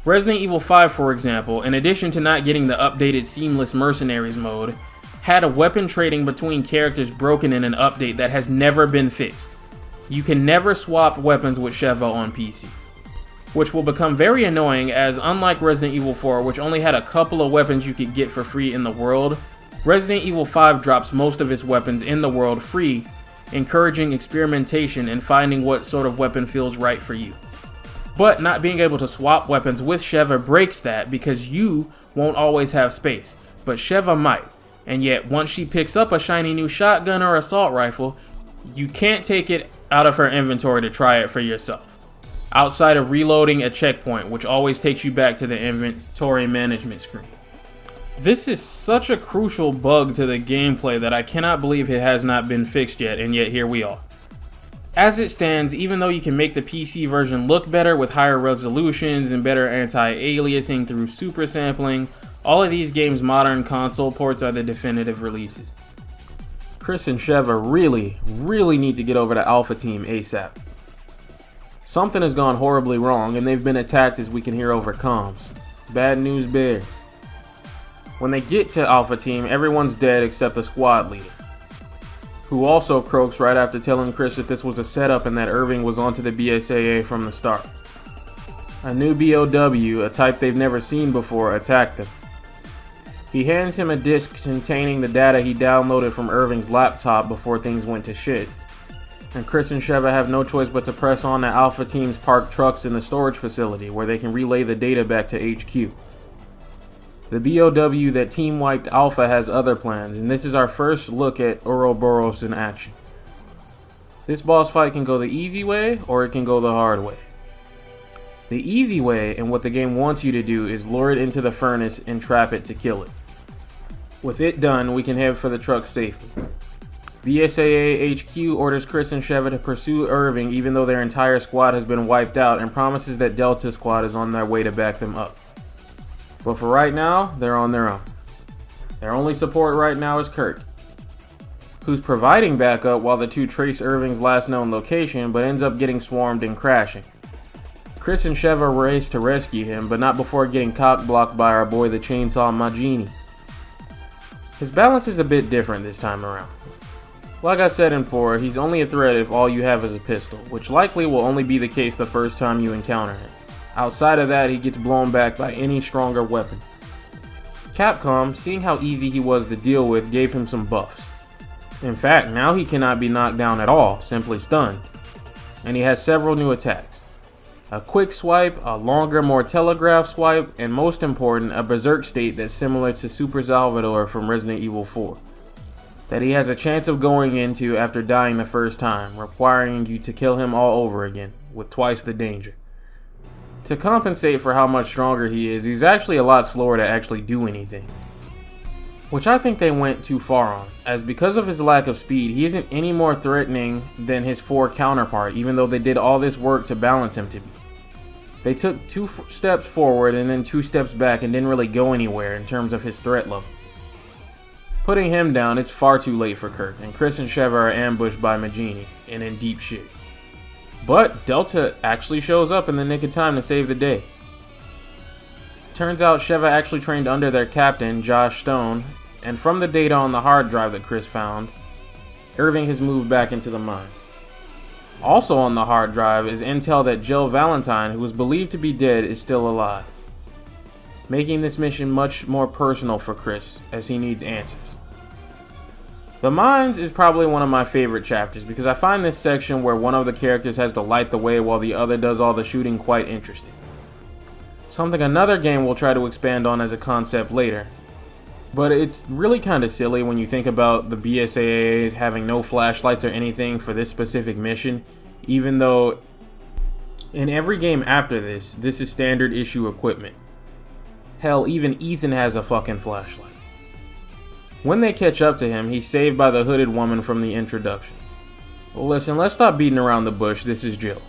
Resident Evil 5, for example, in addition to not getting the updated seamless mercenaries mode, had a weapon trading between characters broken in an update that has never been fixed. You can never swap weapons with Sheva on PC, which will become very annoying as, unlike Resident Evil 4, which only had a couple of weapons you could get for free in the world, Resident Evil 5 drops most of its weapons in the world free, encouraging experimentation and finding what sort of weapon feels right for you. But not being able to swap weapons with Sheva breaks that because you won't always have space, but Sheva might. And yet, once she picks up a shiny new shotgun or assault rifle, you can't take it out of her inventory to try it for yourself, outside of reloading a checkpoint, which always takes you back to the inventory management screen. This is such a crucial bug to the gameplay that I cannot believe it has not been fixed yet, and yet here we are. As it stands, even though you can make the PC version look better with higher resolutions and better anti-aliasing through super sampling, all of these games' modern console ports are the definitive releases. Chris and Sheva really need to get over to Alpha Team ASAP. Something has gone horribly wrong and they've been attacked, as we can hear over comms. Bad news bears. When they get to Alpha Team, everyone's dead except the squad leader, who also croaks right after telling Chris that this was a setup and that Irving was onto the BSAA from the start. A new BOW, a type they've never seen before, attacked them. He hands him a disc containing the data he downloaded from Irving's laptop before things went to shit. And Chris and Sheva have no choice but to press on to Alpha Team's parked trucks in the storage facility where they can relay the data back to HQ. The BOW that team wiped Alpha has other plans, and this is our first look at Ouroboros in action. This boss fight can go the easy way, or it can go the hard way. The easy way, and what the game wants you to do, is lure it into the furnace and trap it to kill it. With it done, we can head for the truck safely. BSAA HQ orders Chris and Sheva to pursue Irving even though their entire squad has been wiped out, and promises that Delta Squad is on their way to back them up. But for right now, they're on their own. Their only support right now is Kirk, who's providing backup while the two trace Irving's last known location, but ends up getting swarmed and crashing. Chris and Sheva race to rescue him, but not before getting cock-blocked by our boy the Chainsaw Majini. His balance is a bit different this time around. Like I said in 4, he's only a threat if all you have is a pistol, which likely will only be the case the first time you encounter him. Outside of that, he gets blown back by any stronger weapon. Capcom, seeing how easy he was to deal with, gave him some buffs. In fact, now he cannot be knocked down at all, simply stunned. And he has several new attacks. A quick swipe, a longer, more telegraphed swipe, and most important, a berserk state that's similar to Super Salvador from Resident Evil 4. That he has a chance of going into after dying the first time, requiring you to kill him all over again, with twice the danger. To compensate for how much stronger he is, he's actually a lot slower to actually do anything. Which I think they went too far on, as because of his lack of speed, he isn't any more threatening than his 4 counterpart, even though they did all this work to balance him to be. They took 2 steps forward and then 2 steps back and didn't really go anywhere in terms of his threat level. Putting him down, it's far too late for Kirk, and Chris and Sheva are ambushed by Majini, and in deep shit. But Delta actually shows up in the nick of time to save the day. Turns out Sheva actually trained under their captain, Josh Stone, and from the data on the hard drive that Chris found, Irving has moved back into the mines. Also on the hard drive is intel that Jill Valentine, who was believed to be dead, is still alive, making this mission much more personal for Chris, as he needs answers. The Mines is probably one of my favorite chapters because I find this section where one of the characters has to light the way while the other does all the shooting quite interesting. Something another game will try to expand on as a concept later. But it's really kind of silly when you think about the BSAA having no flashlights or anything for this specific mission, even though in every game after this is standard issue equipment. Hell, even Ethan has a fucking flashlight. When they catch up to him, he's saved by the hooded woman from the introduction. Well, listen, let's stop beating around the bush. This is Jill.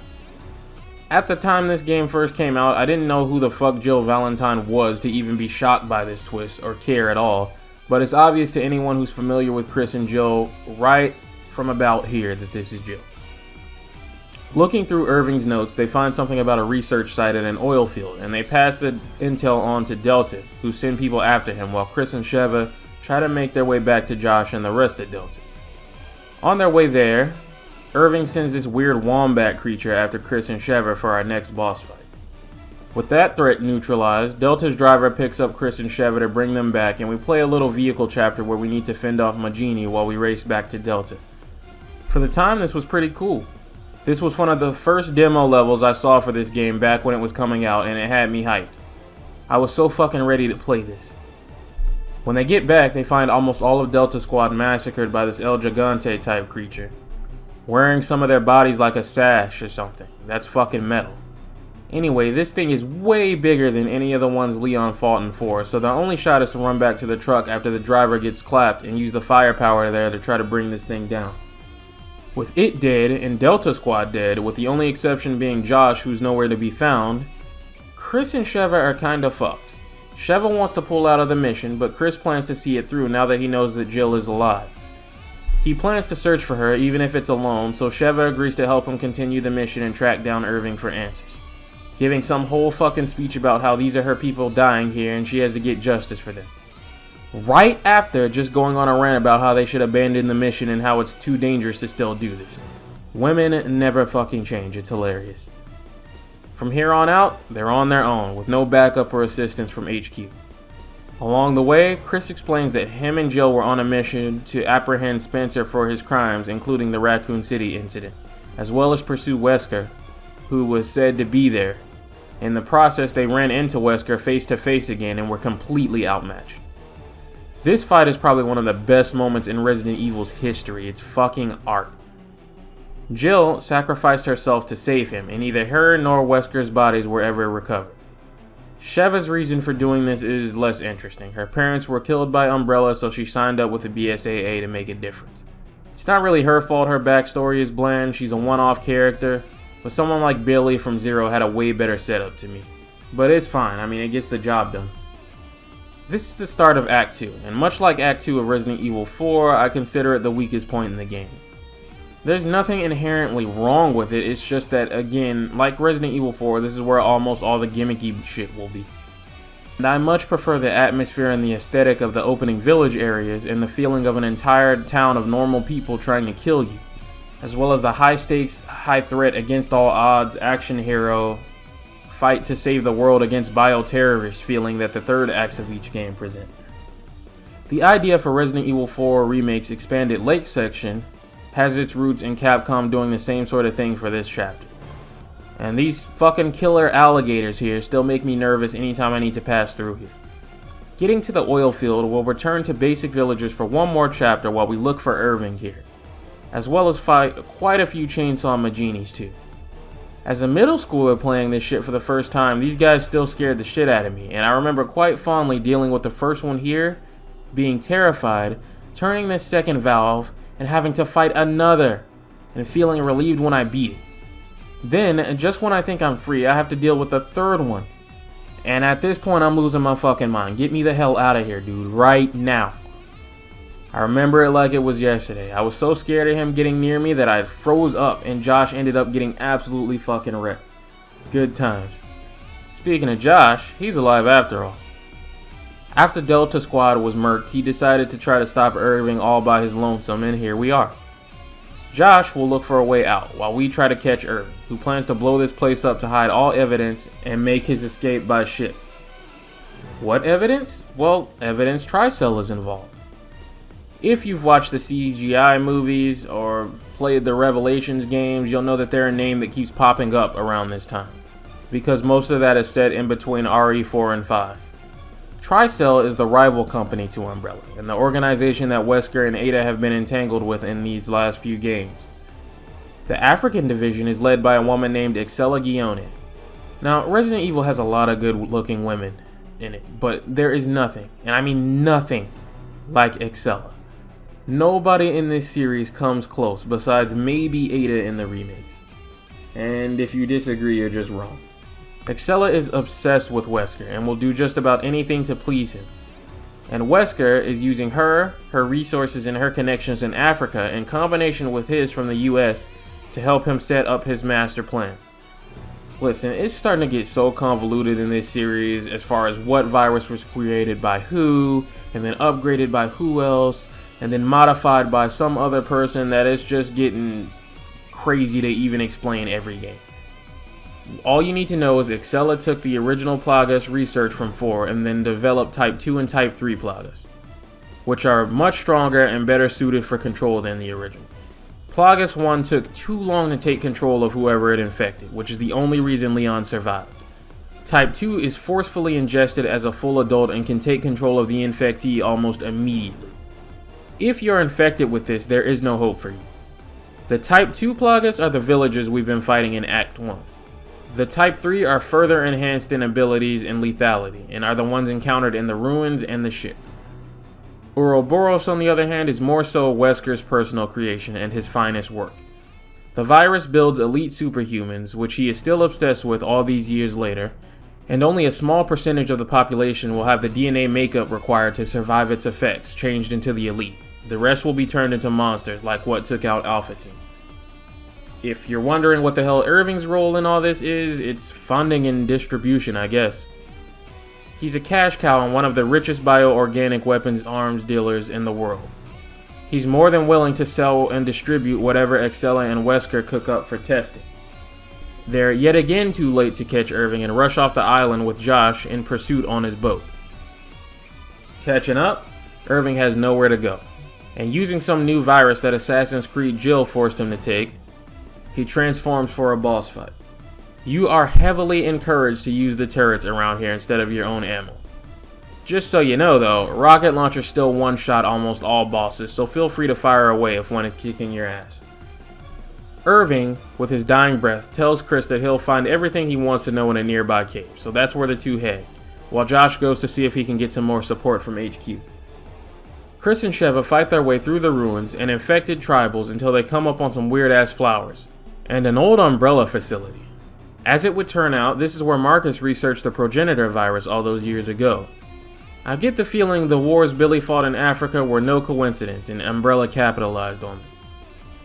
At the time this game first came out, I didn't know who the fuck Jill Valentine was to even be shocked by this twist or care at all, but it's obvious to anyone who's familiar with Chris and Jill right from about here that this is Jill. Looking through Irving's notes, they find something about a research site at an oil field, and they pass the intel on to Delta, who send people after him, while Chris and Sheva try to make their way back to Josh and the rest of Delta. On their way there, Irving sends this weird wombat creature after Chris and Sheva for our next boss fight. With that threat neutralized, Delta's driver picks up Chris and Sheva to bring them back, and we play a little vehicle chapter where we need to fend off Majini while we race back to Delta. For the time, this was pretty cool. This was one of the first demo levels I saw for this game back when it was coming out, and it had me hyped. I was so fucking ready to play this. When they get back, they find almost all of Delta Squad massacred by this El Gigante type creature, wearing some of their bodies like a sash or something. That's fucking metal. Anyway, this thing is way bigger than any of the ones Leon fought in 4, so their only shot is to run back to the truck after the driver gets clapped and use the firepower there to try to bring this thing down. With it dead and Delta Squad dead, with the only exception being Josh, who's nowhere to be found, Chris and Sheva are kinda fucked. Sheva wants to pull out of the mission, but Chris plans to see it through now that he knows that Jill is alive. He plans to search for her, even if it's alone, so Sheva agrees to help him continue the mission and track down Irving for answers, giving some whole fucking speech about how these are her people dying here and she has to get justice for them. Right after just going on a rant about how they should abandon the mission and how it's too dangerous to still do this. Women never fucking change, it's hilarious. From here on out, they're on their own, with no backup or assistance from HQ. Along the way, Chris explains that him and Jill were on a mission to apprehend Spencer for his crimes, including the Raccoon City incident, as well as pursue Wesker, who was said to be there, In the process, they ran into Wesker face to face again and were completely outmatched. This fight is probably one of the best moments in Resident Evil's history. It's fucking art. Jill sacrificed herself to save him, and neither her nor Wesker's bodies were ever recovered. Sheva's reason for doing this is less interesting. Her parents were killed by Umbrella, so she signed up with the BSAA to make a difference. It's not really her fault her backstory is bland, she's a one-off character, but someone like Billy from Zero had a way better setup to me. But it's fine, I mean, it gets the job done. This is the start of Act 2, and much like Act 2 of Resident Evil 4, I consider it the weakest point in the game. There's nothing inherently wrong with it, it's just that, again, like Resident Evil 4, this is where almost all the gimmicky shit will be. And I much prefer the atmosphere and the aesthetic of the opening village areas and the feeling of an entire town of normal people trying to kill you, as well as the high stakes, high threat against all odds action hero fight to save the world against bioterrorists feeling that the third acts of each game present. The idea for Resident Evil 4 Remake's expanded lake section has its roots in Capcom doing the same sort of thing for this chapter. And these fucking killer alligators here still make me nervous anytime I need to pass through here. Getting to the oil field, we'll return to basic villagers for one more chapter while we look for Irving here, as well as fight quite a few Chainsaw Majinis too. As a middle schooler playing this shit for the first time, these guys still scared the shit out of me, and I remember quite fondly dealing with the first one here, being terrified, turning this second valve, and having to fight another, and feeling relieved when I beat it. Then, just when I think I'm free, I have to deal with the third one. And at this point, I'm losing my fucking mind. Get me the hell out of here, dude, right now. I remember it like it was yesterday. I was so scared of him getting near me that I froze up, and Josh ended up getting absolutely fucking wrecked. Good times. Speaking of Josh, he's alive after all. After Delta Squad was murked, he decided to try to stop Irving all by his lonesome, and here we are. Josh will look for a way out, while we try to catch Irving, who plans to blow this place up to hide all evidence and make his escape by ship. What evidence? Well, evidence Tricell is involved. If you've watched the CGI movies or played the Revelations games, you'll know that they're a name that keeps popping up around this time, because most of that is set in between RE4 and 5. Tricell is the rival company to Umbrella, and the organization that Wesker and Ada have been entangled with in these last few games. The African division is led by a woman named Excella Guione. Now, Resident Evil has a lot of good-looking women in it, but there is nothing, and I mean nothing, like Excella. Nobody in this series comes close, besides maybe Ada in the remakes. And if you disagree, you're just wrong. Excella is obsessed with Wesker and will do just about anything to please him. And Wesker is using her resources, and her connections in Africa in combination with his from the US to help him set up his master plan. Listen, it's starting to get so convoluted in this series as far as what virus was created by who, and then upgraded by who else, and then modified by some other person that it's just getting crazy to even explain every game. All you need to know is Excella took the original Plagas research from 4 and then developed Type 2 and Type 3 Plagas, which are much stronger and better suited for control than the original. Plagas 1 took too long to take control of whoever it infected, which is the only reason Leon survived. Type 2 is forcefully ingested as a full adult and can take control of the infectee almost immediately. If you're infected with this, there is no hope for you. The Type 2 Plagas are the villagers we've been fighting in Act 1. The Type 3 are further enhanced in abilities and lethality, and are the ones encountered in the ruins and the ship. Ouroboros, on the other hand, is more so Wesker's personal creation and his finest work. The virus builds elite superhumans, which he is still obsessed with all these years later, and only a small percentage of the population will have the DNA makeup required to survive its effects changed into the elite. The rest will be turned into monsters like what took out Alpha Team. If you're wondering what the hell Irving's role in all this is, it's funding and distribution, I guess. He's a cash cow and one of the richest bioorganic weapons arms dealers in the world. He's more than willing to sell and distribute whatever Excella and Wesker cook up for testing. They're yet again too late to catch Irving and rush off the island with Josh in pursuit on his boat. Catching up, Irving has nowhere to go, and using some new virus that Assassin's Creed Jill forced him to take, he transforms for a boss fight. You are heavily encouraged to use the turrets around here instead of your own ammo. Just so you know though, rocket launchers still one-shot almost all bosses, so feel free to fire away if one is kicking your ass. Irving, with his dying breath, tells Chris that he'll find everything he wants to know in a nearby cave, so that's where the two head, while Josh goes to see if he can get some more support from HQ. Chris and Sheva fight their way through the ruins and infected tribals until they come up on some weird-ass flowers, and an old Umbrella facility. As it would turn out, this is where Marcus researched the progenitor virus all those years ago. I get the feeling the wars Billy fought in Africa were no coincidence and Umbrella capitalized on them.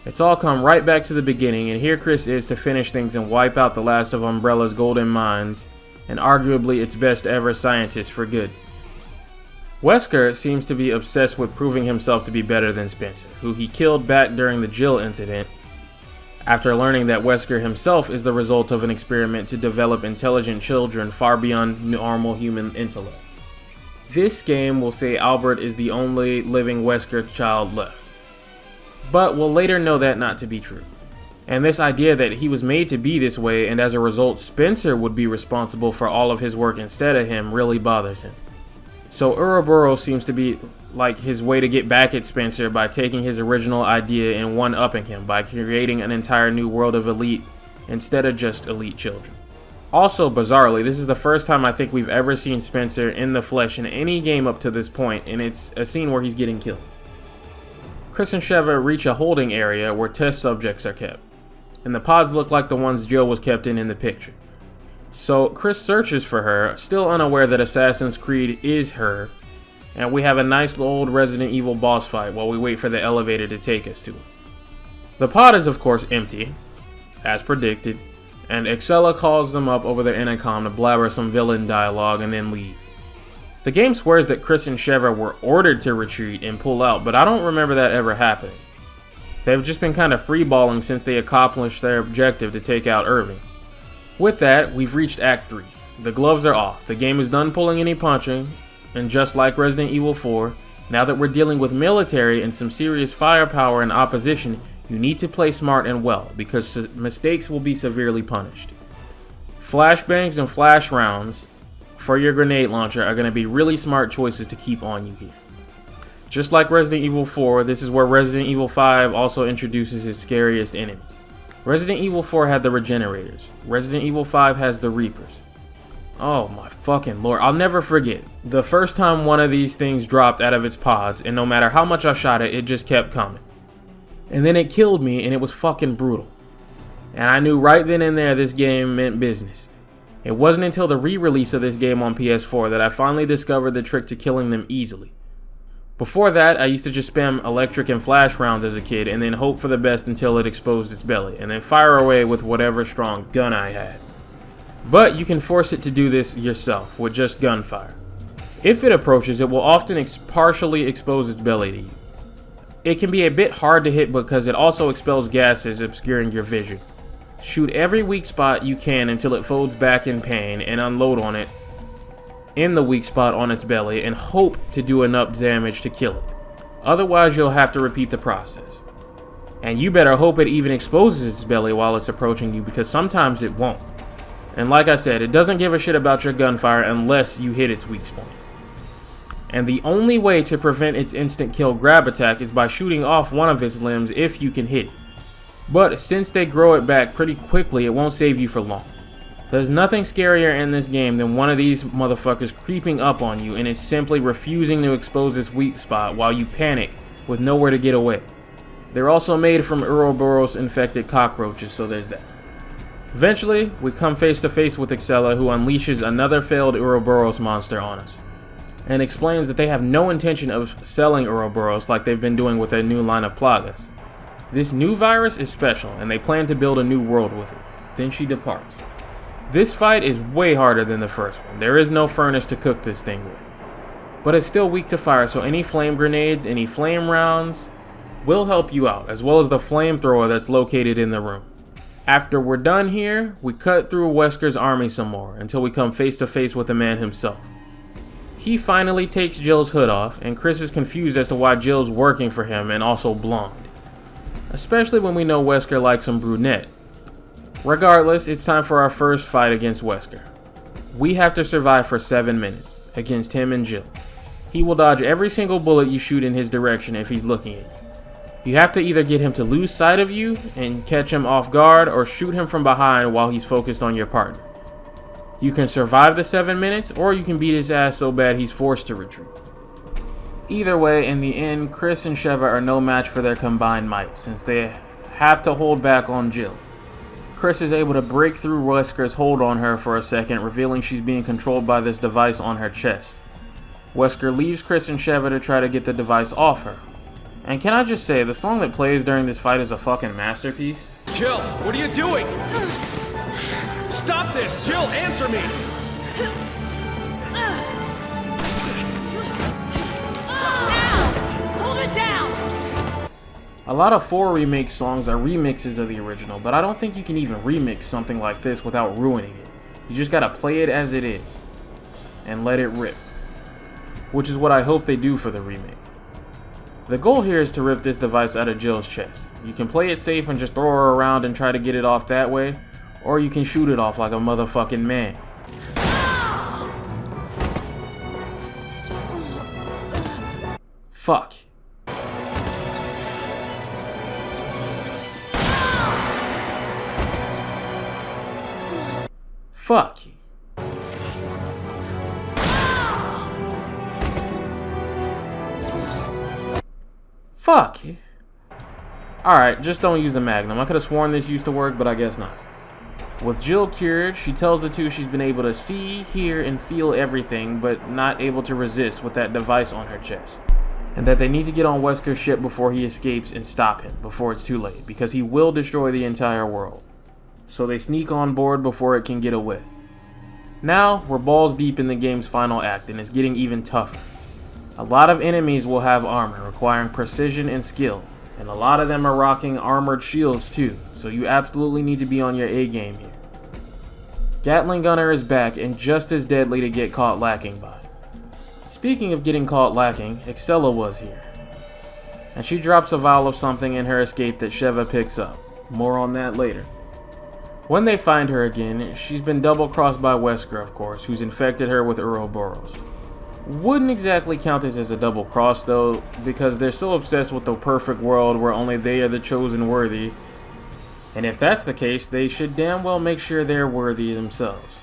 It's all come right back to the beginning, and here Chris is to finish things and wipe out the last of Umbrella's golden minds, and arguably its best ever scientist for good. Wesker seems to be obsessed with proving himself to be better than Spencer, who he killed back during the Jill incident, after learning that Wesker himself is the result of an experiment to develop intelligent children far beyond normal human intellect. This game will say Albert is the only living Wesker child left, but we'll later know that not to be true. And this idea that he was made to be this way and as a result Spencer would be responsible for all of his work instead of him really bothers him. So Ouroboros seems to be like his way to get back at Spencer by taking his original idea and one-upping him by creating an entire new world of elite instead of just elite children. Also, bizarrely, this is the first time I think we've ever seen Spencer in the flesh in any game up to this point, and it's a scene where he's getting killed. Chris and Sheva reach a holding area where test subjects are kept, and the pods look like the ones Jill was kept in the picture. So Chris searches for her, still unaware that Assassin's Creed is her, and we have a nice old Resident Evil boss fight while we wait for the elevator to take us to it. The pod is of course empty, as predicted, and Excella calls them up over the intercom to blabber some villain dialogue and then leave. The game swears that Chris and Sheva were ordered to retreat and pull out, but I don't remember that ever happening. They've just been kind of freeballing since they accomplished their objective to take out Irving. With that, we've reached Act 3. The gloves are off, the game is done pulling any punching, and just like Resident Evil 4, now that we're dealing with military and some serious firepower and opposition, you need to play smart and well, because mistakes will be severely punished. Flashbangs and flash rounds for your grenade launcher are going to be really smart choices to keep on you here. Just like Resident Evil 4, this is where Resident Evil 5 also introduces its scariest enemies. Resident Evil 4 had the Regenerators. Resident Evil 5 has the Reapers. Oh my fucking lord, I'll never forget the first time one of these things dropped out of its pods, and no matter how much I shot it, it just kept coming. And then it killed me, and it was fucking brutal. And I knew right then and there this game meant business. It wasn't until the re-release of this game on PS4 that I finally discovered the trick to killing them easily. Before that, I used to just spam electric and flash rounds as a kid and then hope for the best until it exposed its belly, and then fire away with whatever strong gun I had. But you can force it to do this yourself with just gunfire. If it approaches, it will often partially expose its belly to you. It can be a bit hard to hit because it also expels gases obscuring your vision. Shoot every weak spot you can until it folds back in pain and unload on it in the weak spot on its belly and hope to do enough damage to kill it. Otherwise, you'll have to repeat the process. And you better hope it even exposes its belly while it's approaching you, because sometimes it won't. And like I said, it doesn't give a shit about your gunfire unless you hit its weak spot. And the only way to prevent its instant kill grab attack is by shooting off one of its limbs if you can hit it. But since they grow it back pretty quickly, it won't save you for long. There's nothing scarier in this game than one of these motherfuckers creeping up on you and is simply refusing to expose its weak spot while you panic with nowhere to get away. They're also made from Ouroboros infected cockroaches, so there's that. Eventually, we come face to face with Excella, who unleashes another failed Ouroboros monster on us, and explains that they have no intention of selling Ouroboros like they've been doing with their new line of plagas. This new virus is special, and they plan to build a new world with it. Then she departs. This fight is way harder than the first one. There is no furnace to cook this thing with. But it's still weak to fire, so any flame grenades, any flame rounds will help you out, as well as the flamethrower that's located in the room. After we're done here, we cut through Wesker's army some more, until we come face to face with the man himself. He finally takes Jill's hood off, and Chris is confused as to why Jill's working for him and also blonde. Especially when we know Wesker likes some brunette. Regardless, it's time for our first fight against Wesker. We have to survive for 7 minutes against him and Jill. He will dodge every single bullet you shoot in his direction if he's looking at you. You have to either get him to lose sight of you and catch him off guard, or shoot him from behind while he's focused on your partner. You can survive the 7 minutes, or you can beat his ass so bad he's forced to retreat. Either way, in the end, Chris and Sheva are no match for their combined might, since they have to hold back on Jill. Chris is able to break through Wesker's hold on her for a second, revealing she's being controlled by this device on her chest. Wesker leaves Chris and Sheva to try to get the device off her. And can I just say, the song that plays during this fight is a fucking masterpiece. Jill, what are you doing? Stop this! Jill, answer me! Hold it down! A lot of 4 remake songs are remixes of the original, but I don't think you can even remix something like this without ruining it. You just gotta play it as it is and let it rip, which is what I hope they do for the remake. The goal here is to rip this device out of Jill's chest. You can play it safe and just throw her around and try to get it off that way, or you can shoot it off like a motherfucking man. Fuck. Fuck. Fuck. Alright, just don't use the Magnum. I could have sworn this used to work, but I guess not. With Jill cured, she tells the two she's been able to see, hear, and feel everything, but not able to resist with that device on her chest. And that they need to get on Wesker's ship before he escapes and stop him before it's too late, because he will destroy the entire world. So they sneak on board before it can get away. Now, we're balls deep in the game's final act, and it's getting even tougher. A lot of enemies will have armor, requiring precision and skill, and a lot of them are rocking armored shields too, so you absolutely need to be on your A game here. Gatling Gunner is back and just as deadly to get caught lacking by. Speaking of getting caught lacking, Excella was here. And she drops a vial of something in her escape that Sheva picks up. More on that later. When they find her again, she's been double-crossed by Wesker, of course, who's infected her with Ouroboros. Wouldn't exactly count this as a double cross though, because they're so obsessed with the perfect world where only they are the chosen worthy, and if that's the case, they should damn well make sure they're worthy themselves.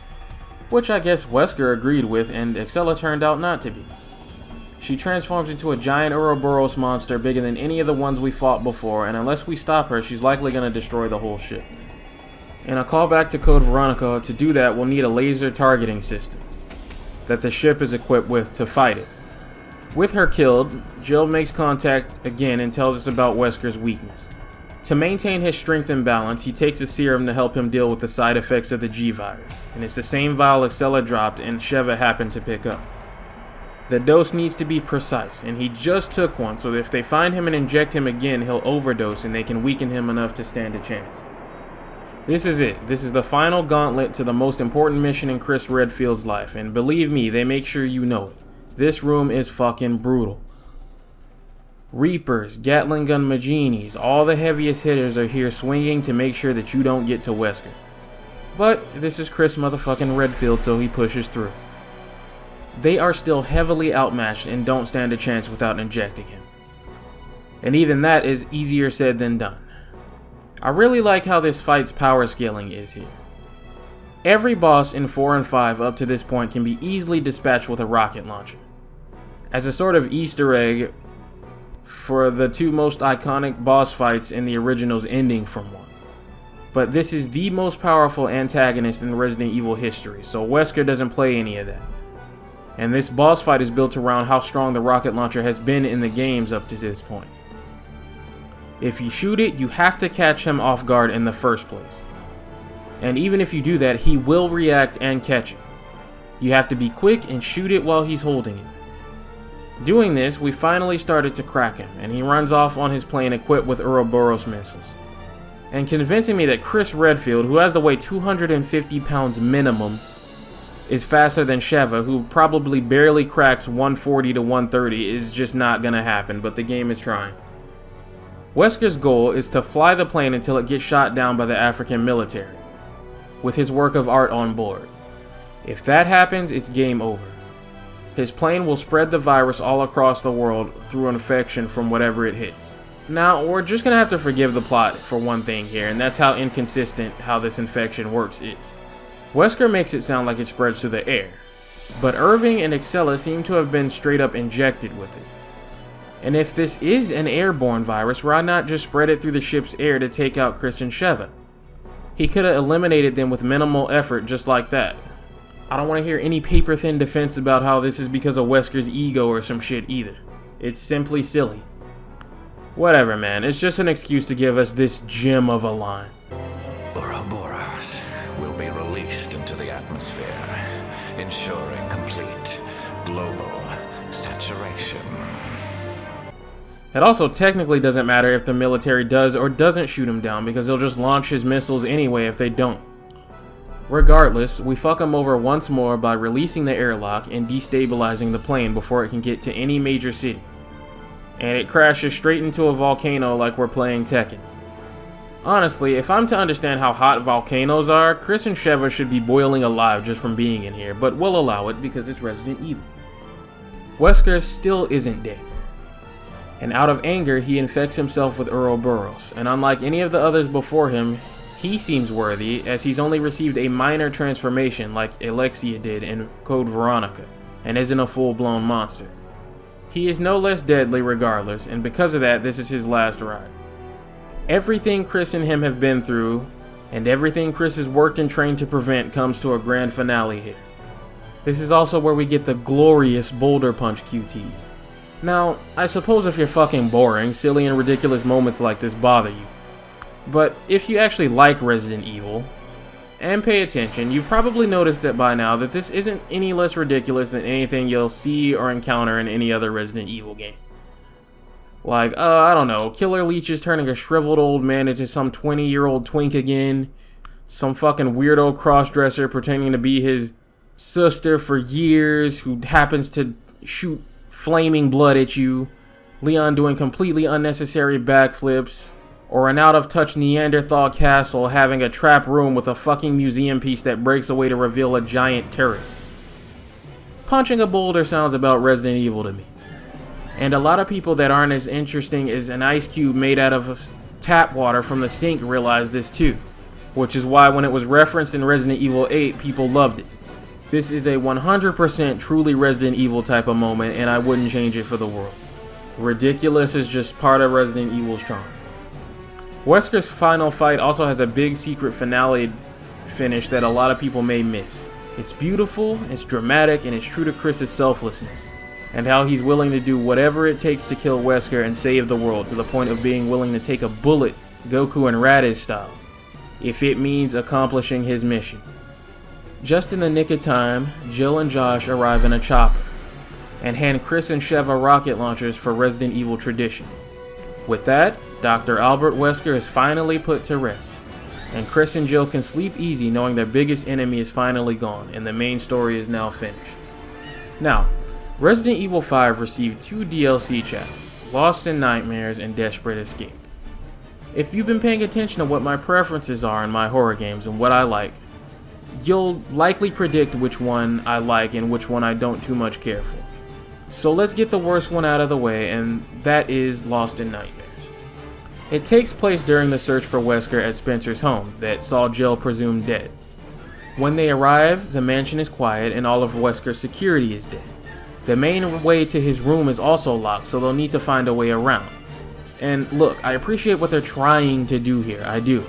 Which I guess Wesker agreed with, and Excella turned out not to be. She transforms into a giant Ouroboros monster bigger than any of the ones we fought before, and unless we stop her, she's likely going to destroy the whole ship. In a callback to Code Veronica, to do that we'll need a laser targeting system that the ship is equipped with to fight it. With her killed, Jill makes contact again and tells us about Wesker's weakness. To maintain his strength and balance, he takes a serum to help him deal with the side effects of the G-Virus, and it's the same vial Excella dropped and Sheva happened to pick up. The dose needs to be precise, and he just took one, so if they find him and inject him again, he'll overdose and they can weaken him enough to stand a chance. This is it. This is the final gauntlet to the most important mission in Chris Redfield's life, and believe me, they make sure you know it. This room is fucking brutal. Reapers, Gatling gun Maginis, all the heaviest hitters are here swinging to make sure that you don't get to Wesker. But this is Chris motherfucking Redfield, so he pushes through. They are still heavily outmatched and don't stand a chance without injecting him. And even that is easier said than done. I really like how this fight's power scaling is here. Every boss in 4 and 5 up to this point can be easily dispatched with a rocket launcher, as a sort of Easter egg for the two most iconic boss fights in the original's ending from one. But this is the most powerful antagonist in Resident Evil history, so Wesker doesn't play any of that. And this boss fight is built around how strong the rocket launcher has been in the games up to this point. If you shoot it, you have to catch him off guard in the first place. And even if you do that, he will react and catch it. You have to be quick and shoot it while he's holding it. Doing this, we finally started to crack him, and he runs off on his plane equipped with Ouroboros missiles. And convincing me that Chris Redfield, who has to weigh 250 pounds minimum, is faster than Sheva, who probably barely cracks 140 to 130, is just not gonna happen, but the game is trying. Wesker's goal is to fly the plane until it gets shot down by the African military, with his work of art on board. If that happens, it's game over. His plane will spread the virus all across the world through infection from whatever it hits. Now, we're just gonna have to forgive the plot for one thing here, and that's how inconsistent how this infection works is. Wesker makes it sound like it spreads through the air, but Irving and Excella seem to have been straight up injected with it. And if this is an airborne virus, why not just spread it through the ship's air to take out Chris and Sheva? He could have eliminated them with minimal effort just like that. I don't want to hear any paper-thin defense about how this is because of Wesker's ego or some shit either. It's simply silly. Whatever, man. It's just an excuse to give us this gem of a line. Ouroboros will be released into the atmosphere, ensuring complete global saturation. It also technically doesn't matter if the military does or doesn't shoot him down because they'll just launch his missiles anyway if they don't. Regardless, we fuck him over once more by releasing the airlock and destabilizing the plane before it can get to any major city. And it crashes straight into a volcano like we're playing Tekken. Honestly, if I'm to understand how hot volcanoes are, Chris and Sheva should be boiling alive just from being in here, but we'll allow it because it's Resident Evil. Wesker still isn't dead. And out of anger, he infects himself with Ouroboros, and unlike any of the others before him, he seems worthy as he's only received a minor transformation like Alexia did in Code Veronica, and isn't a full-blown monster. He is no less deadly regardless, and because of that, this is his last ride. Everything Chris and him have been through, and everything Chris has worked and trained to prevent comes to a grand finale here. This is also where we get the glorious Boulder Punch QT. Now, I suppose if you're fucking boring, silly and ridiculous moments like this bother you. But if you actually like Resident Evil, and pay attention, you've probably noticed that by now that this isn't any less ridiculous than anything you'll see or encounter in any other Resident Evil game. Like, I don't know, killer leeches turning a shriveled old man into some 20-year-old twink again, some fucking weirdo crossdresser pretending to be his sister for years who happens to shoot flaming blood at you, Leon doing completely unnecessary backflips, or an out-of-touch Neanderthal castle having a trap room with a fucking museum piece that breaks away to reveal a giant turret. Punching a boulder sounds about Resident Evil to me. And a lot of people that aren't as interesting as an ice cube made out of tap water from the sink realize this too, which is why when it was referenced in Resident Evil 8, people loved it. This is a 100% truly Resident Evil type of moment, and I wouldn't change it for the world. Ridiculous is just part of Resident Evil's charm. Wesker's final fight also has a big secret finale finish that a lot of people may miss. It's beautiful, it's dramatic, and it's true to Chris's selflessness, and how he's willing to do whatever it takes to kill Wesker and save the world, to the point of being willing to take a bullet, Goku and Raditz style, if it means accomplishing his mission. Just in the nick of time, Jill and Josh arrive in a chopper, and hand Chris and Sheva rocket launchers for Resident Evil tradition. With that, Dr. Albert Wesker is finally put to rest, and Chris and Jill can sleep easy knowing their biggest enemy is finally gone, and the main story is now finished. Now, Resident Evil 5 received 2 DLC chapters, Lost in Nightmares and Desperate Escape. If you've been paying attention to what my preferences are in my horror games and what I like, you'll likely predict which one I like and which one I don't too much care for. So let's get the worst one out of the way, and that is Lost in Nightmares. It takes place during the search for Wesker at Spencer's home that saw Jill presumed dead. When they arrive, the mansion is quiet and all of Wesker's security is dead. The main way to his room is also locked, so they'll need to find a way around. And look, I appreciate what they're trying to do here, I do.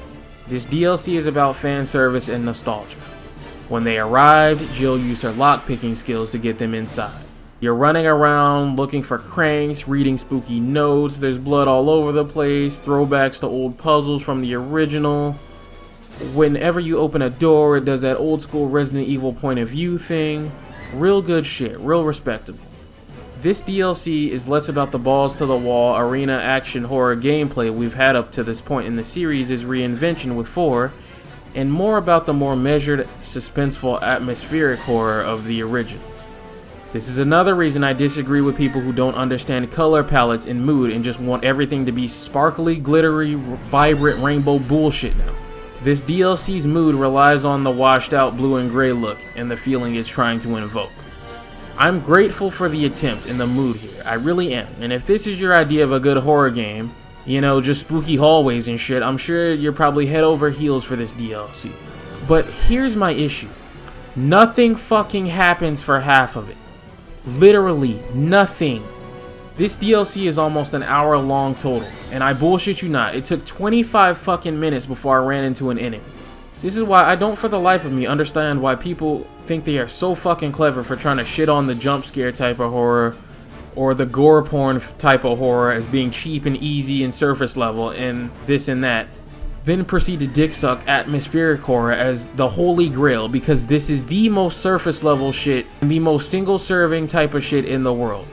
This DLC is about fan service and nostalgia. When they arrived, Jill used her lockpicking skills to get them inside. You're running around looking for cranks, reading spooky notes, there's blood all over the place, throwbacks to old puzzles from the original. Whenever you open a door, it does that old school Resident Evil point of view thing. Real good shit, real respectable. This DLC is less about the balls to the wall arena action horror gameplay we've had up to this point in the series' reinvention with 4, and more about the more measured, suspenseful, atmospheric horror of the originals. This is another reason I disagree with people who don't understand color palettes and mood and just want everything to be sparkly, glittery, vibrant rainbow bullshit now. This DLC's mood relies on the washed out blue and gray look and the feeling it's trying to invoke. I'm grateful for the attempt and the mood here, I really am, and if this is your idea of a good horror game, you know, just spooky hallways and shit, I'm sure you're probably head over heels for this DLC. But here's my issue. Nothing fucking happens for half of it. Literally nothing. This DLC is almost an hour long total, and I bullshit you not, it took 25 fucking minutes before I ran into an enemy. This is why I don't for the life of me understand why people think they are so fucking clever for trying to shit on the jump scare type of horror or the gore porn type of horror as being cheap and easy and surface level and this and that, then proceed to dick suck atmospheric horror as the holy grail, because this is the most surface level shit and the most single serving type of shit in the world.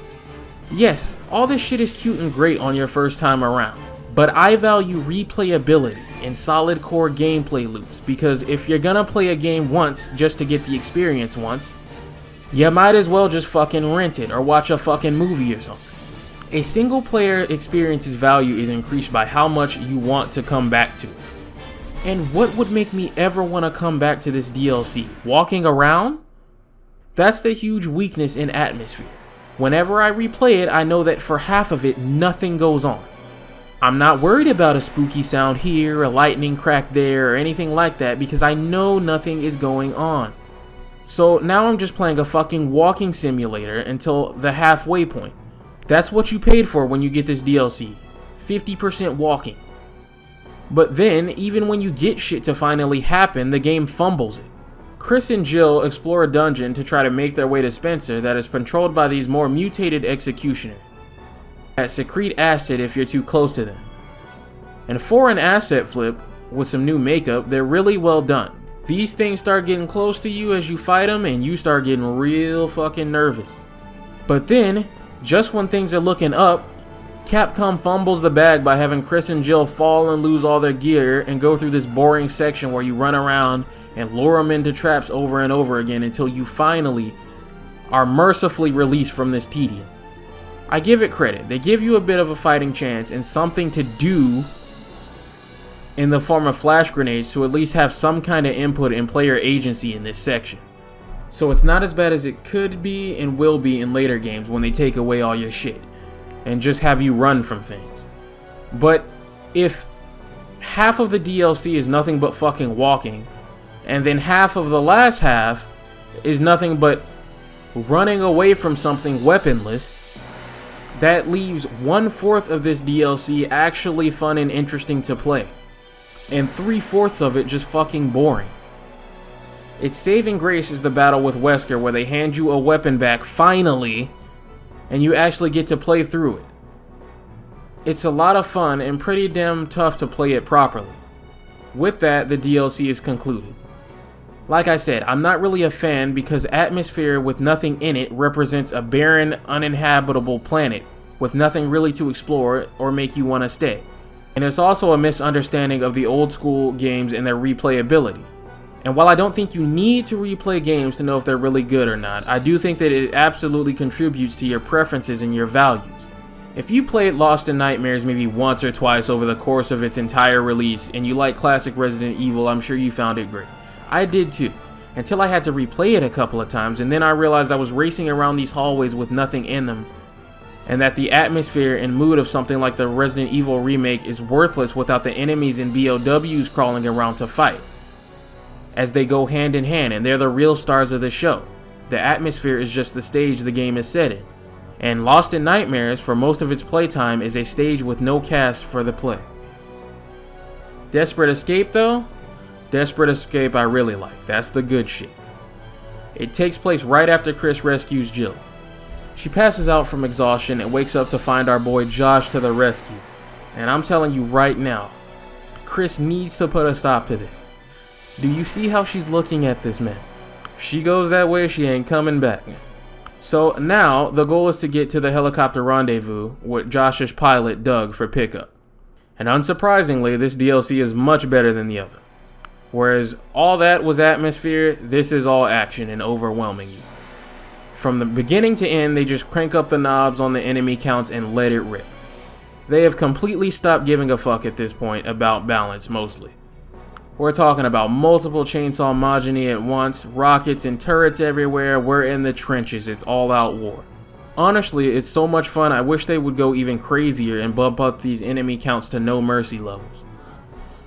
Yes, all this shit is cute and great on your first time around, but I value replayability and solid core gameplay loops, because if you're gonna play a game once just to get the experience once, you might as well just fucking rent it or watch a fucking movie or something. A single player experience's value is increased by how much you want to come back to it. And what would make me ever want to come back to this DLC? Walking around? That's the huge weakness in Atmosphere. Whenever I replay it, I know that for half of it, nothing goes on. I'm not worried about a spooky sound here, a lightning crack there, or anything like that, because I know nothing is going on. So now I'm just playing a fucking walking simulator until the halfway point. That's what you paid for when you get this DLC. 50% walking. But then, even when you get shit to finally happen, the game fumbles it. Chris and Jill explore a dungeon to try to make their way to Spencer that is controlled by these more mutated executioners that secrete acid if you're too close to them. And for an asset flip with some new makeup, they're really well done. These things start getting close to you as you fight them and you start getting real fucking nervous. But then, just when things are looking up, Capcom fumbles the bag by having Chris and Jill fall and lose all their gear and go through this boring section where you run around and lure them into traps over and over again until you finally are mercifully released from this tedium. I give it credit. They give you a bit of a fighting chance and something to do in the form of flash grenades to at least have some kind of input and player agency in this section. So it's not as bad as it could be and will be in later games when they take away all your shit and just have you run from things. But if half of the DLC is nothing but fucking walking, and then half of the last half is nothing but running away from something weaponless, that leaves 1/4 of this DLC actually fun and interesting to play, and 3/4 of it just fucking boring. Its saving grace is the battle with Wesker, where they hand you a weapon back finally, and you actually get to play through it. It's a lot of fun and pretty damn tough to play it properly. With that, the DLC is concluded. Like I said, I'm not really a fan because Atmosphere with nothing in it represents a barren, uninhabitable planet with nothing really to explore or make you want to stay. And it's also a misunderstanding of the old school games and their replayability. And while I don't think you need to replay games to know if they're really good or not, I do think that it absolutely contributes to your preferences and your values. If you played Lost in Nightmares maybe once or twice over the course of its entire release and you like classic Resident Evil, I'm sure you found it great. I did too, until I had to replay it a couple of times, and then I realized I was racing around these hallways with nothing in them, and that the atmosphere and mood of something like the Resident Evil remake is worthless without the enemies and BOWs crawling around to fight, as they go hand in hand, and they're the real stars of the show. The atmosphere is just the stage the game is set in, and Lost in Nightmares, for most of its playtime, is a stage with no cast for the play. Desperate Escape though? Desperate Escape I really like. That's the good shit. It takes place right after Chris rescues Jill. She passes out from exhaustion and wakes up to find our boy Josh to the rescue. And I'm telling you right now, Chris needs to put a stop to this. Do you see how she's looking at this man? If she goes that way, she ain't coming back. So now the goal is to get to the helicopter rendezvous with Josh's pilot Doug for pickup. And unsurprisingly, this DLC is much better than the other. Whereas all that was atmosphere, this is all action and overwhelming you. From the beginning to end, they just crank up the knobs on the enemy counts and let it rip. They have completely stopped giving a fuck at this point about balance mostly. We're talking about multiple chainsaw Majini at once, rockets and turrets everywhere, we're in the trenches, it's all out war. Honestly, it's so much fun, I wish they would go even crazier and bump up these enemy counts to no mercy levels.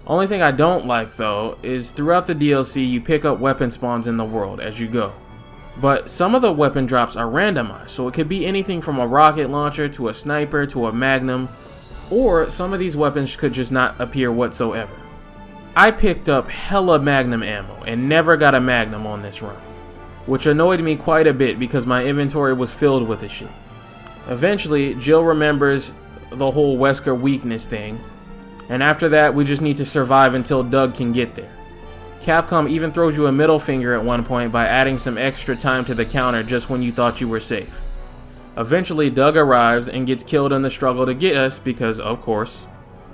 Only thing I don't like though, is throughout the DLC you pick up weapon spawns in the world as you go. But some of the weapon drops are randomized, so it could be anything from a rocket launcher to a sniper to a magnum, or some of these weapons could just not appear whatsoever. I picked up hella magnum ammo and never got a magnum on this run, which annoyed me quite a bit because my inventory was filled with the shit. Eventually, Jill remembers the whole Wesker weakness thing, and after that we just need to survive until Doug can get there. Capcom even throws you a middle finger at one point by adding some extra time to the counter just when you thought you were safe. Eventually, Doug arrives and gets killed in the struggle to get us because, of course,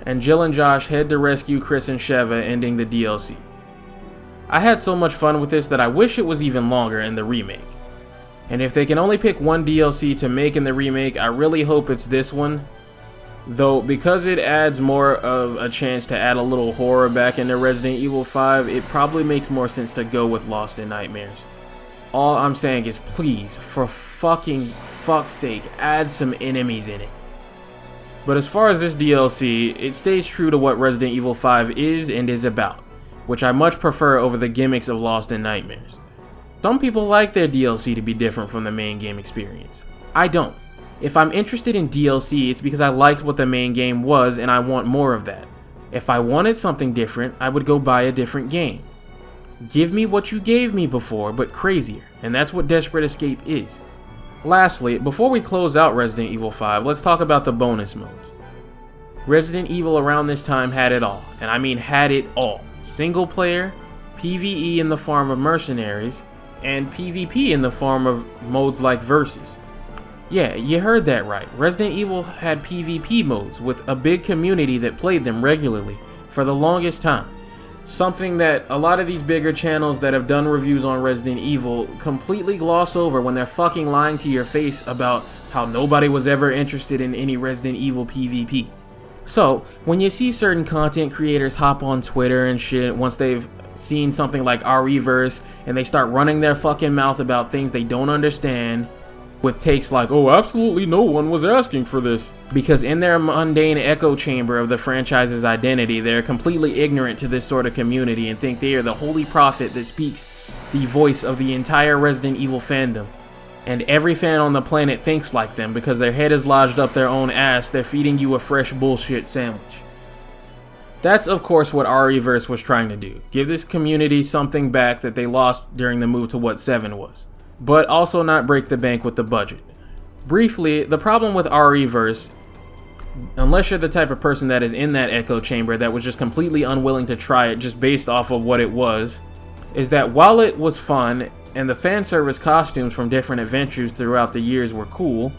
and Jill and Josh head to rescue Chris and Sheva, ending the DLC. I had so much fun with this that I wish it was even longer in the remake. And if they can only pick one DLC to make in the remake, I really hope it's this one. Though, because it adds more of a chance to add a little horror back into Resident Evil 5, it probably makes more sense to go with Lost in Nightmares. All I'm saying is please, for fucking fuck's sake, add some enemies in it. But as far as this DLC, it stays true to what Resident Evil 5 is and is about, which I much prefer over the gimmicks of Lost in Nightmares. Some people like their DLC to be different from the main game experience. I don't. If I'm interested in DLC, it's because I liked what the main game was and I want more of that. If I wanted something different, I would go buy a different game. Give me what you gave me before, but crazier, and that's what Desperate Escape is. Lastly, before we close out Resident Evil 5, let's talk about the bonus modes. Resident Evil around this time had it all, and I mean had it all. Single player, PvE in the form of mercenaries, and PvP in the form of modes like Versus. Yeah, you heard that right. Resident Evil had PvP modes with a big community that played them regularly for the longest time. Something that a lot of these bigger channels that have done reviews on Resident Evil completely gloss over when they're fucking lying to your face about how nobody was ever interested in any Resident Evil PvP. So, when you see certain content creators hop on Twitter and shit once they've seen something like ReVerse and they start running their fucking mouth about things they don't understand, with takes like, oh, absolutely no one was asking for this. Because in their mundane echo chamber of the franchise's identity, they're completely ignorant to this sort of community and think they are the holy prophet that speaks the voice of the entire Resident Evil fandom. And every fan on the planet thinks like them because their head is lodged up their own ass, they're feeding you a fresh bullshit sandwich. That's of course what ReVerse was trying to do. Give this community something back that they lost during the move to what 7 was. But also not break the bank with the budget. Briefly, the problem with ReVerse, unless you're the type of person that is in that echo chamber that was just completely unwilling to try it just based off of what it was, is that while it was fun and the fan service costumes from different adventures throughout the years were cool,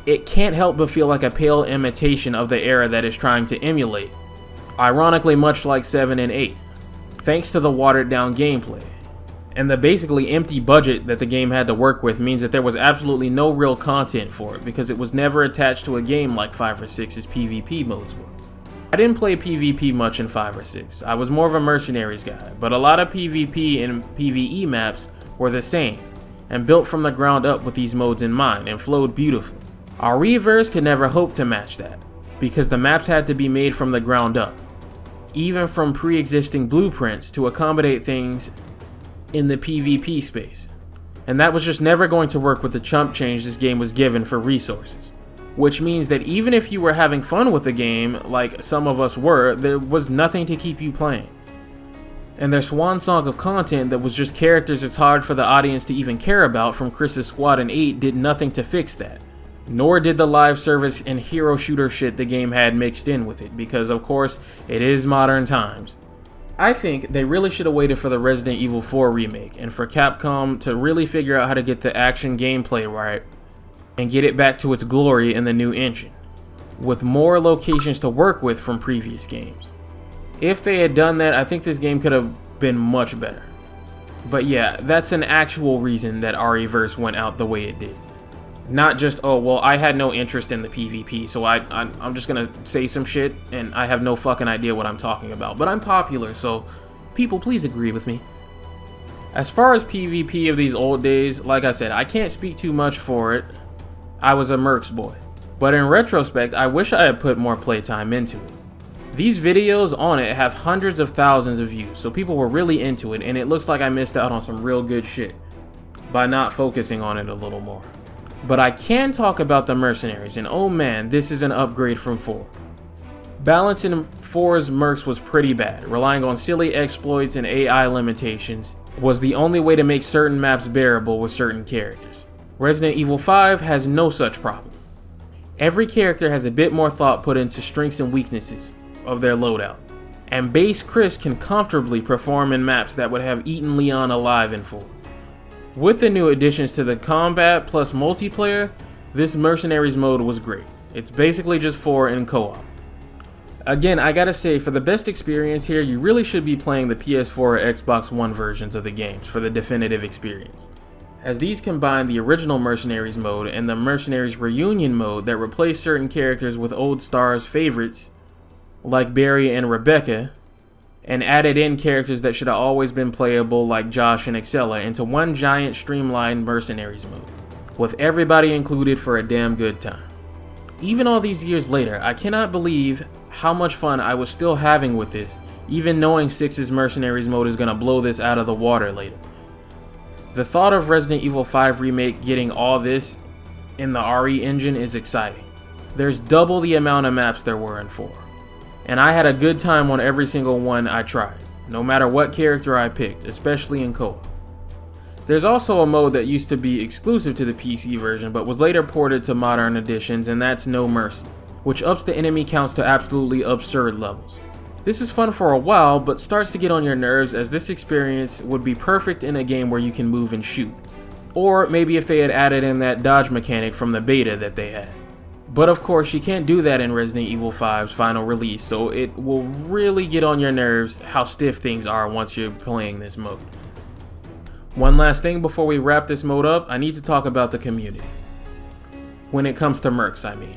it can't help but feel like a pale imitation of the era that it's trying to emulate. Ironically, much like 7 and 8, thanks to the watered down gameplay. And the basically empty budget that the game had to work with means that there was absolutely no real content for it because it was never attached to a game like 5 or 6's PvP modes were. I didn't play PvP much in 5 or 6, I was more of a mercenaries guy, but a lot of PvP and PvE maps were the same, and built from the ground up with these modes in mind, and flowed beautifully. ReVerse could never hope to match that, because the maps had to be made from the ground up, even from pre-existing blueprints to accommodate things in the PvP space. And that was just never going to work with the chump change this game was given for resources. Which means that even if you were having fun with the game, like some of us were, there was nothing to keep you playing. And their swan song of content that was just characters it's hard for the audience to even care about from Chris's squad in 8 did nothing to fix that. Nor did the live service and hero shooter shit the game had mixed in with it, because of course, it is modern times. I think they really should have waited for the Resident Evil 4 remake, and for Capcom to really figure out how to get the action gameplay right, and get it back to its glory in the new engine, with more locations to work with from previous games. If they had done that, I think this game could have been much better. But yeah, that's an actual reason that ReVerse went out the way it did. Not just, oh, well, I had no interest in the PvP, so I'm just gonna say some shit, and I have no fucking idea what I'm talking about. But I'm popular, so people, please agree with me. As far as PvP of these old days, like I said, I can't speak too much for it. I was a Mercs boy. But in retrospect, I wish I had put more playtime into it. These videos on it have hundreds of thousands of views, so people were really into it, and it looks like I missed out on some real good shit by not focusing on it a little more. But I can talk about the mercenaries, and oh man, this is an upgrade from 4. Balance in 4's mercs was pretty bad. Relying on silly exploits and AI limitations was the only way to make certain maps bearable with certain characters. Resident Evil 5 has no such problem. Every character has a bit more thought put into strengths and weaknesses of their loadout, and base Chris can comfortably perform in maps that would have eaten Leon alive in 4. With the new additions to the combat plus multiplayer, this mercenaries mode was great. It's basically just 4 in co-op. Again, I gotta say, for the best experience here, you really should be playing the PS4 or Xbox One versions of the games for the definitive experience, as these combine the original mercenaries mode and the mercenaries reunion mode that replace certain characters with old stars favorites like Barry and Rebecca, and added in characters that should have always been playable like Josh and Excella into one giant streamlined mercenaries mode, with everybody included for a damn good time. Even all these years later, I cannot believe how much fun I was still having with this, even knowing 6's mercenaries mode is gonna blow this out of the water later. The thought of Resident Evil 5 Remake getting all this in the RE engine is exciting. There's double the amount of maps there were in 4. And I had a good time on every single one I tried, no matter what character I picked, especially in co-op. There's also a mode that used to be exclusive to the PC version but was later ported to modern editions, and that's No Mercy, which ups the enemy counts to absolutely absurd levels. This is fun for a while, but starts to get on your nerves, as this experience would be perfect in a game where you can move and shoot. Or maybe if they had added in that dodge mechanic from the beta that they had. But of course, you can't do that in Resident Evil 5's final release, so it will really get on your nerves how stiff things are once you're playing this mode. One last thing before we wrap this mode up, I need to talk about the community. When it comes to mercs, I mean.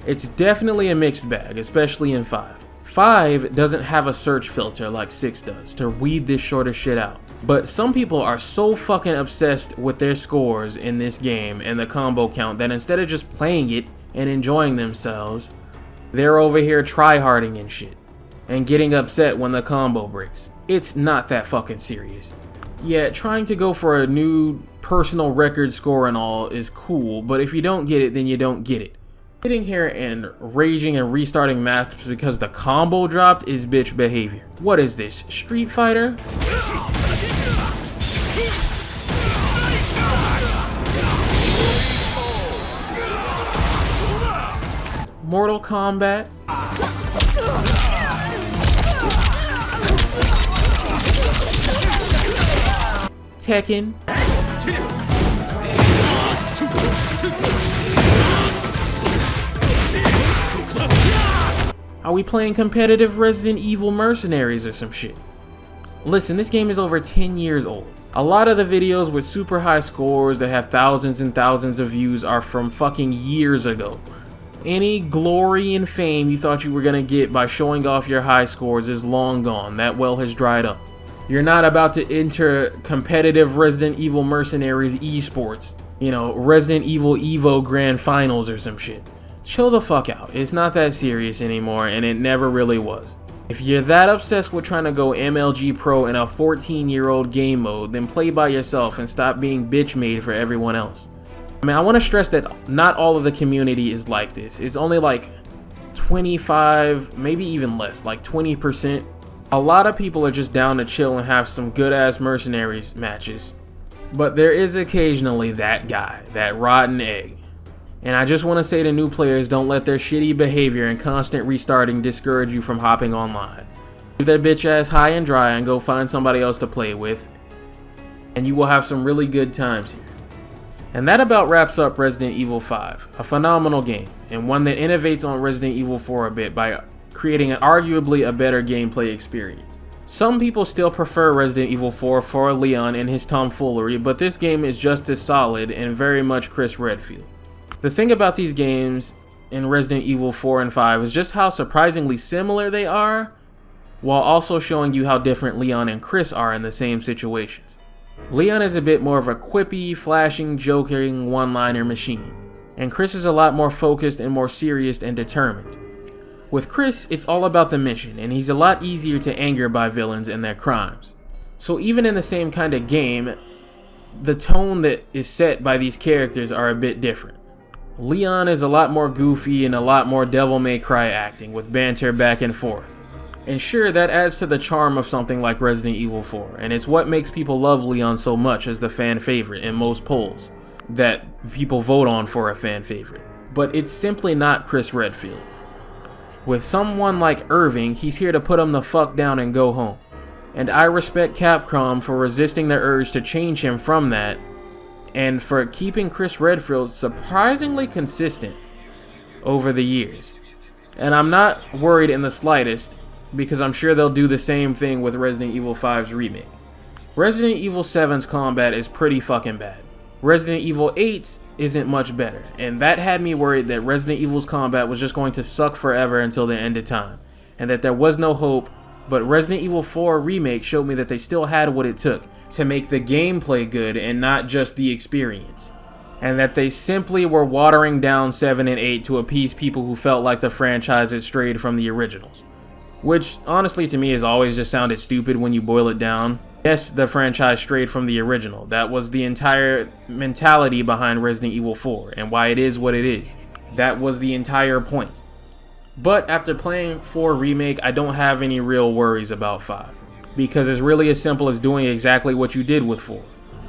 It's definitely a mixed bag, especially in 5. 5 doesn't have a search filter like 6 does to weed this sort of shit out. But some people are so fucking obsessed with their scores in this game and the combo count that instead of just playing it and enjoying themselves, they're over here tryharding and shit and getting upset when the combo breaks. It's not that fucking serious. Yeah, trying to go for a new personal record score and all is cool, but if you don't get it, then you don't get it. Sitting here and raging and restarting maps because the combo dropped is bitch behavior. What is this, Street Fighter? Mortal Kombat? Tekken? Are we playing competitive Resident Evil Mercenaries or some shit? Listen, this game is over 10 years old. A lot of the videos with super high scores that have thousands and thousands of views are from fucking years ago. Any glory and fame you thought you were gonna get by showing off your high scores is long gone. That well has dried up. You're not about to enter competitive Resident Evil Mercenaries esports. You know, Resident Evil Evo Grand Finals or some shit. Chill the fuck out. It's not that serious anymore, and it never really was. If you're that obsessed with trying to go MLG Pro in a 14-year-old game mode, then play by yourself and stop being bitch made for everyone else. I mean, I want to stress that not all of the community is like this. It's only like 25, maybe even less, like 20%. A lot of people are just down to chill and have some good-ass mercenaries matches. But there is occasionally that guy, that rotten egg. And I just want to say to new players, don't let their shitty behavior and constant restarting discourage you from hopping online. Leave that bitch ass high and dry and go find somebody else to play with, and you will have some really good times here. And that about wraps up Resident Evil 5, a phenomenal game, and one that innovates on Resident Evil 4 a bit by creating arguably a better gameplay experience. Some people still prefer Resident Evil 4 for Leon and his tomfoolery, but this game is just as solid and very much Chris Redfield. The thing about these games in Resident Evil 4 and 5 is just how surprisingly similar they are, while also showing you how different Leon and Chris are in the same situations. Leon is a bit more of a quippy, flashing, joking, one-liner machine, and Chris is a lot more focused and more serious and determined. With Chris, it's all about the mission, and he's a lot easier to anger by villains and their crimes. So even in the same kind of game, the tone that is set by these characters are a bit different. Leon is a lot more goofy and a lot more Devil May Cry acting, with banter back and forth. And sure, that adds to the charm of something like Resident Evil 4, and it's what makes people love Leon so much as the fan favorite in most polls that people vote on for a fan favorite. But it's simply not Chris Redfield. With someone like Irving, he's here to put him the fuck down and go home. And I respect Capcom for resisting their urge to change him from that, and for keeping Chris Redfield surprisingly consistent over the years. And I'm not worried in the slightest, because I'm sure they'll do the same thing with Resident Evil 5's remake. Resident Evil 7's combat is pretty fucking bad. Resident Evil 8's isn't much better, and that had me worried that Resident Evil's combat was just going to suck forever until the end of time, and that there was no hope. But Resident Evil 4 Remake showed me that they still had what it took to make the gameplay good and not just the experience. And that they simply were watering down 7 and 8 to appease people who felt like the franchise had strayed from the originals. Which, honestly, to me has always just sounded stupid when you boil it down. Yes, the franchise strayed from the original. That was the entire mentality behind Resident Evil 4 and why it is what it is. That was the entire point. But after playing 4 Remake, I don't have any real worries about 5, because it's really as simple as doing exactly what you did with 4.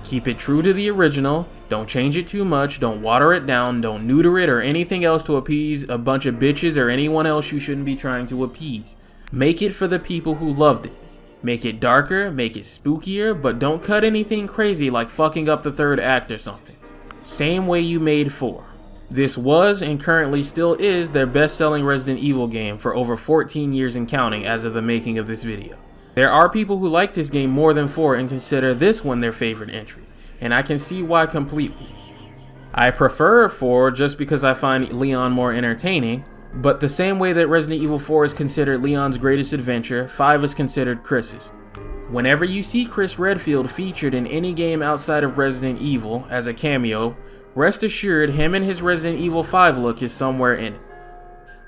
Keep it true to the original, don't change it too much, don't water it down, don't neuter it or anything else to appease a bunch of bitches or anyone else you shouldn't be trying to appease. Make it for the people who loved it. Make it darker, make it spookier, but don't cut anything crazy like fucking up the 3rd act or something. Same way you made 4. This was and currently still is their best-selling Resident Evil game for over 14 years and counting as of the making of this video. There are people who like this game more than 4 and consider this one their favorite entry, and I can see why completely. I prefer 4 just because I find Leon more entertaining, but the same way that Resident Evil 4 is considered Leon's greatest adventure, 5 is considered Chris's. Whenever you see Chris Redfield featured in any game outside of Resident Evil as a cameo, rest assured him and his Resident Evil 5 look is somewhere in it.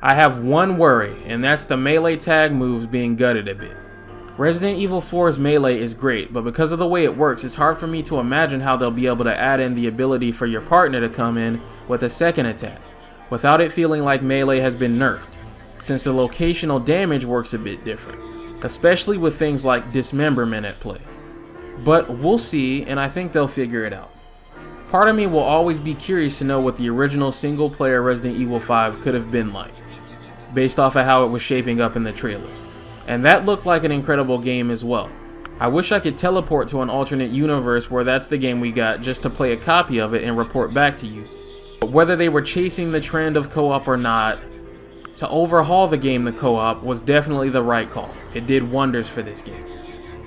I have one worry, and that's the melee tag moves being gutted a bit. Resident Evil 4's melee is great, but because of the way it works, it's hard for me to imagine how they'll be able to add in the ability for your partner to come in with a second attack, without it feeling like melee has been nerfed, since the locational damage works a bit different, especially with things like dismemberment at play. But we'll see, and I think they'll figure it out. Part of me will always be curious to know what the original single-player Resident Evil 5 could have been like, based off of how it was shaping up in the trailers. And that looked like an incredible game as well. I wish I could teleport to an alternate universe where that's the game we got just to play a copy of it and report back to you. But whether they were chasing the trend of co-op or not, to overhaul the game to co-op was definitely the right call. It did wonders for this game.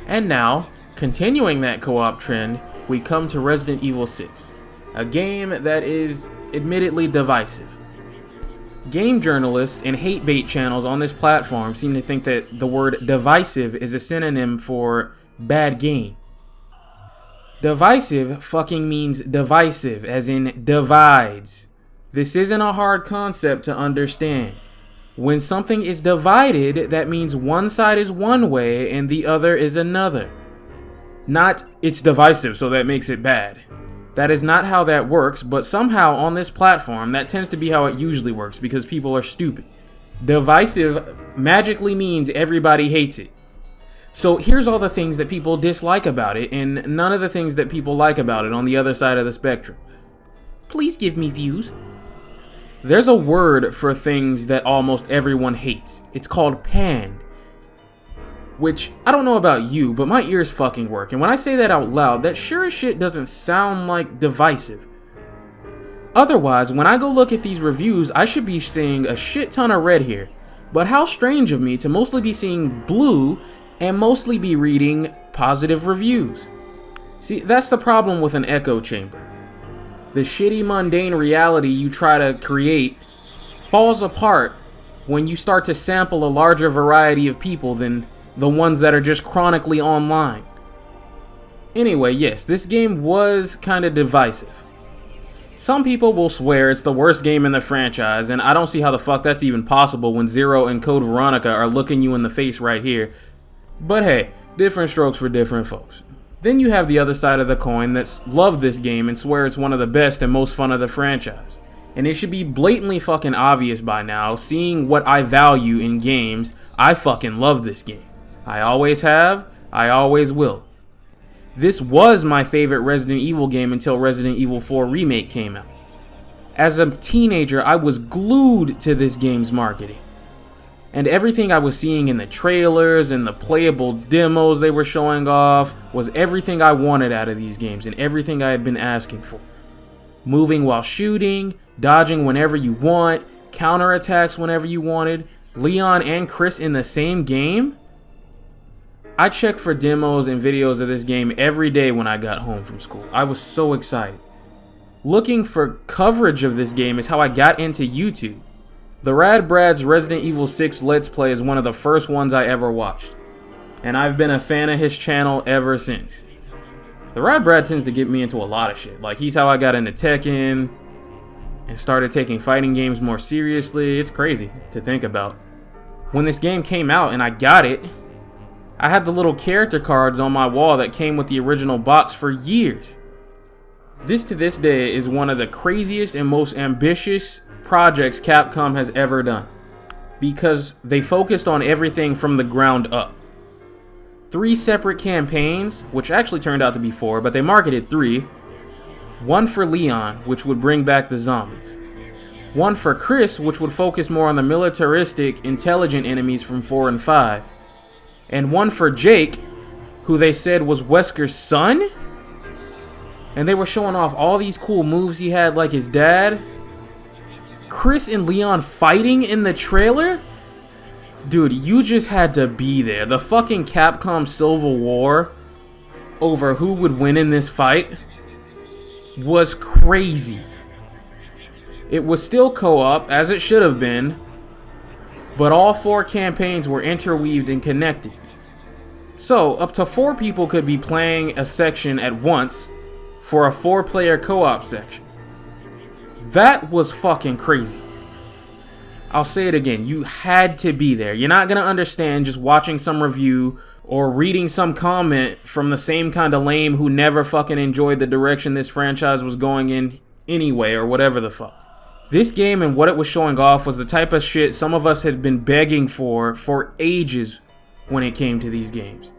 And now, continuing that co-op trend, we come to Resident Evil 6. A game that is admittedly divisive. Game journalists and hate bait channels on this platform seem to think that the word divisive is a synonym for bad game. Divisive fucking means divisive, as in divides. This isn't a hard concept to understand. When something is divided, that means one side is one way and the other is another. Not, it's divisive, so that makes it bad. That is not how that works, but somehow on this platform, that tends to be how it usually works because people are stupid. Divisive magically means everybody hates it. So here's all the things that people dislike about it, and none of the things that people like about it on the other side of the spectrum. Please give me views. There's a word for things that almost everyone hates. It's called panned. Which, I don't know about you, but my ears fucking work, and when I say that out loud, that sure as shit doesn't sound like divisive. Otherwise, when I go look at these reviews, I should be seeing a shit ton of red here. But how strange of me to mostly be seeing blue and mostly be reading positive reviews. See, that's the problem with an echo chamber. The shitty mundane reality you try to create falls apart when you start to sample a larger variety of people than the ones that are just chronically online. Anyway, yes, this game was kind of divisive. Some people will swear it's the worst game in the franchise, and I don't see how the fuck that's even possible when Zero and Code Veronica are looking you in the face right here. But hey, different strokes for different folks. Then you have the other side of the coin that's loved this game and swear it's one of the best and most fun of the franchise. And it should be blatantly fucking obvious by now, seeing what I value in games. I fucking love this game. I always have, I always will. This was my favorite Resident Evil game until Resident Evil 4 Remake came out. As a teenager, I was glued to this game's marketing. And everything I was seeing in the trailers and the playable demos they were showing off was everything I wanted out of these games and everything I had been asking for. Moving while shooting, dodging whenever you want, counterattacks whenever you wanted, Leon and Chris in the same game? I checked for demos and videos of this game every day when I got home from school. I was so excited. Looking for coverage of this game is how I got into YouTube. The Rad Brad's Resident Evil 6 Let's Play is one of the first ones I ever watched, and I've been a fan of his channel ever since. The Rad Brad tends to get me into a lot of shit. Like, he's how I got into Tekken and started taking fighting games more seriously. It's crazy to think about. When this game came out and I got it, I had the little character cards on my wall that came with the original box for years. This to this day is one of the craziest and most ambitious projects Capcom has ever done, because they focused on everything from the ground up. 3 separate campaigns, which actually turned out to be 4, but they marketed 3. One for Leon, which would bring back the zombies. One for Chris, which would focus more on the militaristic, intelligent enemies from 4 and 5. And one for Jake, who they said was Wesker's son? And they were showing off all these cool moves he had like his dad. Chris and Leon fighting in the trailer? Dude, you just had to be there. The fucking Capcom Civil War over who would win in this fight was crazy. It was still co-op, as it should have been, but all 4 campaigns were interweaved and connected. So, up to 4 people could be playing a section at once for a 4-player co-op section. That was fucking crazy. I'll say it again, you had to be there. You're not gonna understand just watching some review or reading some comment from the same kind of lame who never fucking enjoyed the direction this franchise was going in anyway, or whatever the fuck. This game and what it was showing off was the type of shit some of us had been begging for ages when it came to these games.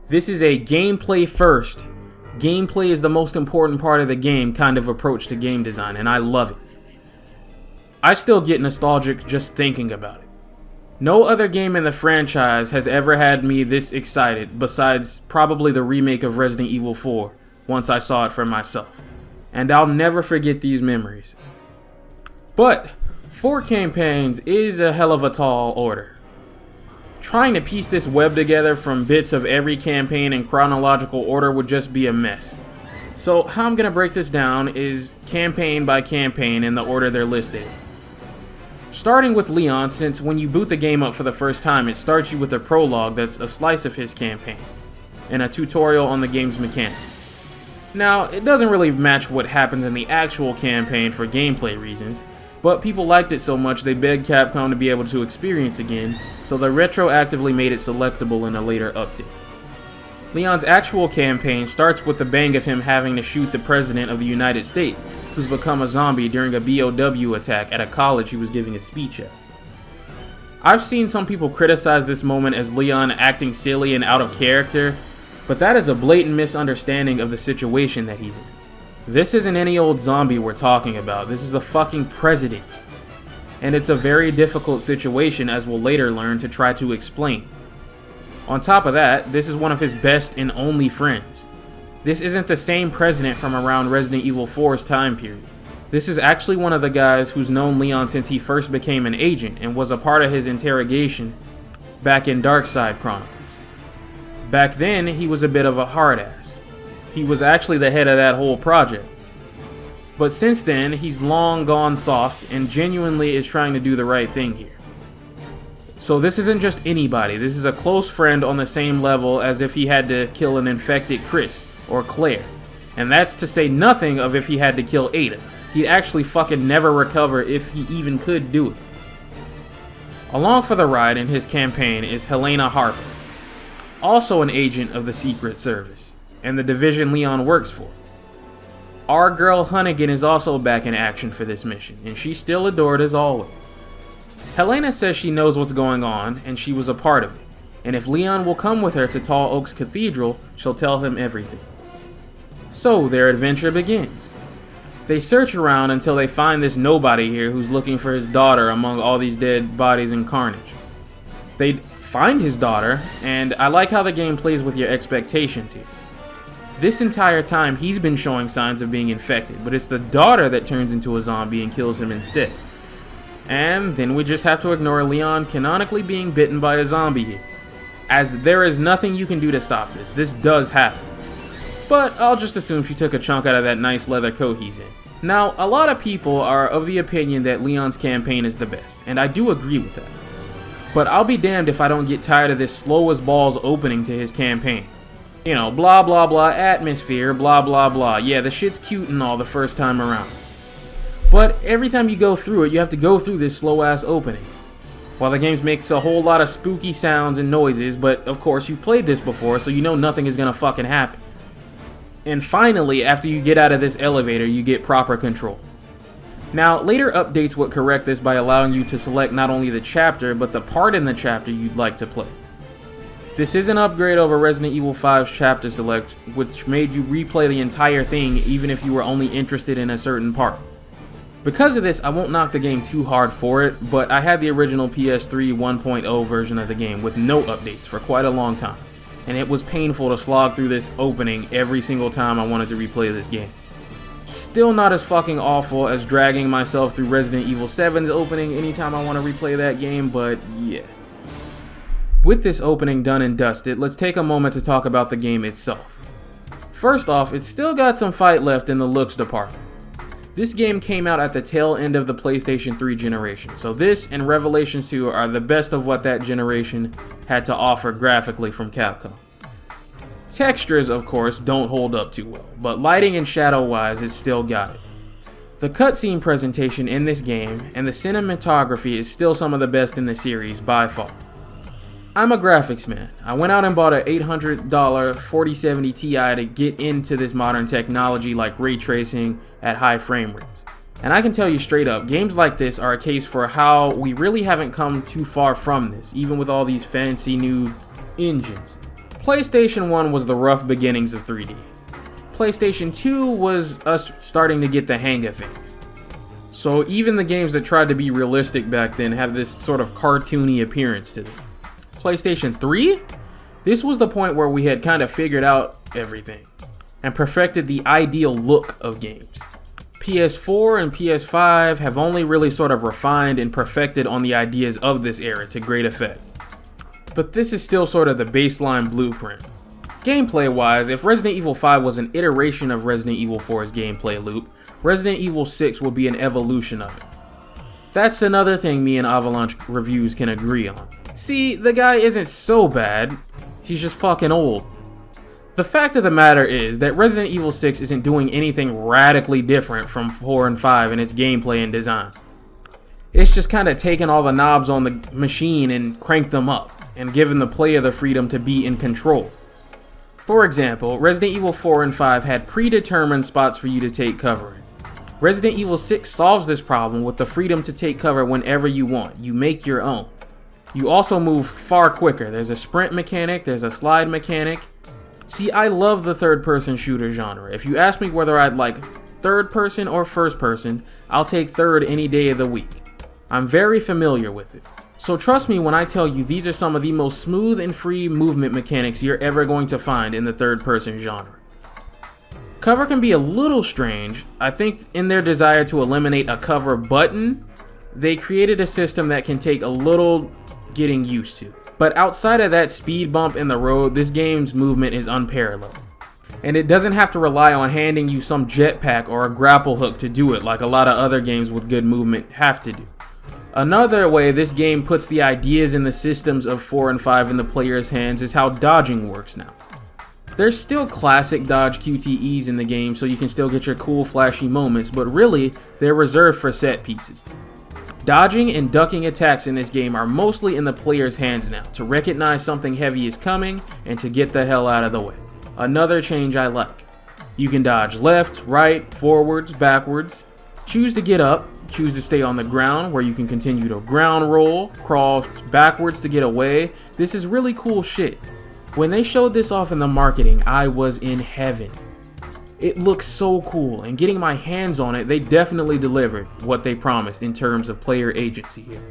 This is a gameplay first, gameplay is the most important part of the game kind of approach to game design, and I love it. I still get nostalgic just thinking about it. No other game in the franchise has ever had me this excited besides probably the remake of Resident Evil 4 once I saw it for myself. And I'll never forget these memories. But 4 campaigns is a hell of a tall order. Trying to piece this web together from bits of every campaign in chronological order would just be a mess. So how I'm going to break this down is campaign by campaign in the order they're listed. Starting with Leon, since when you boot the game up for the first time, it starts you with a prologue that's a slice of his campaign, and a tutorial on the game's mechanics. Now, it doesn't really match what happens in the actual campaign for gameplay reasons, but people liked it so much they begged Capcom to be able to experience again, so they retroactively made it selectable in a later update. Leon's actual campaign starts with the bang of him having to shoot the President of the United States, who's become a zombie during a BOW attack at a college he was giving a speech at. I've seen some people criticize this moment as Leon acting silly and out of character, but that is a blatant misunderstanding of the situation that he's in. This isn't any old zombie we're talking about, this is the fucking president. And it's a very difficult situation, as we'll later learn, to try to explain. On top of that, this is one of his best and only friends. This isn't the same president from around Resident Evil 4's time period. This is actually one of the guys who's known Leon since he first became an agent and was a part of his interrogation back in Darkside Chronicles. Back then, he was a bit of a hard ass. He was actually the head of that whole project. But since then, he's long gone soft and genuinely is trying to do the right thing here. So this isn't just anybody, this is a close friend on the same level as if he had to kill an infected Chris or Claire. And that's to say nothing of if he had to kill Ada. He'd actually fucking never recover if he even could do it. Along for the ride in his campaign is Helena Harper, also an agent of the Secret Service, and the division Leon works for. Our girl Hunnigan is also back in action for this mission, and she's still adored as always. Helena says she knows what's going on, and she was a part of it, and if Leon will come with her to Tall Oaks Cathedral, she'll tell him everything. So their adventure begins. They search around until they find this nobody here who's looking for his daughter among all these dead bodies and carnage. They find his daughter, and I like how the game plays with your expectations here. This entire time he's been showing signs of being infected, but it's the daughter that turns into a zombie and kills him instead. And then we just have to ignore Leon canonically being bitten by a zombie here, as there is nothing you can do to stop this. This does happen. But I'll just assume she took a chunk out of that nice leather coat he's in. Now, a lot of people are of the opinion that Leon's campaign is the best, and I do agree with that. But I'll be damned if I don't get tired of this slow as balls opening to his campaign. You know, blah blah blah atmosphere, blah blah blah. Yeah, the shit's cute and all the first time around. But every time you go through it, you have to go through this slow ass opening. While the game makes a whole lot of spooky sounds and noises, but of course you've played this before, so you know nothing is gonna fucking happen. And finally, after you get out of this elevator, you get proper control. Now, later updates would correct this by allowing you to select not only the chapter, but the part in the chapter you'd like to play. This is an upgrade over Resident Evil 5's chapter select, which made you replay the entire thing even if you were only interested in a certain part. Because of this, I won't knock the game too hard for it, but I had the original PS3 1.0 version of the game with no updates for quite a long time, and it was painful to slog through this opening every single time I wanted to replay this game. Still not as fucking awful as dragging myself through Resident Evil 7's opening anytime I want to replay that game, but yeah. With this opening done and dusted, let's take a moment to talk about the game itself. First off, it's still got some fight left in the looks department. This game came out at the tail end of the PlayStation 3 generation, so this and Revelations 2 are the best of what that generation had to offer graphically from Capcom. Textures, of course, don't hold up too well, but lighting and shadow wise, it's still got it. The cutscene presentation in this game and the cinematography is still some of the best in the series by far. I'm a graphics man. I went out and bought an $800 4070 Ti to get into this modern technology like ray tracing at high frame rates. And I can tell you straight up, games like this are a case for how we really haven't come too far from this, even with all these fancy new engines. PlayStation 1 was the rough beginnings of 3D. PlayStation 2 was us starting to get the hang of things. So even the games that tried to be realistic back then have this sort of cartoony appearance to them. PlayStation 3? This was the point where we had kind of figured out everything and perfected the ideal look of games. PS4 and PS5 have only really sort of refined and perfected on the ideas of this era to great effect. But this is still sort of the baseline blueprint. Gameplay wise, if Resident Evil 5 was an iteration of Resident Evil 4's gameplay loop, Resident Evil 6 would be an evolution of it. That's another thing me and Avalanche Reviews can agree on. See, the guy isn't so bad, he's just fucking old. The fact of the matter is that Resident Evil 6 isn't doing anything radically different from 4 and 5 in its gameplay and design. It's just kind of taken all the knobs on the machine and cranked them up, and given the player the freedom to be in control. For example, Resident Evil 4 and 5 had predetermined spots for you to take cover in. Resident Evil 6 solves this problem with the freedom to take cover whenever you want. You make your own. You also move far quicker. There's a sprint mechanic, there's a slide mechanic. See, I love the third-person shooter genre. If you ask me whether I'd like third-person or first-person, I'll take third any day of the week. I'm very familiar with it. So trust me when I tell you these are some of the most smooth and free movement mechanics you're ever going to find in the third-person genre. Cover can be a little strange. I think in their desire to eliminate a cover button, they created a system that can take a little getting used to. But outside of that speed bump in the road, this game's movement is unparalleled. And it doesn't have to rely on handing you some jetpack or a grapple hook to do it like a lot of other games with good movement have to do. Another way this game puts the ideas and the systems of 4 and 5 in the player's hands is how dodging works now. There's still classic dodge QTEs in the game, so you can still get your cool flashy moments, but really, they're reserved for set pieces. Dodging and ducking attacks in this game are mostly in the player's hands now, to recognize something heavy is coming and to get the hell out of the way. Another change I like. You can dodge left, right, forwards, backwards, choose to get up, choose to stay on the ground where you can continue to ground roll, crawl backwards to get away. This is really cool shit. When they showed this off in the marketing, I was in heaven. It looks so cool, and getting my hands on it, they definitely delivered what they promised in terms of player agency here.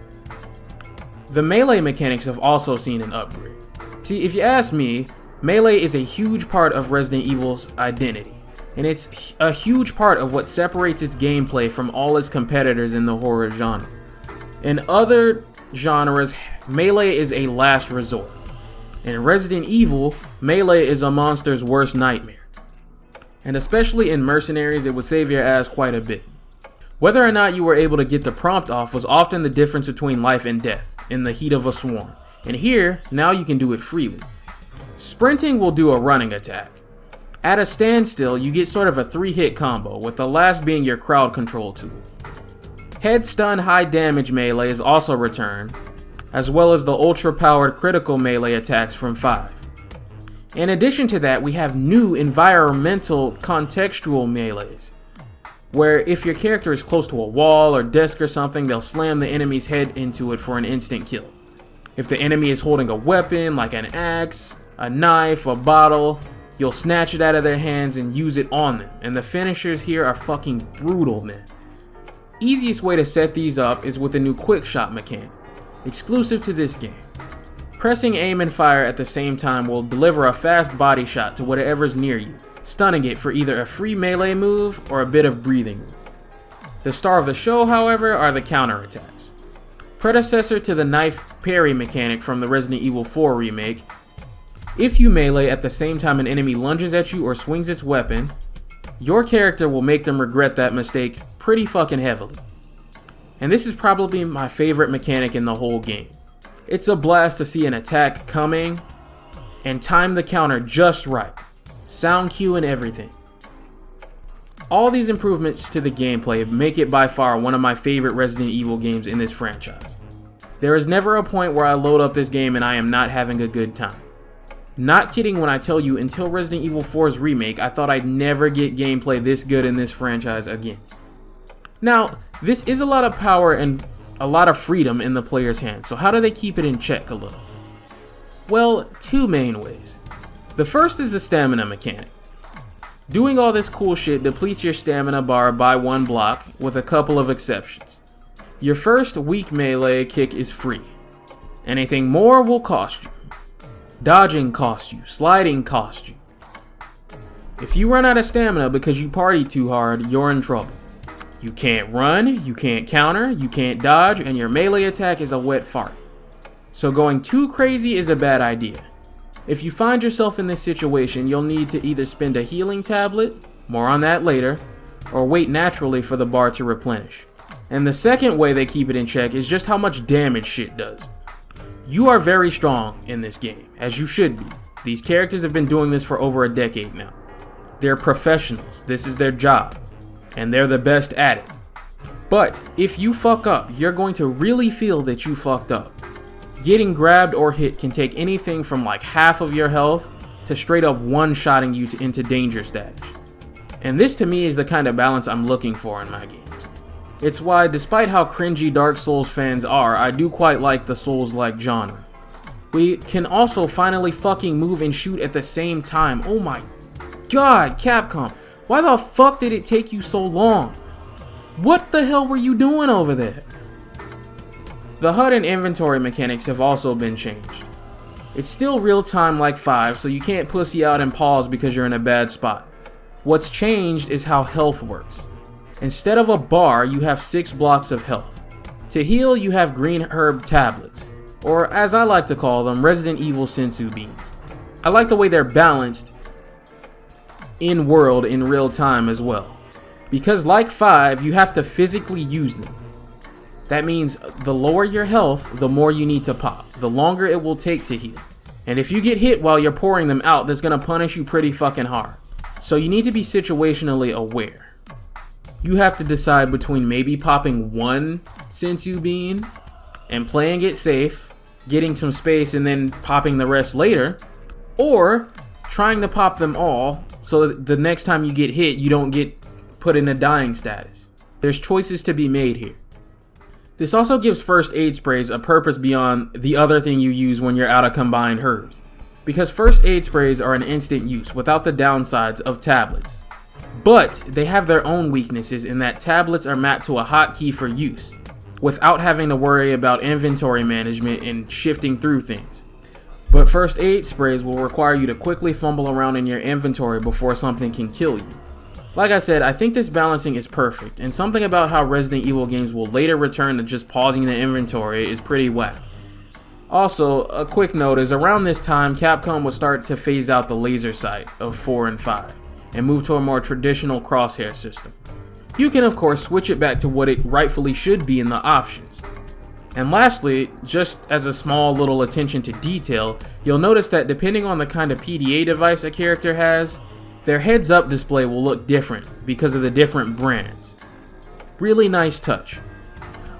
The melee mechanics have also seen an upgrade. See, if you ask me, melee is a huge part of Resident Evil's identity, and it's a huge part of what separates its gameplay from all its competitors in the horror genre. In other genres, melee is a last resort. In Resident Evil, melee is a monster's worst nightmare. And especially in Mercenaries, it would save your ass quite a bit. Whether or not you were able to get the prompt off was often the difference between life and death in the heat of a swarm. And here, now you can do it freely. Sprinting will do a running attack. At a standstill, you get sort of a 3-hit combo, with the last being your crowd control tool. Head stun high damage melee is also returned, as well as the ultra-powered critical melee attacks from 5. In addition to that, we have new environmental contextual melees, where if your character is close to a wall or desk or something, they'll slam the enemy's head into it for an instant kill. If the enemy is holding a weapon like an axe, a knife, a bottle, you'll snatch it out of their hands and use it on them, and the finishers here are fucking brutal, man. Easiest way to set these up is with a new quick shot mechanic, exclusive to this game. Pressing aim and fire at the same time will deliver a fast body shot to whatever's near you, stunning it for either a free melee move or a bit of breathing room. The star of the show, however, are the counterattacks. Predecessor to the knife parry mechanic from the Resident Evil 4 remake, if you melee at the same time an enemy lunges at you or swings its weapon, your character will make them regret that mistake pretty fucking heavily. And this is probably my favorite mechanic in the whole game. It's a blast to see an attack coming and time the counter just right. Sound cue and everything. All these improvements to the gameplay make it by far one of my favorite Resident Evil games in this franchise. There is never a point where I load up this game and I am not having a good time. Not kidding when I tell you, until Resident Evil 4's remake, I thought I'd never get gameplay this good in this franchise again. Now, this is a lot of power and a lot of freedom in the player's hands, so how do they keep it in check a little? Well, two main ways. The first is the stamina mechanic. Doing all this cool shit depletes your stamina bar by 1 block, with a couple of exceptions. Your first weak melee kick is free. Anything more will cost you. Dodging costs you, sliding costs you. If you run out of stamina because you party too hard, you're in trouble. You can't run, you can't counter, you can't dodge, and your melee attack is a wet fart. So going too crazy is a bad idea. If you find yourself in this situation, you'll need to either spend a healing tablet, more on that later, or wait naturally for the bar to replenish. And the second way they keep it in check is just how much damage shit does. You are very strong in this game, as you should be. These characters have been doing this for over a decade now. They're professionals, this is their job, and they're the best at it. But if you fuck up, you're going to really feel that you fucked up. Getting grabbed or hit can take anything from like half of your health to straight up one-shotting you into danger status. And this to me is the kind of balance I'm looking for in my games. It's why, despite how cringy Dark Souls fans are, I do quite like the Souls-like genre. We can also finally fucking move and shoot at the same time. Oh my god, Capcom, why the fuck did it take you so long? What the hell were you doing over there? The HUD and inventory mechanics have also been changed. It's still real time like 5, so you can't pussy out and pause because you're in a bad spot. What's changed is how health works. Instead of a bar, you have 6 blocks of health. To heal, you have green herb tablets, or as I like to call them, Resident Evil sensu beans. I like the way they're balanced in world in real time as well. Because like 5, you have to physically use them. That means the lower your health, the more you need to pop, the longer it will take to heal. And if you get hit while you're pouring them out, that's gonna punish you pretty fucking hard. So you need to be situationally aware. You have to decide between maybe popping one Senzu bean and playing it safe, getting some space and then popping the rest later, or trying to pop them all so that the next time you get hit, you don't get put in a dying status. There's choices to be made here. This also gives first aid sprays a purpose beyond the other thing you use when you're out of combined herbs. Because first aid sprays are an instant use without the downsides of tablets. But they have their own weaknesses in that tablets are mapped to a hotkey for use, without having to worry about inventory management and shifting through things. But first aid sprays will require you to quickly fumble around in your inventory before something can kill you. Like I said, I think this balancing is perfect, and something about how Resident Evil games will later return to just pausing the inventory is pretty whack. Also, a quick note is around this time, Capcom would start to phase out the laser sight of 4 and 5, and move to a more traditional crosshair system. You can of course switch it back to what it rightfully should be in the options. And lastly, just as a small little attention to detail, you'll notice that depending on the kind of PDA device a character has, their heads-up display will look different because of the different brands. Really nice touch.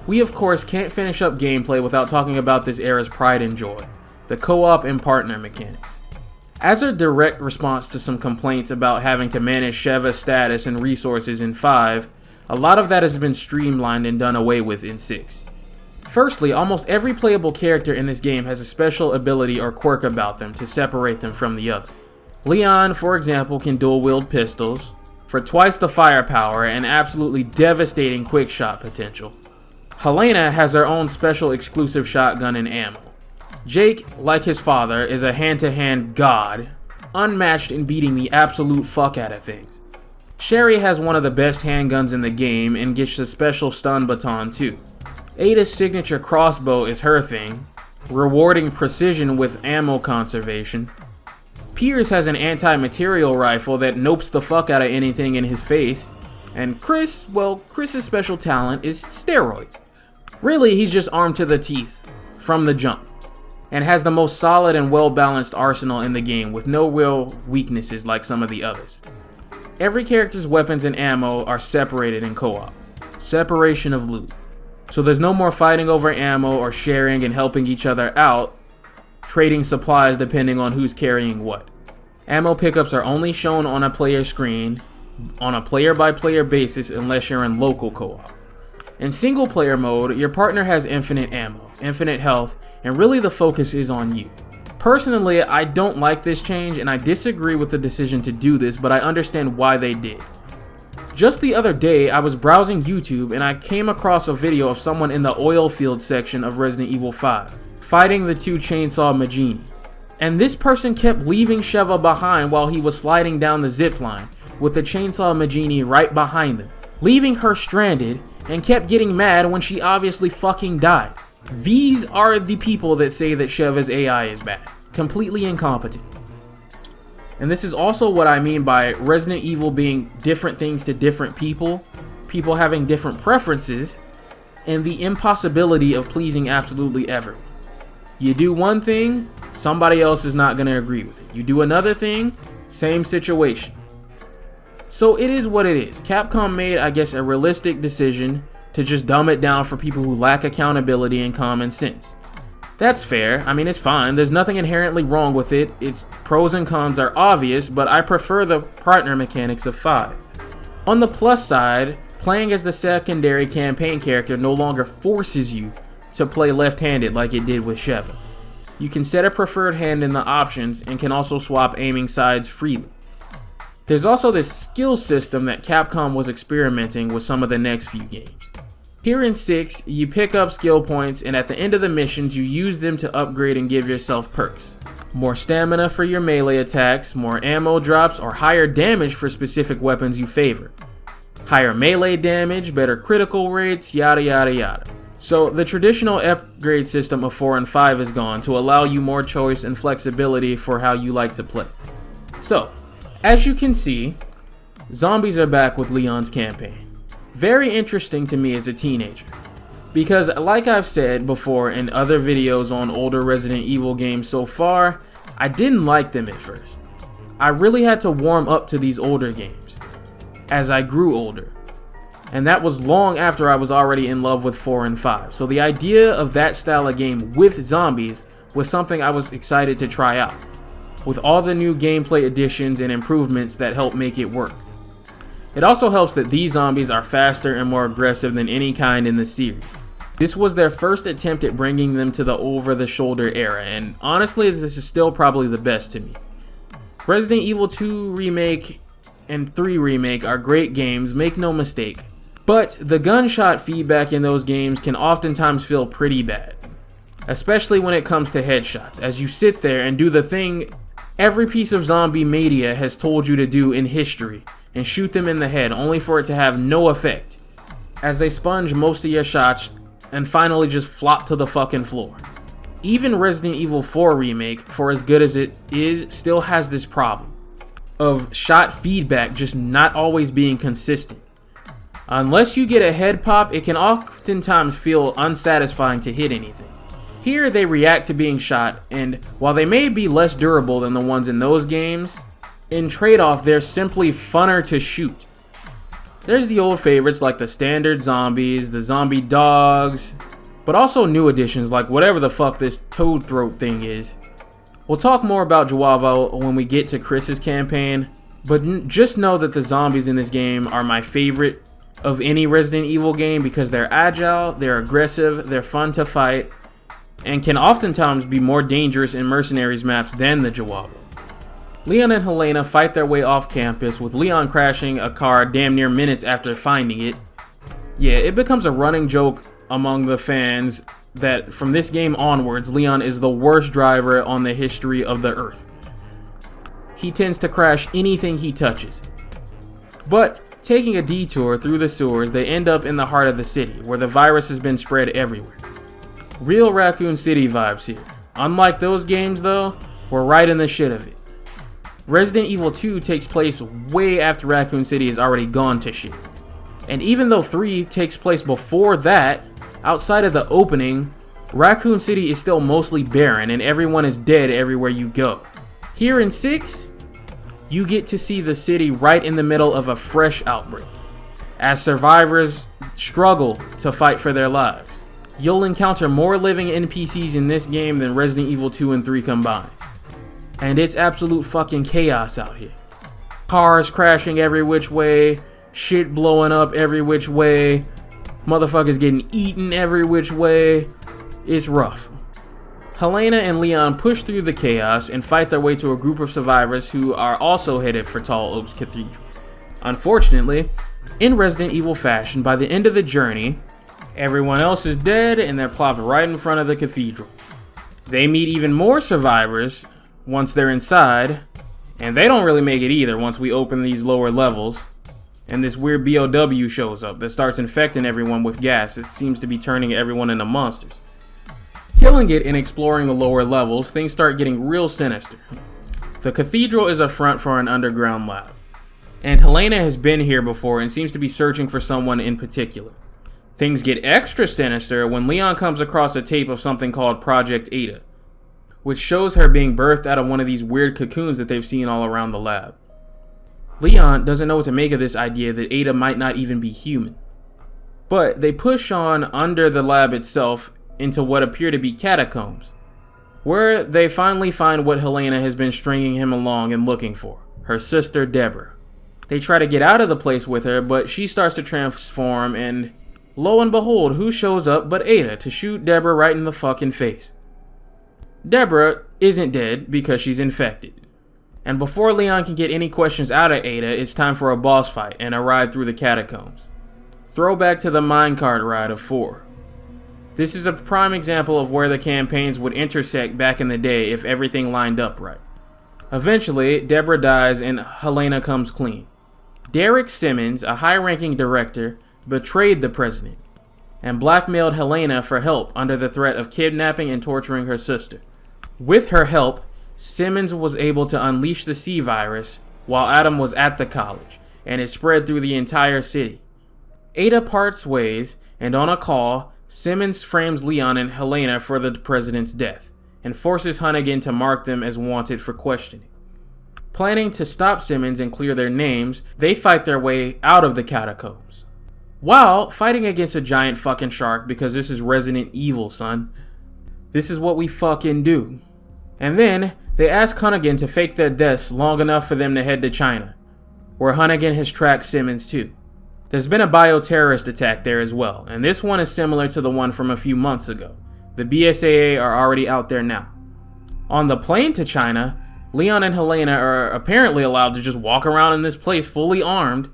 We of course can't finish up gameplay without talking about this era's pride and joy, the co-op and partner mechanics. As a direct response to some complaints about having to manage Sheva's status and resources in 5, a lot of that has been streamlined and done away with in 6. Firstly, almost every playable character in this game has a special ability or quirk about them to separate them from the other. Leon, for example, can dual-wield pistols for twice the firepower and absolutely devastating quick shot potential. Helena has her own special exclusive shotgun and ammo. Jake, like his father, is a hand-to-hand god, unmatched in beating the absolute fuck out of things. Sherry has one of the best handguns in the game and gets a special stun baton too. Ada's signature crossbow is her thing, rewarding precision with ammo conservation. Piers has an anti-material rifle that nopes the fuck out of anything in his face. And Chris, well, Chris's special talent is steroids. Really, he's just armed to the teeth, from the jump, and has the most solid and well-balanced arsenal in the game with no real weaknesses like some of the others. Every character's weapons and ammo are separated in co-op. Separation of loot. So there's no more fighting over ammo or sharing and helping each other out, trading supplies depending on who's carrying what. Ammo pickups are only shown on a player screen on a player-by-player basis unless you're in local co-op. In single player mode, your partner has infinite ammo, infinite health, and really the focus is on you. Personally, I don't like this change and I disagree with the decision to do this, but I understand why they did. Just the other day, I was browsing YouTube and I came across a video of someone in the oil field section of Resident Evil 5, fighting the two Chainsaw Majini. And this person kept leaving Sheva behind while he was sliding down the zipline, with the Chainsaw Majini right behind them, leaving her stranded and kept getting mad when she obviously fucking died. These are the people that say that Sheva's AI is bad. Completely incompetent. And this is also what I mean by Resident Evil being different things to different people, people having different preferences, and the impossibility of pleasing absolutely everyone. You do one thing, somebody else is not going to agree with it. You do another thing, same situation. So it is what it is. Capcom made, I guess, a realistic decision to just dumb it down for people who lack accountability and common sense. That's fair. I mean, it's fine. There's nothing inherently wrong with it. Its pros and cons are obvious, but I prefer the partner mechanics of 5. On the plus side, playing as the secondary campaign character no longer forces you to play left-handed like it did with Sheva. You can set a preferred hand in the options and can also swap aiming sides freely. There's also this skill system that Capcom was experimenting with some of the next few games. Here in 6, you pick up skill points and at the end of the missions you use them to upgrade and give yourself perks. More stamina for your melee attacks, more ammo drops, or higher damage for specific weapons you favor. Higher melee damage, better critical rates, yada yada yada. So the traditional upgrade system of 4 and 5 is gone to allow you more choice and flexibility for how you like to play. So, As you can see, zombies are back with Leon's campaign. Very interesting to me as a teenager, because like I've said before in other videos on older Resident Evil games so far, I didn't like them at first. I really had to warm up to these older games as I grew older, and that was long after I was already in love with 4 and 5. So the idea of that style of game with zombies was something I was excited to try out, with all the new gameplay additions and improvements that help make it work. It also helps that these zombies are faster and more aggressive than any kind in the series. This was their first attempt at bringing them to the over-the-shoulder era, and honestly, this is still probably the best to me. Resident Evil 2 Remake and 3 Remake are great games, make no mistake, but the gunshot feedback in those games can oftentimes feel pretty bad, especially when it comes to headshots, as you sit there and do the thing every piece of zombie media has told you to do in history, and shoot them in the head only for it to have no effect, as they sponge most of your shots and finally just flop to the fucking floor. Even Resident Evil 4 Remake, for as good as it is, still has this problem of shot feedback just not always being consistent. Unless you get a head pop, it can oftentimes feel unsatisfying to hit anything. Here they react to being shot, and while they may be less durable than the ones in those games, in trade-off they're simply funner to shoot. There's the old favorites like the standard zombies, the zombie dogs, but also new additions like whatever the fuck this toad throat thing is. We'll talk more about Joavo when we get to Chris's campaign, but just know that the zombies in this game are my favorite of any Resident Evil game because they're agile, they're aggressive, they're fun to fight, and can oftentimes be more dangerous in Mercenaries maps than the Joavo. Leon and Helena fight their way off campus, with Leon crashing a car damn near minutes after finding it. Yeah, it becomes a running joke among the fans that from this game onwards, Leon is the worst driver on the history of the Earth. He tends to crash anything he touches. But taking a detour through the sewers, they end up in the heart of the city, where the virus has been spread everywhere. Real Raccoon City vibes here. Unlike those games though, we're right in the shit of it. Resident Evil 2 takes place way after Raccoon City has already gone to shit. And even though 3 takes place before that, outside of the opening, Raccoon City is still mostly barren and everyone is dead everywhere you go. Here in 6, you get to see the city right in the middle of a fresh outbreak, as survivors struggle to fight for their lives. You'll encounter more living NPCs in this game than Resident Evil 2 and 3 combined. And it's absolute fucking chaos out here. Cars crashing every which way, shit blowing up every which way, motherfuckers getting eaten every which way. It's rough. Helena and Leon push through the chaos and fight their way to a group of survivors who are also headed for Tall Oaks Cathedral. Unfortunately, in Resident Evil fashion, by the end of the journey, everyone else is dead and they're plopped right in front of the cathedral. They meet even more survivors once they're inside, and they don't really make it either once we open these lower levels, and this weird BOW shows up that starts infecting everyone with gas. It seems to be turning everyone into monsters. Killing it and exploring the lower levels, things start getting real sinister. The cathedral is a front for an underground lab, and Helena has been here before and seems to be searching for someone in particular. Things get extra sinister when Leon comes across a tape of something called Project Ada, which shows her being birthed out of one of these weird cocoons that they've seen all around the lab. Leon doesn't know what to make of this idea that Ada might not even be human. But they push on under the lab itself into what appear to be catacombs, where they finally find what Helena has been stringing him along and looking for, her sister Deborah. They try to get out of the place with her, but she starts to transform, and lo and behold, who shows up but Ada to shoot Deborah right in the fucking face. Deborah isn't dead because she's infected. And before Leon can get any questions out of Ada, it's time for a boss fight and a ride through the catacombs. Throwback to the minecart ride of 4. This is a prime example of where the campaigns would intersect back in the day if everything lined up right. Eventually, Deborah dies and Helena comes clean. Derek Simmons, a high-ranking director, betrayed the president and blackmailed Helena for help under the threat of kidnapping and torturing her sister. With her help, Simmons was able to unleash the C virus while Adam was at the college, and it spread through the entire city. Ada parts ways, and on a call, Simmons frames Leon and Helena for the president's death, and forces Hunnigan to mark them as wanted for questioning. Planning to stop Simmons and clear their names, they fight their way out of the catacombs, while fighting against a giant fucking shark, because this is Resident Evil, son. This is what we fucking do. And then, they ask Hunnigan to fake their deaths long enough for them to head to China, where Hunnigan has tracked Simmons too. There's been a bioterrorist attack there as well, and this one is similar to the one from a few months ago. The BSAA are already out there now. On the plane to China, Leon and Helena are apparently allowed to just walk around in this place fully armed,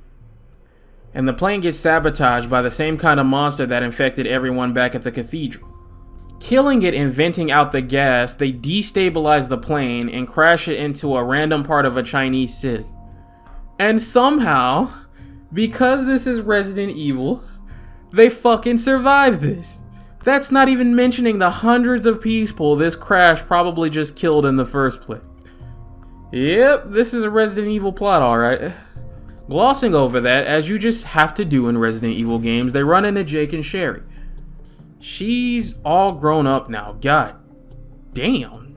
and the plane gets sabotaged by the same kind of monster that infected everyone back at the cathedral. Killing it and venting out the gas, they destabilize the plane and crash it into a random part of a Chinese city. And somehow, because this is Resident Evil, they fucking survived this. That's not even mentioning the hundreds of people this crash probably just killed in the first place. Yep, this is a Resident Evil plot, alright. Glossing over that, as you just have to do in Resident Evil games, they run into Jake and Sherry. She's all grown up now, god damn,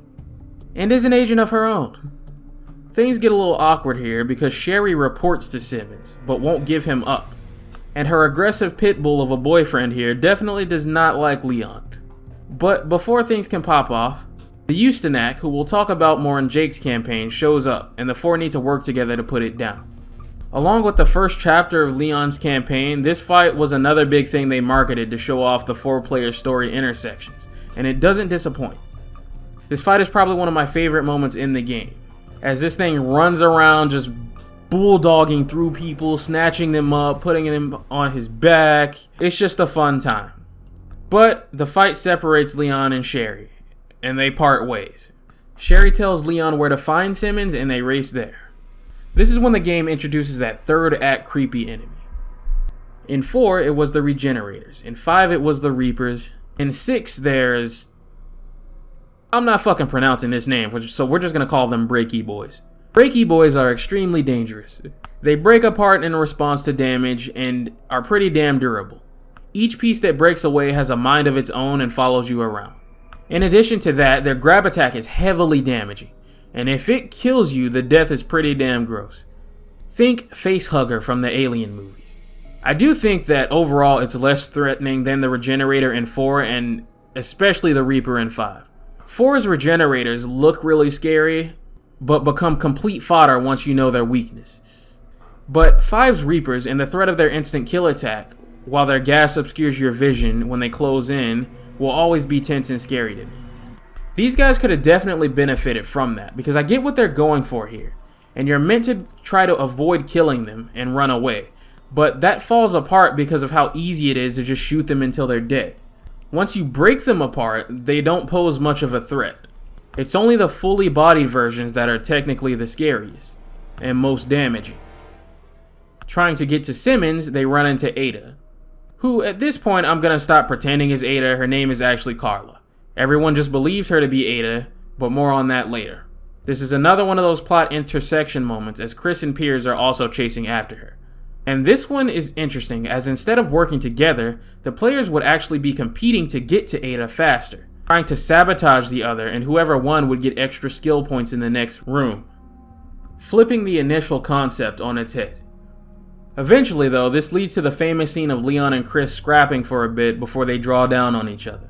and is an agent of her own. Things get a little awkward here because Sherry reports to Simmons, but won't give him up. And her aggressive pit bull of a boyfriend here definitely does not like Leon. But before things can pop off, the Ustanak, who we'll talk about more in Jake's campaign, shows up, and the four need to work together to put it down. Along with the first chapter of Leon's campaign, this fight was another big thing they marketed to show off the four-player story intersections, and it doesn't disappoint. This fight is probably one of my favorite moments in the game, as this thing runs around just bulldogging through people, snatching them up, putting them on his back. It's just a fun time. But the fight separates Leon and Sherry, and they part ways. Sherry tells Leon where to find Simmons, and they race there. This is when the game introduces that third act creepy enemy. In 4, it was the Regenerators. In 5, it was the Reapers. In 6, there's... I'm not fucking pronouncing this name, so we're just gonna call them Breaky Boys. Breaky Boys are extremely dangerous. They break apart in response to damage and are pretty damn durable. Each piece that breaks away has a mind of its own and follows you around. In addition to that, their grab attack is heavily damaging. And if it kills you, the death is pretty damn gross. Think Facehugger from the Alien movies. I do think that overall it's less threatening than the Regenerator in 4 and especially the Reaper in 5. 4's Regenerators look really scary, but become complete fodder once you know their weakness. But 5's Reapers and the threat of their instant kill attack, while their gas obscures your vision when they close in, will always be tense and scary to me. These guys could have definitely benefited from that, because I get what they're going for here, and you're meant to try to avoid killing them and run away, but that falls apart because of how easy it is to just shoot them until they're dead. Once you break them apart, they don't pose much of a threat. It's only the fully bodied versions that are technically the scariest, and most damaging. Trying to get to Simmons, they run into Ada, who at this point I'm gonna stop pretending is Ada, her name is actually Carla. Everyone just believes her to be Ada, but more on that later. This is another one of those plot intersection moments, as Chris and Piers are also chasing after her. And this one is interesting, as instead of working together, the players would actually be competing to get to Ada faster, trying to sabotage the other, and whoever won would get extra skill points in the next room, flipping the initial concept on its head. Eventually though, this leads to the famous scene of Leon and Chris scrapping for a bit before they draw down on each other.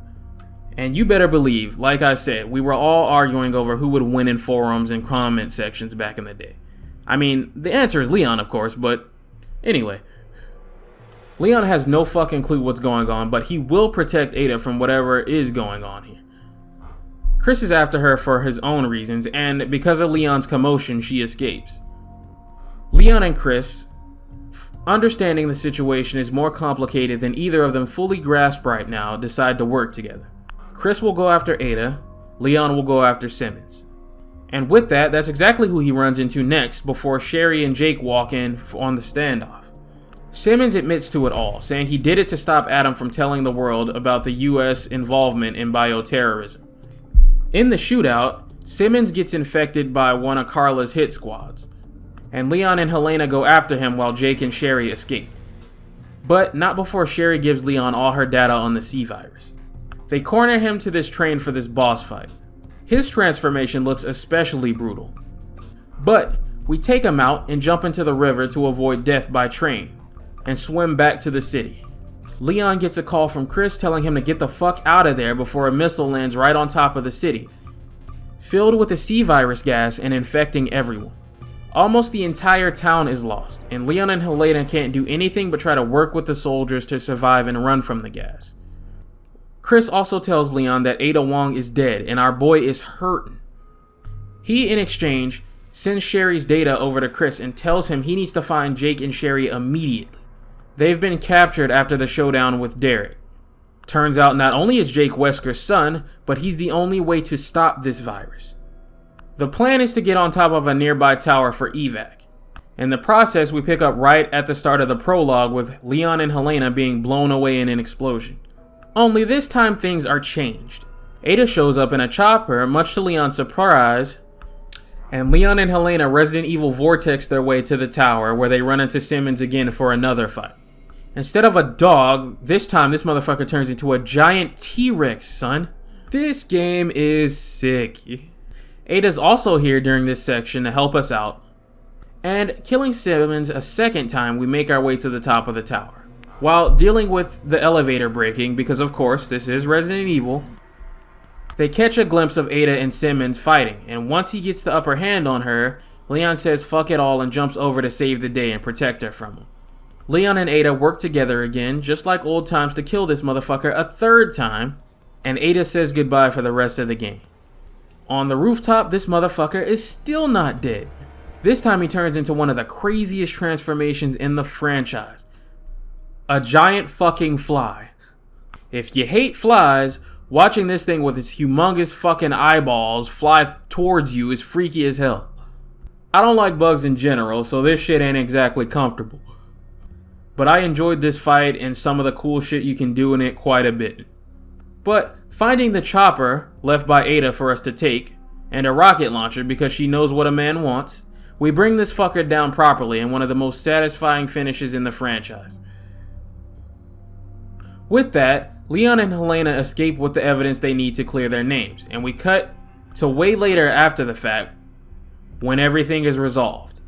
And you better believe, like I said, we were all arguing over who would win in forums and comment sections back in the day. I mean, the answer is Leon, of course, but anyway. Leon has no fucking clue what's going on, but he will protect Ada from whatever is going on here. Chris is after her for his own reasons, and because of Leon's commotion, she escapes. Leon and Chris, understanding the situation is more complicated than either of them fully grasp right now, decide to work together. Chris will go after Ada, Leon will go after Simmons. And with that, that's exactly who he runs into next before Sherry and Jake walk in on the standoff. Simmons admits to it all, saying he did it to stop Adam from telling the world about the US involvement in bioterrorism. In the shootout, Simmons gets infected by one of Carla's hit squads. and Leon and Helena go after him while Jake and Sherry escape. But not before Sherry gives Leon all her data on the C-Virus. They corner him to this train for this boss fight. His transformation looks especially brutal. But we take him out and jump into the river to avoid death by train, and swim back to the city. Leon gets a call from Chris telling him to get the fuck out of there before a missile lands right on top of the city, filled with the C-Virus gas and infecting everyone. Almost the entire town is lost, and Leon and Helena can't do anything but try to work with the soldiers to survive and run from the gas. Chris also tells Leon that Ada Wong is dead and our boy is hurting. He, in exchange, sends Sherry's data over to Chris and tells him he needs to find Jake and Sherry immediately. They've been captured after the showdown with Derek. Turns out not only is Jake Wesker's son, but he's the only way to stop this virus. The plan is to get on top of a nearby tower for evac. In the process, we pick up right at the start of the prologue with Leon and Helena being blown away in an explosion. Only this time things are changed. Ada shows up in a chopper, much to Leon's surprise, and Leon and Helena Resident Evil vortex their way to the tower where they run into Simmons again for another fight. Instead of a dog, this time this motherfucker turns into a giant T-Rex, son. This game is sick. Ada's also here during this section to help us out. And killing Simmons a second time, we make our way to the top of the tower. While dealing with the elevator breaking, because of course this is Resident Evil, they catch a glimpse of Ada and Simmons fighting, and once he gets the upper hand on her, Leon says fuck it all and jumps over to save the day and protect her from him. Leon and Ada work together again, just like old times, to kill this motherfucker a third time, and Ada says goodbye for the rest of the game. On the rooftop, this motherfucker is still not dead. This time he turns into one of the craziest transformations in the franchise. A giant fucking fly. If you hate flies, watching this thing with its humongous fucking eyeballs fly towards you is freaky as hell. I don't like bugs in general, so this shit ain't exactly comfortable. But I enjoyed this fight and some of the cool shit you can do in it quite a bit. But finding the chopper left by Ada for us to take, and a rocket launcher because she knows what a man wants, we bring this fucker down properly in one of the most satisfying finishes in the franchise. With that, Leon and Helena escape with the evidence they need to clear their names, and we cut to way later after the fact, when everything is resolved.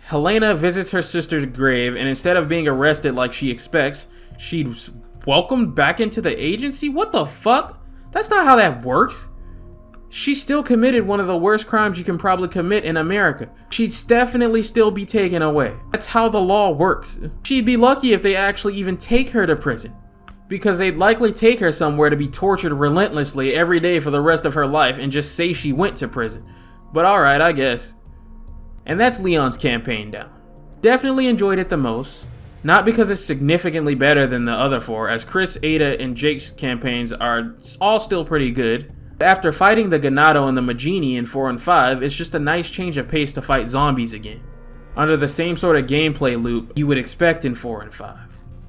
Helena visits her sister's grave, and instead of being arrested like she expects, she's welcomed back into the agency? What the fuck? That's not how that works. She still committed one of the worst crimes you can probably commit in America. She'd definitely still be taken away. That's how the law works. She'd be lucky if they actually even take her to prison, because they'd likely take her somewhere to be tortured relentlessly every day for the rest of her life and just say she went to prison. But alright, I guess. And that's Leon's campaign down. Definitely enjoyed it the most. Not because it's significantly better than the other four, as Chris, Ada, and Jake's campaigns are all still pretty good. After fighting the Ganado and the Magini in 4 and 5, it's just a nice change of pace to fight zombies again, under the same sort of gameplay loop you would expect in 4 and 5.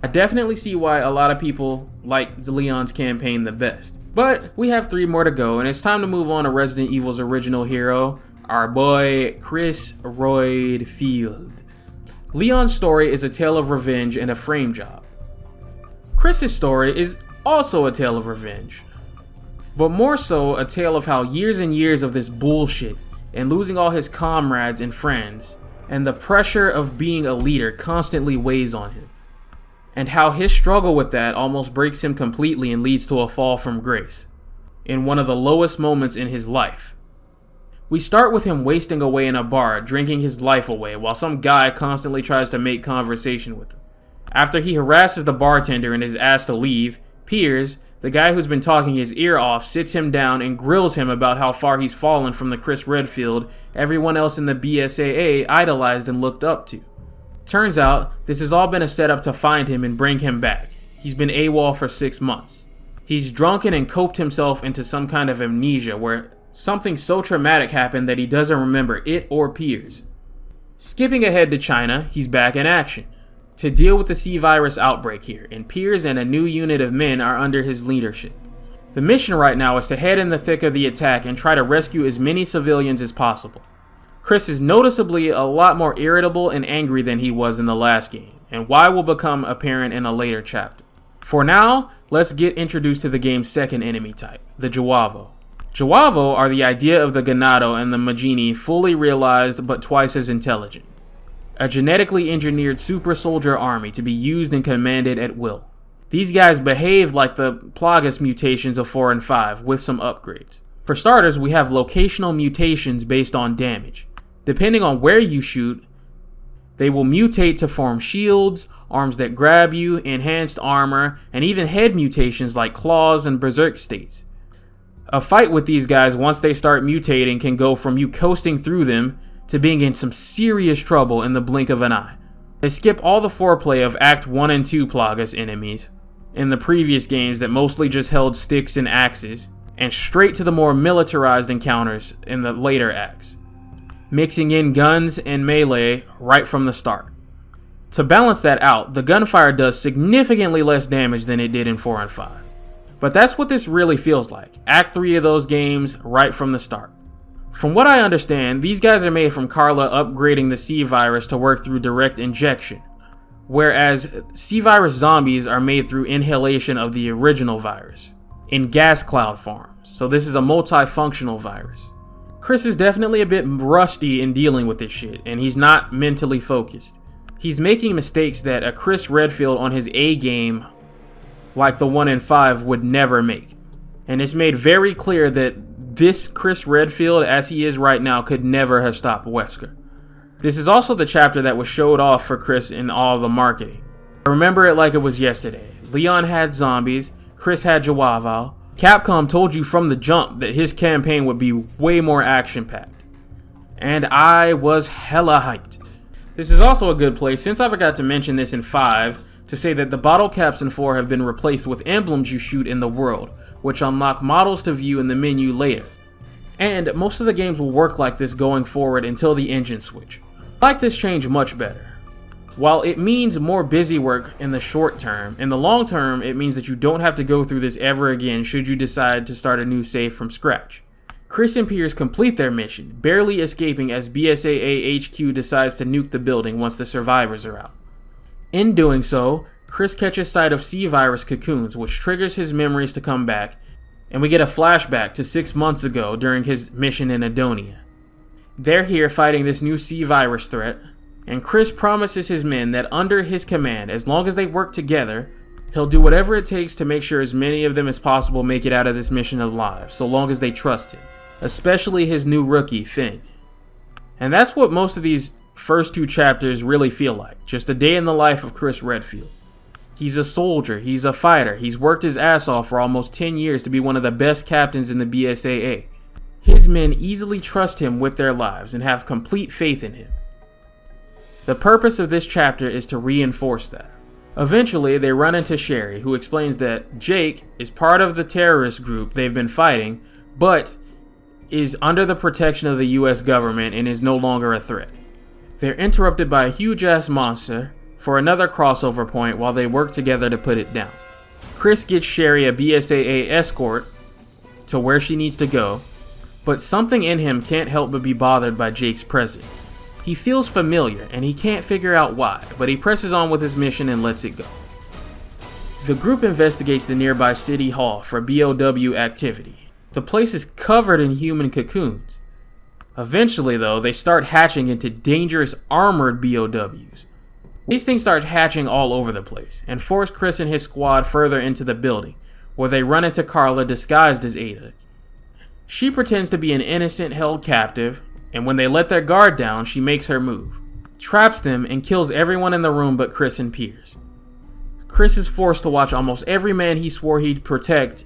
I definitely see why a lot of people like Leon's campaign the best. But we have 3 more to go, and it's time to move on to Resident Evil's original hero, our boy Chris Roydfield. Leon's story is a tale of revenge and a frame job. Chris's story is also a tale of revenge, but more so a tale of how years and years of this bullshit and losing all his comrades and friends and the pressure of being a leader constantly weighs on him, and how his struggle with that almost breaks him completely and leads to a fall from grace in one of the lowest moments in his life. We start with him wasting away in a bar, drinking his life away, while some guy constantly tries to make conversation with him. After he harasses the bartender and is asked to leave, Piers, the guy who's been talking his ear off, sits him down and grills him about how far he's fallen from the Chris Redfield everyone else in the BSAA idolized and looked up to. Turns out, this has all been a setup to find him and bring him back. He's been AWOL for 6 months. He's drunken and coped himself into some kind of amnesia where something so traumatic happened that he doesn't remember it or Piers. Skipping ahead to China, he's back in action to deal with the C-Virus outbreak here, and Piers and a new unit of men are under his leadership. The mission right now is to head in the thick of the attack and try to rescue as many civilians as possible. Chris is noticeably a lot more irritable and angry than he was in the last game, and why will become apparent in a later chapter. For now, let's get introduced to the game's second enemy type, the Jawavo. Jawavo are the idea of the Ganado and the Majini fully realized but twice as intelligent. A genetically engineered super soldier army to be used and commanded at will. These guys behave like the Plagas mutations of 4 and 5 with some upgrades. For starters, we have locational mutations based on damage. Depending on where you shoot, they will mutate to form shields, arms that grab you, enhanced armor, and even head mutations like claws and berserk states. A fight with these guys once they start mutating can go from you coasting through them to being in some serious trouble in the blink of an eye. They skip all the foreplay of Act 1 and 2 Plagas enemies in the previous games that mostly just held sticks and axes, and straight to the more militarized encounters in the later acts, mixing in guns and melee right from the start. To balance that out, the gunfire does significantly less damage than it did in 4 and 5. But that's what this really feels like, Act 3 of those games right from the start. From what I understand, these guys are made from Carla upgrading the C-Virus to work through direct injection, whereas C-Virus zombies are made through inhalation of the original virus in gas cloud form, so this is a multifunctional virus. Chris is definitely a bit rusty in dealing with this shit, and he's not mentally focused. He's making mistakes that a Chris Redfield on his A game, like the 1 in 5, would never make. And it's made very clear that this Chris Redfield, as he is right now, could never have stopped Wesker. This is also the chapter that was showed off for Chris in all the marketing. I remember it like it was yesterday. Leon had zombies, Chris had Jawavo. Capcom told you from the jump that his campaign would be way more action-packed. And I was hella hyped. This is also a good place, since I forgot to mention this in 5, to say that the bottle caps in 4 have been replaced with emblems you shoot in the world, which unlock models to view in the menu later. And most of the games will work like this going forward until the engine switch. I like this change much better. While it means more busy work in the short term, in the long term it means that you don't have to go through this ever again should you decide to start a new save from scratch. Chris and Piers complete their mission, barely escaping as BSAA HQ decides to nuke the building once the survivors are out. In doing so, Chris catches sight of C-Virus cocoons, which triggers his memories to come back, and we get a flashback to 6 months ago during his mission in Adonia. They're here fighting this new C-Virus threat, and Chris promises his men that under his command, as long as they work together, he'll do whatever it takes to make sure as many of them as possible make it out of this mission alive, so long as they trust him, especially his new rookie, Finn. And that's what most of these first 2 chapters really feel like, just a day in the life of Chris Redfield. He's a soldier, he's a fighter, he's worked his ass off for almost 10 years to be one of the best captains in the BSAA. His men easily trust him with their lives and have complete faith in him. The purpose of this chapter is to reinforce that. Eventually, they run into Sherry, who explains that Jake is part of the terrorist group they've been fighting, but is under the protection of the US government and is no longer a threat. They're interrupted by a huge-ass monster for another crossover point while they work together to put it down. Chris gets Sherry a BSAA escort to where she needs to go, but something in him can't help but be bothered by Jake's presence. He feels familiar, and he can't figure out why, but he presses on with his mission and lets it go. The group investigates the nearby city hall for BOW activity. The place is covered in human cocoons. Eventually, though, they start hatching into dangerous armored BOWs. These things start hatching all over the place, and force Chris and his squad further into the building, where they run into Carla disguised as Ada. She pretends to be an innocent held captive, and when they let their guard down, she makes her move, traps them, and kills everyone in the room but Chris and Piers. Chris is forced to watch almost every man he swore he'd protect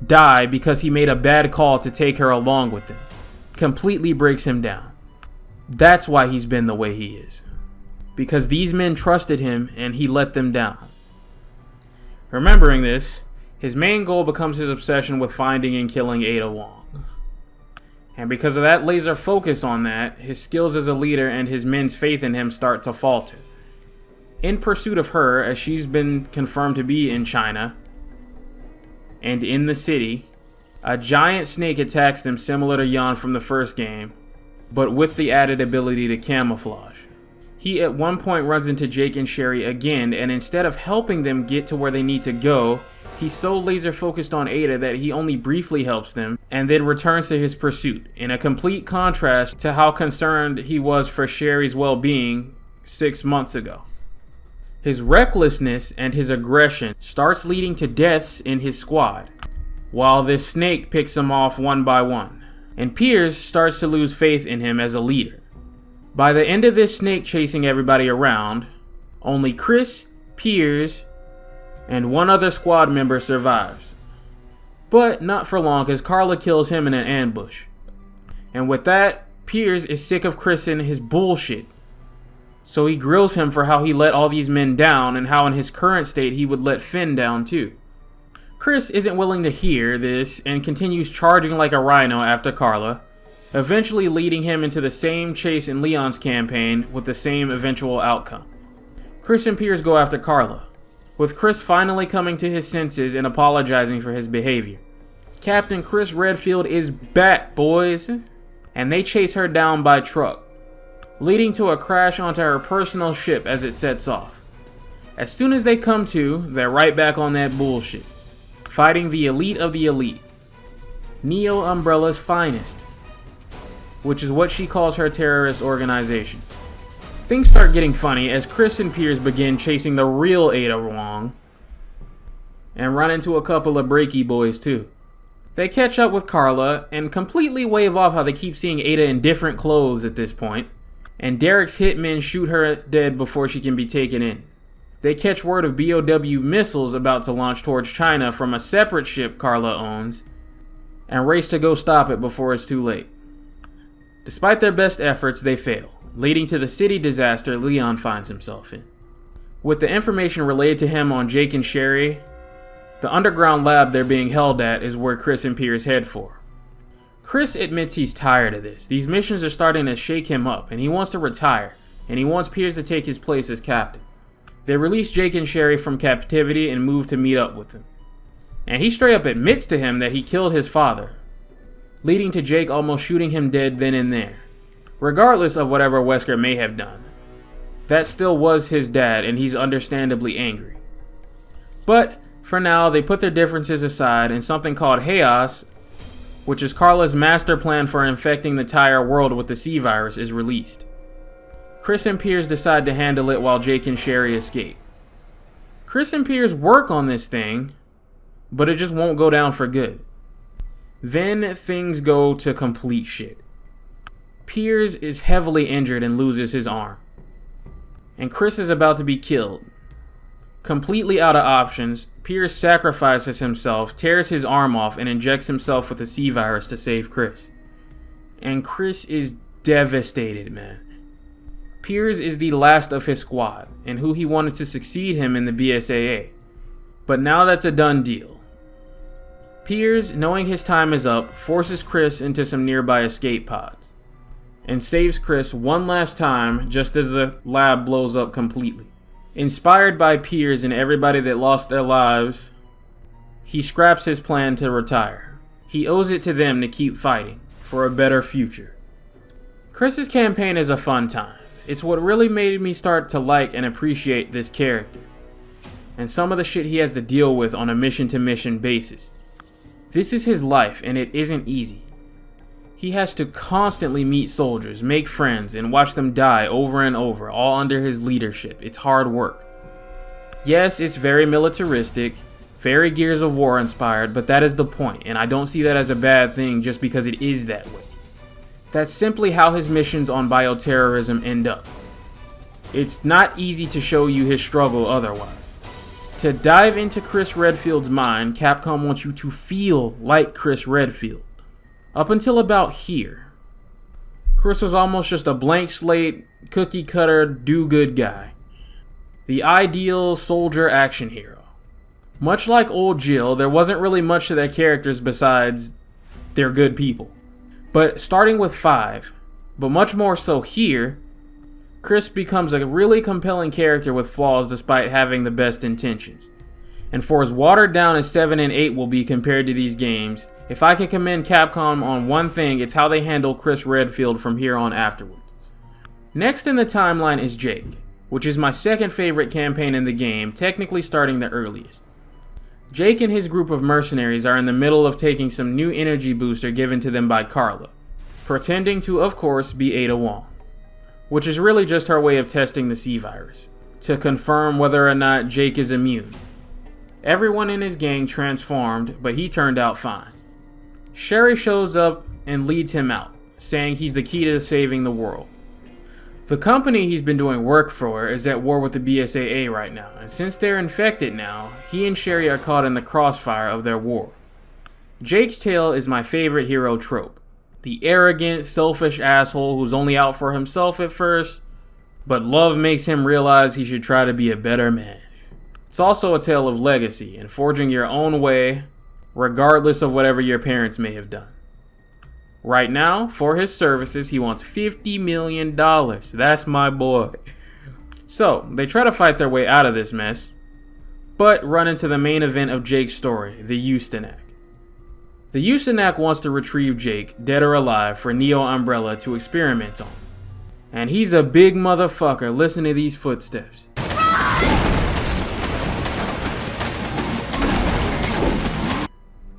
die because he made a bad call to take her along with him. Completely breaks him down. That's why he's been the way he is. Because these men trusted him and he let them down. Remembering this, his main goal becomes his obsession with finding and killing Ada Wong. And because of that laser focus on that, his skills as a leader and his men's faith in him start to falter. In pursuit of her, as she's been confirmed to be in China and in the city, a giant snake attacks them similar to Yan from the first game, but with the added ability to camouflage. He at one point runs into Jake and Sherry again, and instead of helping them get to where they need to go, he's so laser focused on Ada that he only briefly helps them and then returns to his pursuit, in a complete contrast to how concerned he was for Sherry's well-being 6 months ago. His recklessness and his aggression starts leading to deaths in his squad, while this snake picks them off one by one, and Piers starts to lose faith in him as a leader. By the end of this snake chasing everybody around, only Chris, Piers, and one other squad member survives. But not for long, as Carla kills him in an ambush. And with that, Piers is sick of Chris and his bullshit. So he grills him for how he let all these men down and how in his current state he would let Finn down too. Chris isn't willing to hear this and continues charging like a rhino after Carla, eventually leading him into the same chase in Leon's campaign with the same eventual outcome. Chris and Piers go after Carla, with Chris finally coming to his senses and apologizing for his behavior. Captain Chris Redfield is back, boys, and they chase her down by truck, leading to a crash onto her personal ship as it sets off. As soon as they come to, they're right back on that bullshit, fighting the elite of the elite, Neo Umbrella's finest, which is what she calls her terrorist organization. Things start getting funny as Chris and Piers begin chasing the real Ada Wong and run into a couple of breaky boys too. They catch up with Carla and completely wave off how they keep seeing Ada in different clothes at this point, and Derek's hitmen shoot her dead before she can be taken in. They catch word of BOW missiles about to launch towards China from a separate ship Carla owns and race to go stop it before it's too late. Despite their best efforts, they fail, leading to the city disaster Leon finds himself in. With the information relayed to him on Jake and Sherry, the underground lab they're being held at is where Chris and Piers head for. Chris admits he's tired of this. These missions are starting to shake him up, and he wants to retire, and he wants Piers to take his place as captain. They release Jake and Sherry from captivity and move to meet up with them. And he straight up admits to him that he killed his father, leading to Jake almost shooting him dead then and there. Regardless of whatever Wesker may have done, that still was his dad, and he's understandably angry. But for now, they put their differences aside, and something called Chaos, which is Carla's master plan for infecting the entire world with the C virus, is released. Chris and Piers decide to handle it while Jake and Sherry escape. Chris and Piers work on this thing, but it just won't go down for good. Then things go to complete shit. Piers is heavily injured and loses his arm, and Chris is about to be killed. Completely out of options, Piers sacrifices himself, tears his arm off, and injects himself with the C virus to save Chris. And Chris is devastated, man. Piers is the last of his squad, and who he wanted to succeed him in the BSAA. But now that's a done deal. Piers, knowing his time is up, forces Chris into some nearby escape pods, and saves Chris one last time just as the lab blows up completely. Inspired by Piers and everybody that lost their lives, he scraps his plan to retire. He owes it to them to keep fighting for a better future. Chris's campaign is a fun time. It's what really made me start to like and appreciate this character, and some of the shit he has to deal with on a mission-to-mission basis. This is his life, and it isn't easy. He has to constantly meet soldiers, make friends, and watch them die over and over, all under his leadership. It's hard work. Yes, it's very militaristic, very Gears of War inspired, but that is the point, and I don't see that as a bad thing just because it is that way. That's simply how his missions on bioterrorism end up. It's not easy to show you his struggle otherwise. To dive into Chris Redfield's mind, Capcom wants you to feel like Chris Redfield. Up until about here, Chris was almost just a blank slate, cookie cutter, do-good guy. The ideal soldier action hero. Much like old Jill, there wasn't really much to their characters besides they're good people. But starting with 5, but much more so here, Chris becomes a really compelling character with flaws despite having the best intentions. And for as watered down as 7 and 8 will be compared to these games, if I can commend Capcom on one thing, it's how they handle Chris Redfield from here on afterwards. Next in the timeline is Jake, which is my second favorite campaign in the game, technically starting the earliest. Jake and his group of mercenaries are in the middle of taking some new energy booster given to them by Carla, pretending to, of course, be Ada Wong, which is really just her way of testing the C-Virus, to confirm whether or not Jake is immune. Everyone in his gang transformed, but he turned out fine. Sherry shows up and leads him out, saying he's the key to saving the world. The company he's been doing work for is at war with the BSAA right now, and since they're infected now, he and Sherry are caught in the crossfire of their war. Jake's tale is my favorite hero trope. The arrogant, selfish asshole who's only out for himself at first, but love makes him realize he should try to be a better man. It's also a tale of legacy and forging your own way, regardless of whatever your parents may have done. Right now, for his services, he wants $50 million. That's my boy. So, they try to fight their way out of this mess, but run into the main event of Jake's story, the Ustinak. The Ustinak wants to retrieve Jake, dead or alive, for Neo Umbrella to experiment on. And he's a big motherfucker. Listen to these footsteps.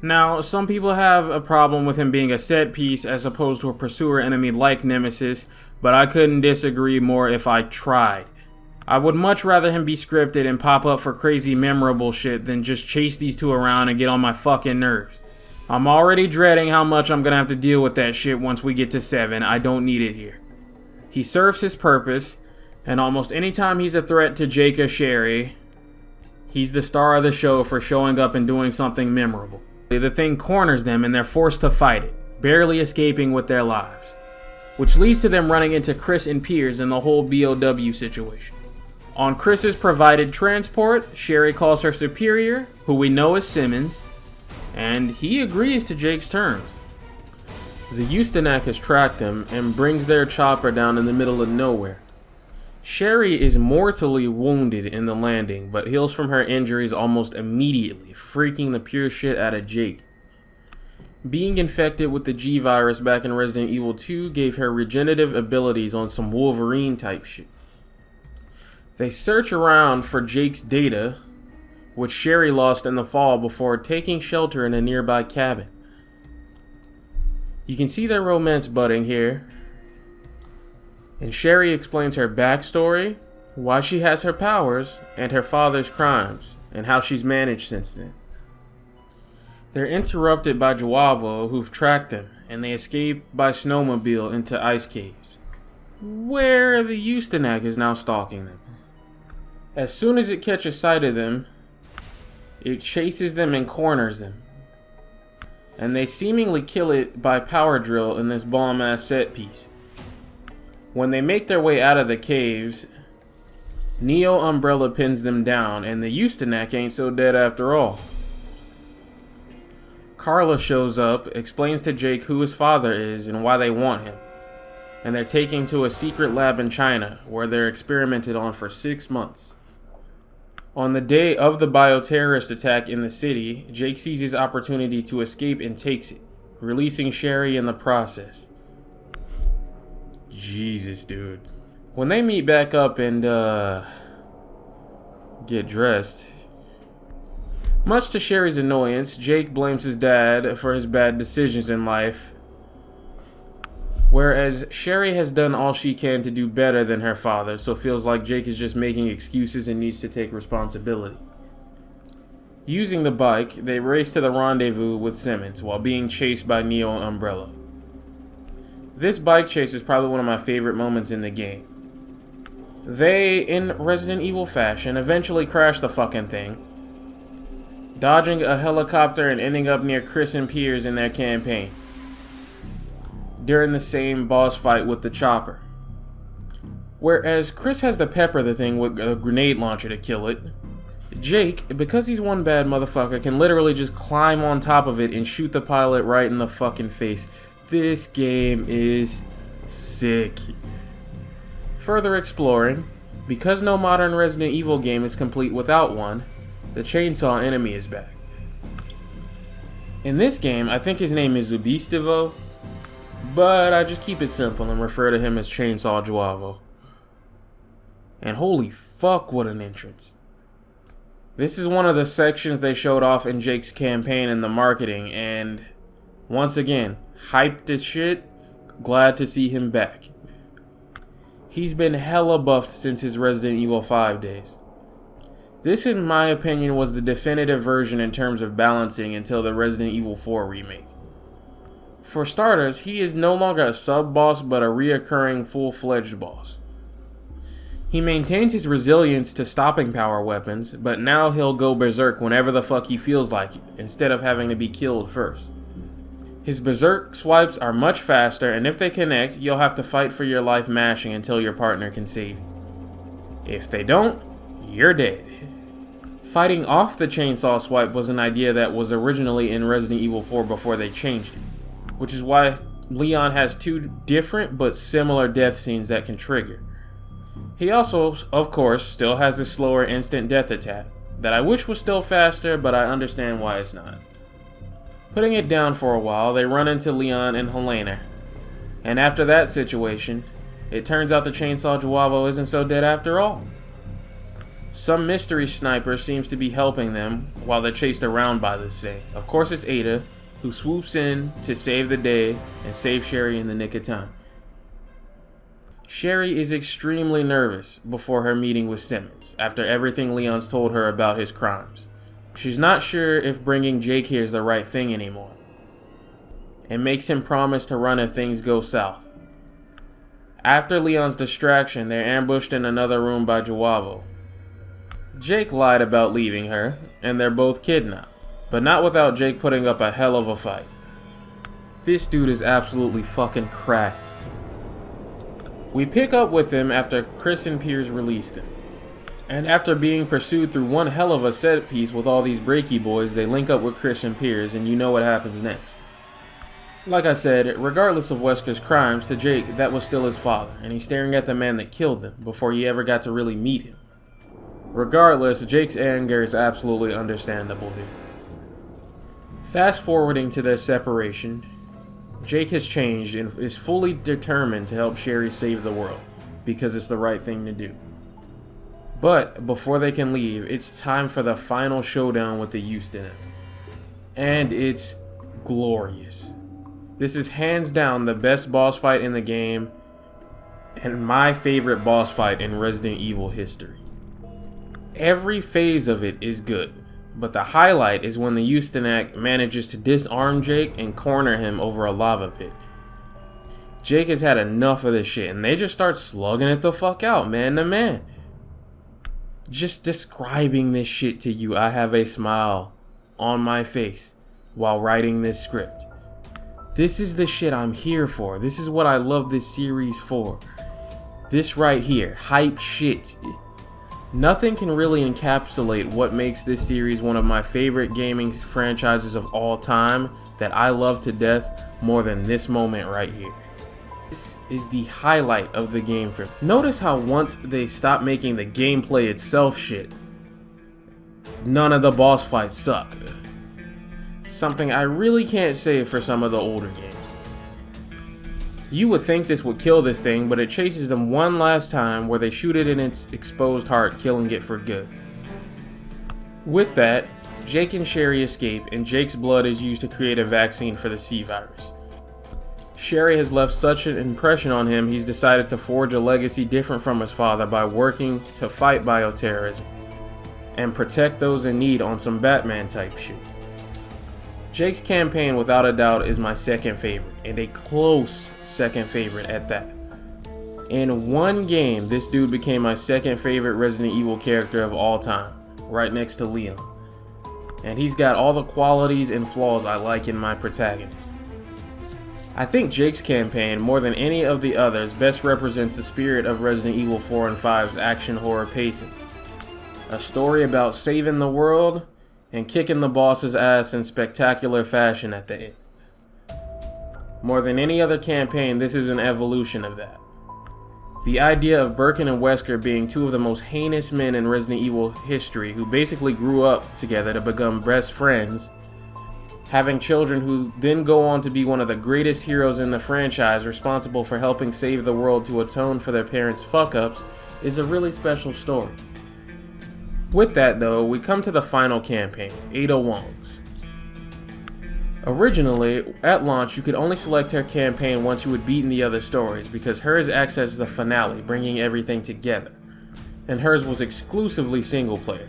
Now, some people have a problem with him being a set piece as opposed to a pursuer enemy like Nemesis, but I couldn't disagree more if I tried. I would much rather him be scripted and pop up for crazy memorable shit than just chase these two around and get on my fucking nerves. I'm already dreading how much I'm gonna have to deal with that shit once we get to 7. I don't need it here. He serves his purpose, and almost anytime he's a threat to Jake or Sherry, he's the star of the show for showing up and doing something memorable. The thing corners them and they're forced to fight it, barely escaping with their lives. Which leads to them running into Chris and Piers in the whole BOW situation. On Chris's provided transport, Sherry calls her superior, who we know is Simmons, and he agrees to Jake's terms. The Ustinak has tracked them and brings their chopper down in the middle of nowhere. Sherry is mortally wounded in the landing, but heals from her injuries almost immediately, freaking the pure shit out of Jake. Being infected with the G-Virus back in Resident Evil 2 gave her regenerative abilities on some Wolverine type shit. They search around for Jake's data, which Sherry lost in the fall, before taking shelter in a nearby cabin. You can see their romance budding here. And Sherry explains her backstory, why she has her powers, and her father's crimes, and how she's managed since then. They're interrupted by Joavo, who've tracked them, and they escape by snowmobile into ice caves, where the Ustinak is now stalking them. As soon as it catches sight of them, it chases them and corners them, and they seemingly kill it by power drill in this bomb-ass set piece. When they make their way out of the caves, Neo Umbrella pins them down, and the Ustinak ain't so dead after all. Carla shows up, explains to Jake who his father is and why they want him, and they're taken to a secret lab in China where they're experimented on for 6 months. On the day of the bioterrorist attack in the city, Jake sees his opportunity to escape and takes it, releasing Sherry in the process. Jesus, dude. When they meet back up and, get dressed, much to Sherry's annoyance, Jake blames his dad for his bad decisions in life, whereas Sherry has done all she can to do better than her father, so feels like Jake is just making excuses and needs to take responsibility. Using the bike, they race to the rendezvous with Simmons while being chased by Neo Umbrella. This bike chase is probably one of my favorite moments in the game. They, in Resident Evil fashion, eventually crash the fucking thing, dodging a helicopter and ending up near Chris and Piers in their campaign, during the same boss fight with the chopper. Whereas Chris has to pepper the thing with a grenade launcher to kill it, Jake, because he's one bad motherfucker, can literally just climb on top of it and shoot the pilot right in the fucking face. This game is sick. Further exploring, because no modern Resident Evil game is complete without one, the chainsaw enemy is back. In this game, I think his name is Ubistivo, but I just keep it simple and refer to him as Chainsaw Joavo. And holy fuck, what an entrance. This is one of the sections they showed off in Jake's campaign in the marketing, and once again, hyped as shit, glad to see him back. He's been hella buffed since his Resident Evil 5 days. This, in my opinion, was the definitive version in terms of balancing until the Resident Evil 4 remake. For starters, he is no longer a sub-boss, but a reoccurring full-fledged boss. He maintains his resilience to stopping power weapons, but now he'll go berserk whenever the fuck he feels like it, instead of having to be killed first. His berserk swipes are much faster, and if they connect, you'll have to fight for your life mashing until your partner can save you. If they don't, you're dead. Fighting off the chainsaw swipe was an idea that was originally in Resident Evil 4 before they changed it, which is why Leon has two different but similar death scenes that can trigger. He also, of course, still has a slower instant death attack that I wish was still faster, but I understand why it's not. Putting it down for a while, they run into Leon and Helena, and after that situation, it turns out the Chainsaw Joavo isn't so dead after all. Some mystery sniper seems to be helping them while they're chased around by this thing. Of course, it's Ada, who swoops in to save the day and save Sherry in the nick of time. Sherry is extremely nervous before her meeting with Simmons, after everything Leon's told her about his crimes. She's not sure if bringing Jake here is the right thing anymore, and makes him promise to run if things go south. After Leon's distraction, they're ambushed in another room by Joavo. Jake lied about leaving her, and they're both kidnapped, but not without Jake putting up a hell of a fight. This dude is absolutely fucking cracked. We pick up with him after Chris and Piers released him. And after being pursued through one hell of a set piece with all these breaky boys, they link up with Chris and Piers, and you know what happens next. Like I said, regardless of Wesker's crimes, to Jake, that was still his father, and he's staring at the man that killed him before he ever got to really meet him. Regardless, Jake's anger is absolutely understandable here. Fast forwarding to their separation, Jake has changed and is fully determined to help Sherry save the world, because it's the right thing to do. But before they can leave, it's time for the final showdown with the Houston. And it's glorious. This is hands down the best boss fight in the game, and my favorite boss fight in Resident Evil history. Every phase of it is good, but the highlight is when the Houston manages to disarm Jake and corner him over a lava pit. Jake has had enough of this shit, and they just start slugging it the fuck out, man to man. Just describing this shit to you, I have a smile on my face while writing this script. This is the shit I'm here for. This is what I love this series for. This right here, hype shit. Nothing can really encapsulate what makes this series one of my favorite gaming franchises of all time that I love to death more than this moment right here. This is the highlight of the game for me. Notice how once they stop making the gameplay itself shit, none of the boss fights suck. Something I really can't say for some of the older games. You would think this would kill this thing, but it chases them one last time where they shoot it in its exposed heart, killing it for good. With that, Jake and Sherry escape, and Jake's blood is used to create a vaccine for the C virus. Sherry has left such an impression on him, he's decided to forge a legacy different from his father by working to fight bioterrorism and protect those in need on some Batman type shit. Jake's campaign, without a doubt, is my second favorite, and a close second favorite at that. In one game, this dude became my second favorite Resident Evil character of all time, right next to Leon. And he's got all the qualities and flaws I like in my protagonist. I think Jake's campaign, more than any of the others, best represents the spirit of Resident Evil 4 and 5's action horror pacing. A story about saving the world and kicking the boss's ass in spectacular fashion at the end. More than any other campaign, this is an evolution of that. The idea of Birkin and Wesker being two of the most heinous men in Resident Evil history who basically grew up together to become best friends, having children who then go on to be one of the greatest heroes in the franchise responsible for helping save the world to atone for their parents' fuck-ups, is a really special story. With that though, we come to the final campaign, Ada Wong's. Originally, at launch, you could only select her campaign once you had beaten the other stories, because hers acts as the finale, bringing everything together, and hers was exclusively single player.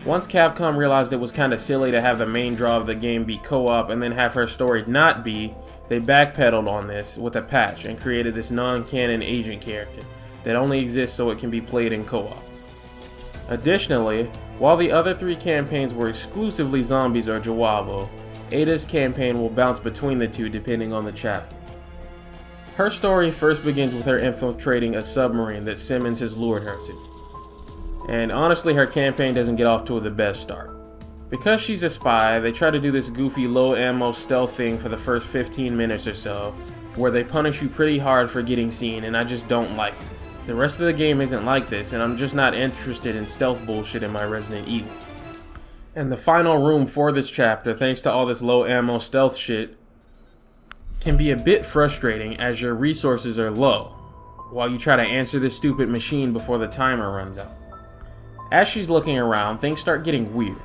Once Capcom realized it was kinda silly to have the main draw of the game be co-op and then have her story not be, they backpedaled on this with a patch and created this non-canon agent character that only exists so it can be played in co-op. Additionally, while the other 3 campaigns were exclusively zombies or Jawavo, Ada's campaign will bounce between the two depending on the chapter. Her story first begins with her infiltrating a submarine that Simmons has lured her to. And honestly, her campaign doesn't get off to the best start. Because she's a spy, they try to do this goofy low ammo stealth thing for the first 15 minutes or so, where they punish you pretty hard for getting seen, and I just don't like it. The rest of the game isn't like this, and I'm just not interested in stealth bullshit in my Resident Evil. And the final room for this chapter, thanks to all this low ammo stealth shit, can be a bit frustrating as your resources are low, while you try to answer this stupid machine before the timer runs out. As she's looking around, things start getting weird.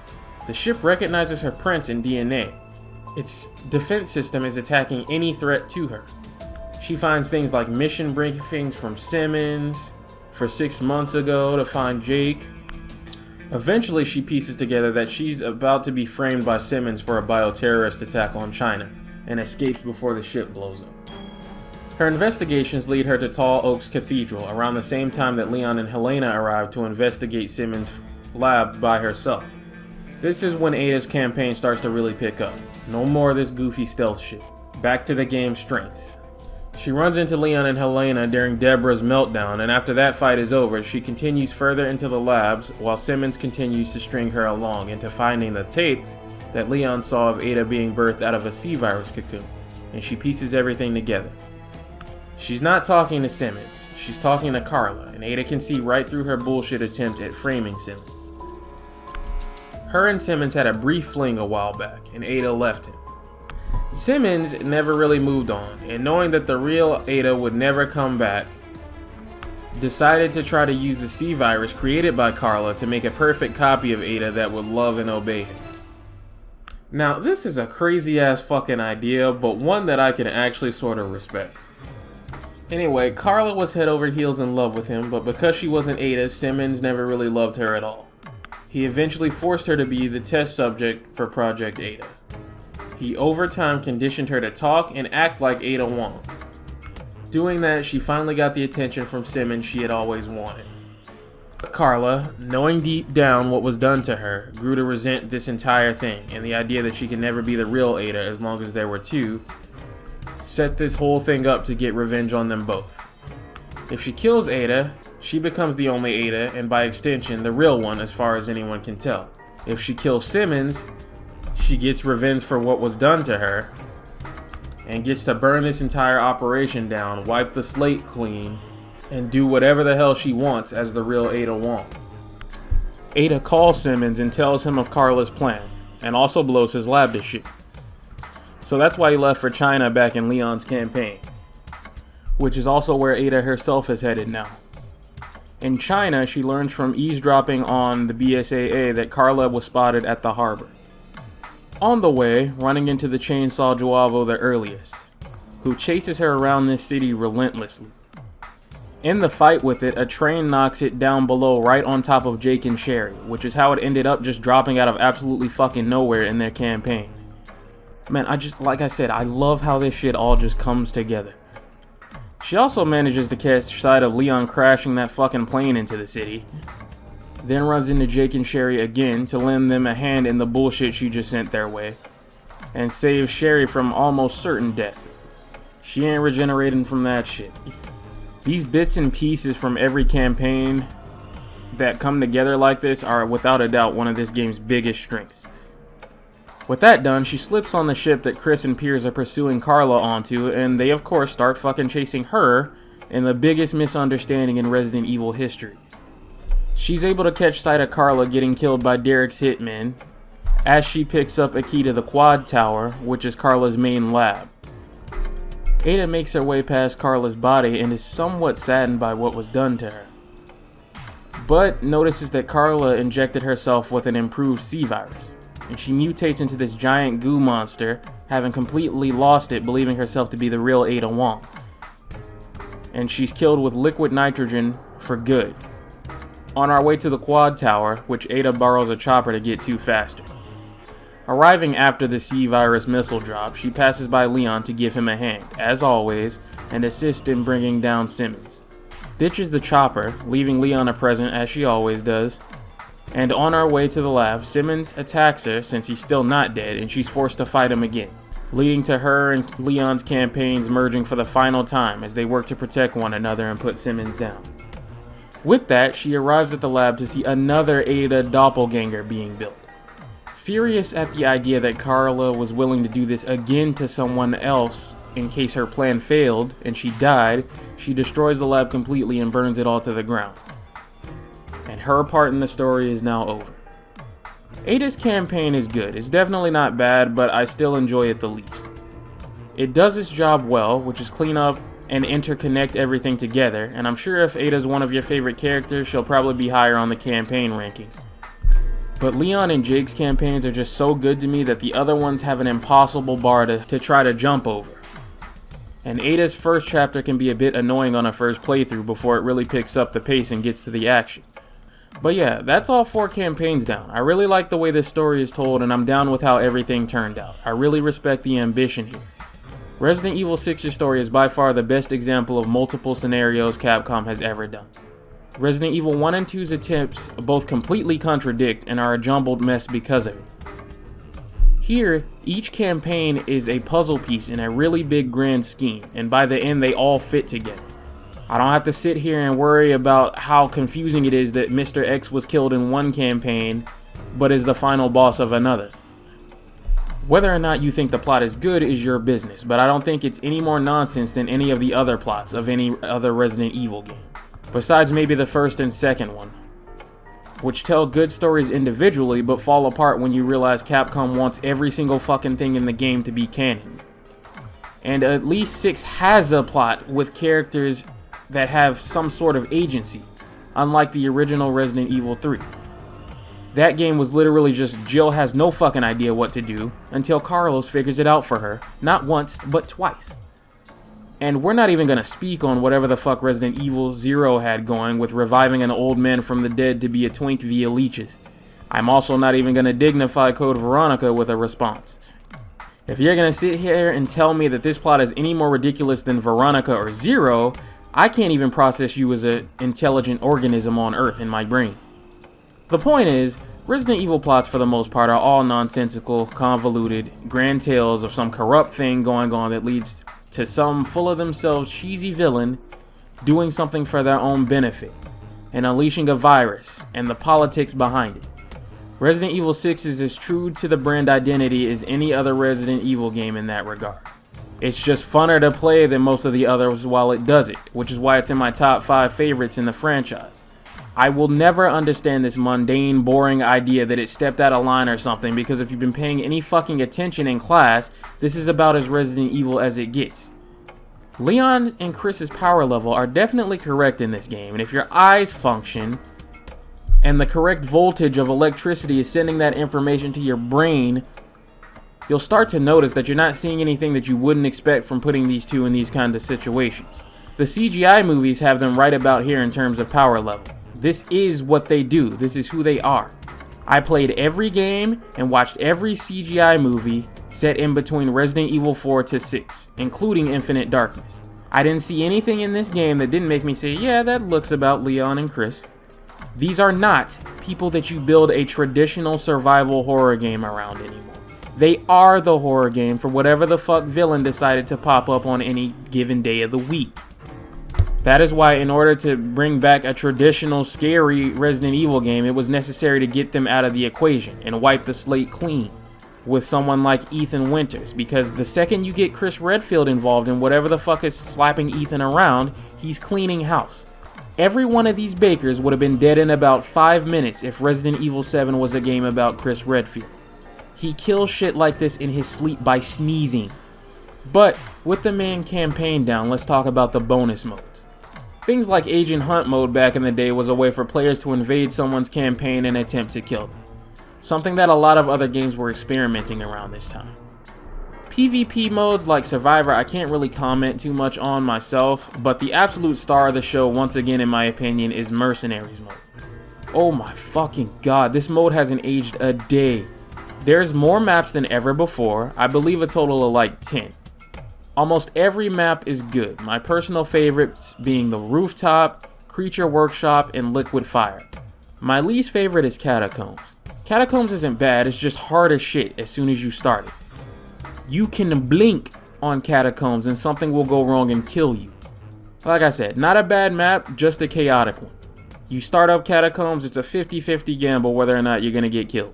The ship recognizes her prints and DNA. Its defense system is attacking any threat to her. She finds things like mission briefings from Simmons for 6 months ago to find Jake. Eventually, she pieces together that she's about to be framed by Simmons for a bioterrorist attack on China and escapes before the ship blows up. Her investigations lead her to Tall Oaks Cathedral around the same time that Leon and Helena arrive to investigate Simmons' lab by herself. This is when Ada's campaign starts to really pick up. No more of this goofy stealth shit. Back to the game's strengths. She runs into Leon and Helena during Deborah's meltdown, and after that fight is over, she continues further into the labs while Simmons continues to string her along into finding the tape that Leon saw of Ada being birthed out of a C-virus cocoon, and she pieces everything together. She's not talking to Simmons, she's talking to Carla, and Ada can see right through her bullshit attempt at framing Simmons. Her and Simmons had a brief fling a while back, and Ada left him. Simmons never really moved on, and knowing that the real Ada would never come back, decided to try to use the C-virus created by Carla to make a perfect copy of Ada that would love and obey him. Now, this is a crazy ass fucking idea, but one that I can actually sort of respect. Anyway, Carla was head over heels in love with him, but because she wasn't Ada, Simmons never really loved her at all. He eventually forced her to be the test subject for Project Ada. He over time conditioned her to talk and act like Ada Wong. Doing that, she finally got the attention from Simmons she had always wanted. Carla, knowing deep down what was done to her, grew to resent this entire thing, and the idea that she could never be the real Ada as long as there were two, set this whole thing up to get revenge on them both. If she kills Ada, she becomes the only Ada, and by extension, the real one as far as anyone can tell. If she kills Simmons, she gets revenge for what was done to her, and gets to burn this entire operation down, wipe the slate clean, and do whatever the hell she wants as the real Ada Wong. Ada calls Simmons and tells him of Carla's plan, and also blows his lab to shit. So that's why he left for China back in Leon's campaign, which is also where Ada herself is headed now. In China, she learns from eavesdropping on the BSAA that Carla was spotted at the harbor. On the way, running into the chainsaw Jawavo the earliest, who chases her around this city relentlessly. In the fight with it, a train knocks it down below right on top of Jake and Sherry, which is how it ended up just dropping out of absolutely fucking nowhere in their campaign. Man, like I said, I love how this shit all just comes together. She also manages to catch sight of Leon crashing that fucking plane into the city, then runs into Jake and Sherry again to lend them a hand in the bullshit she just sent their way, and saves Sherry from almost certain death. She ain't regenerating from that shit. These bits and pieces from every campaign that come together like this are without a doubt one of this game's biggest strengths. With that done, she slips on the ship that Chris and Piers are pursuing Carla onto, and they of course start fucking chasing her and the biggest misunderstanding in Resident Evil history. She's able to catch sight of Carla getting killed by Derek's hitmen as she picks up a key to the quad tower, which is Carla's main lab. Ada makes her way past Carla's body and is somewhat saddened by what was done to her, but notices that Carla injected herself with an improved C-virus, and she mutates into this giant goo monster, having completely lost it, believing herself to be the real Ada Wong. And she's killed with liquid nitrogen for good. On our way to the quad tower, which Ada borrows a chopper to get to faster. Arriving after the C-virus missile drop, she passes by Leon to give him a hand, as always, and assist in bringing down Simmons. Ditches the chopper, leaving Leon a present as she always does. And on our way to the lab, Simmons attacks her since he's still not dead, and she's forced to fight him again, leading to her and Leon's campaigns merging for the final time as they work to protect one another and put Simmons down. With that, she arrives at the lab to see another Ada doppelganger being built. Furious at the idea that Carla was willing to do this again to someone else in case her plan failed and she died, she destroys the lab completely and burns it all to the ground. And her part in the story is now over. Ada's campaign is good. It's definitely not bad, but I still enjoy it the least. It does its job well, which is clean up and interconnect everything together, and I'm sure if Ada's one of your favorite characters, she'll probably be higher on the campaign rankings. But Leon and Jake's campaigns are just so good to me that the other ones have an impossible bar to try to jump over. And Ada's first chapter can be a bit annoying on a first playthrough before it really picks up the pace and gets to the action. But yeah, that's all 4 campaigns down. I really like the way this story is told, and I'm down with how everything turned out. I really respect the ambition here. Resident Evil 6's story is by far the best example of multiple scenarios Capcom has ever done. Resident Evil 1 and 2's attempts both completely contradict and are a jumbled mess because of it. Here, each campaign is a puzzle piece in a really big grand scheme, and by the end they all fit together. I don't have to sit here and worry about how confusing it is that Mr. X was killed in one campaign, but is the final boss of another. Whether or not you think the plot is good is your business, but I don't think it's any more nonsense than any of the other plots of any other Resident Evil game. Besides maybe the first and second one, which tell good stories individually but fall apart when you realize Capcom wants every single fucking thing in the game to be canon. And at least 6 has a plot with characters that have some sort of agency, unlike the original Resident Evil 3. That game was literally just Jill has no fucking idea what to do until Carlos figures it out for her, not once, but twice. And we're not even gonna speak on whatever the fuck Resident Evil 0 had going with reviving an old man from the dead to be a twink via leeches. I'm also not even gonna dignify Code Veronica with a response. If you're gonna sit here and tell me that this plot is any more ridiculous than Veronica or 0, I can't even process you as an intelligent organism on Earth in my brain. The point is, Resident Evil plots for the most part are all nonsensical, convoluted, grand tales of some corrupt thing going on that leads to some full of themselves cheesy villain doing something for their own benefit and unleashing a virus and the politics behind it. Resident Evil 6 is as true to the brand identity as any other Resident Evil game in that regard. It's just funner to play than most of the others while it does it, which is why it's in my top 5 favorites in the franchise. I will never understand this mundane, boring idea that it stepped out of line or something, because if you've been paying any fucking attention in class, this is about as Resident Evil as it gets. Leon and Chris's power level are definitely correct in this game, and if your eyes function, and the correct voltage of electricity is sending that information to your brain, you'll start to notice that you're not seeing anything that you wouldn't expect from putting these two in these kinds of situations. The CGI movies have them right about here in terms of power level. This is what they do. This is who they are. I played every game and watched every CGI movie set in between Resident Evil 4 to 6, including Infinite Darkness. I didn't see anything in this game that didn't make me say, yeah, that looks about Leon and Chris. These are not people that you build a traditional survival horror game around anymore. They are the horror game for whatever the fuck villain decided to pop up on any given day of the week. That is why in order to bring back a traditional scary Resident Evil game, it was necessary to get them out of the equation and wipe the slate clean. with someone like Ethan Winters, because the second you get Chris Redfield involved in whatever the fuck is slapping Ethan around, he's cleaning house. Every one of these bakers would have been dead in about 5 minutes if Resident Evil 7 was a game about Chris Redfield. He kills shit like this in his sleep by sneezing. But with the main campaign down, let's talk about the bonus modes. Things like Agent Hunt mode back in the day was a way for players to invade someone's campaign and attempt to kill them. Something that a lot of other games were experimenting around this time. PvP modes like Survivor I can't really comment too much on myself, but the absolute star of the show once again in my opinion is Mercenaries mode. Oh my fucking god, this mode hasn't aged a day. There's more maps than ever before, I believe a total of like 10. Almost every map is good, my personal favorites being the Rooftop, Creature Workshop, and Liquid Fire. My least favorite is Catacombs. Catacombs isn't bad, it's just hard as shit as soon as you start it. You can blink on Catacombs and something will go wrong and kill you. Like I said, not a bad map, just a chaotic one. You start up Catacombs, it's a 50-50 gamble whether or not you're gonna get killed.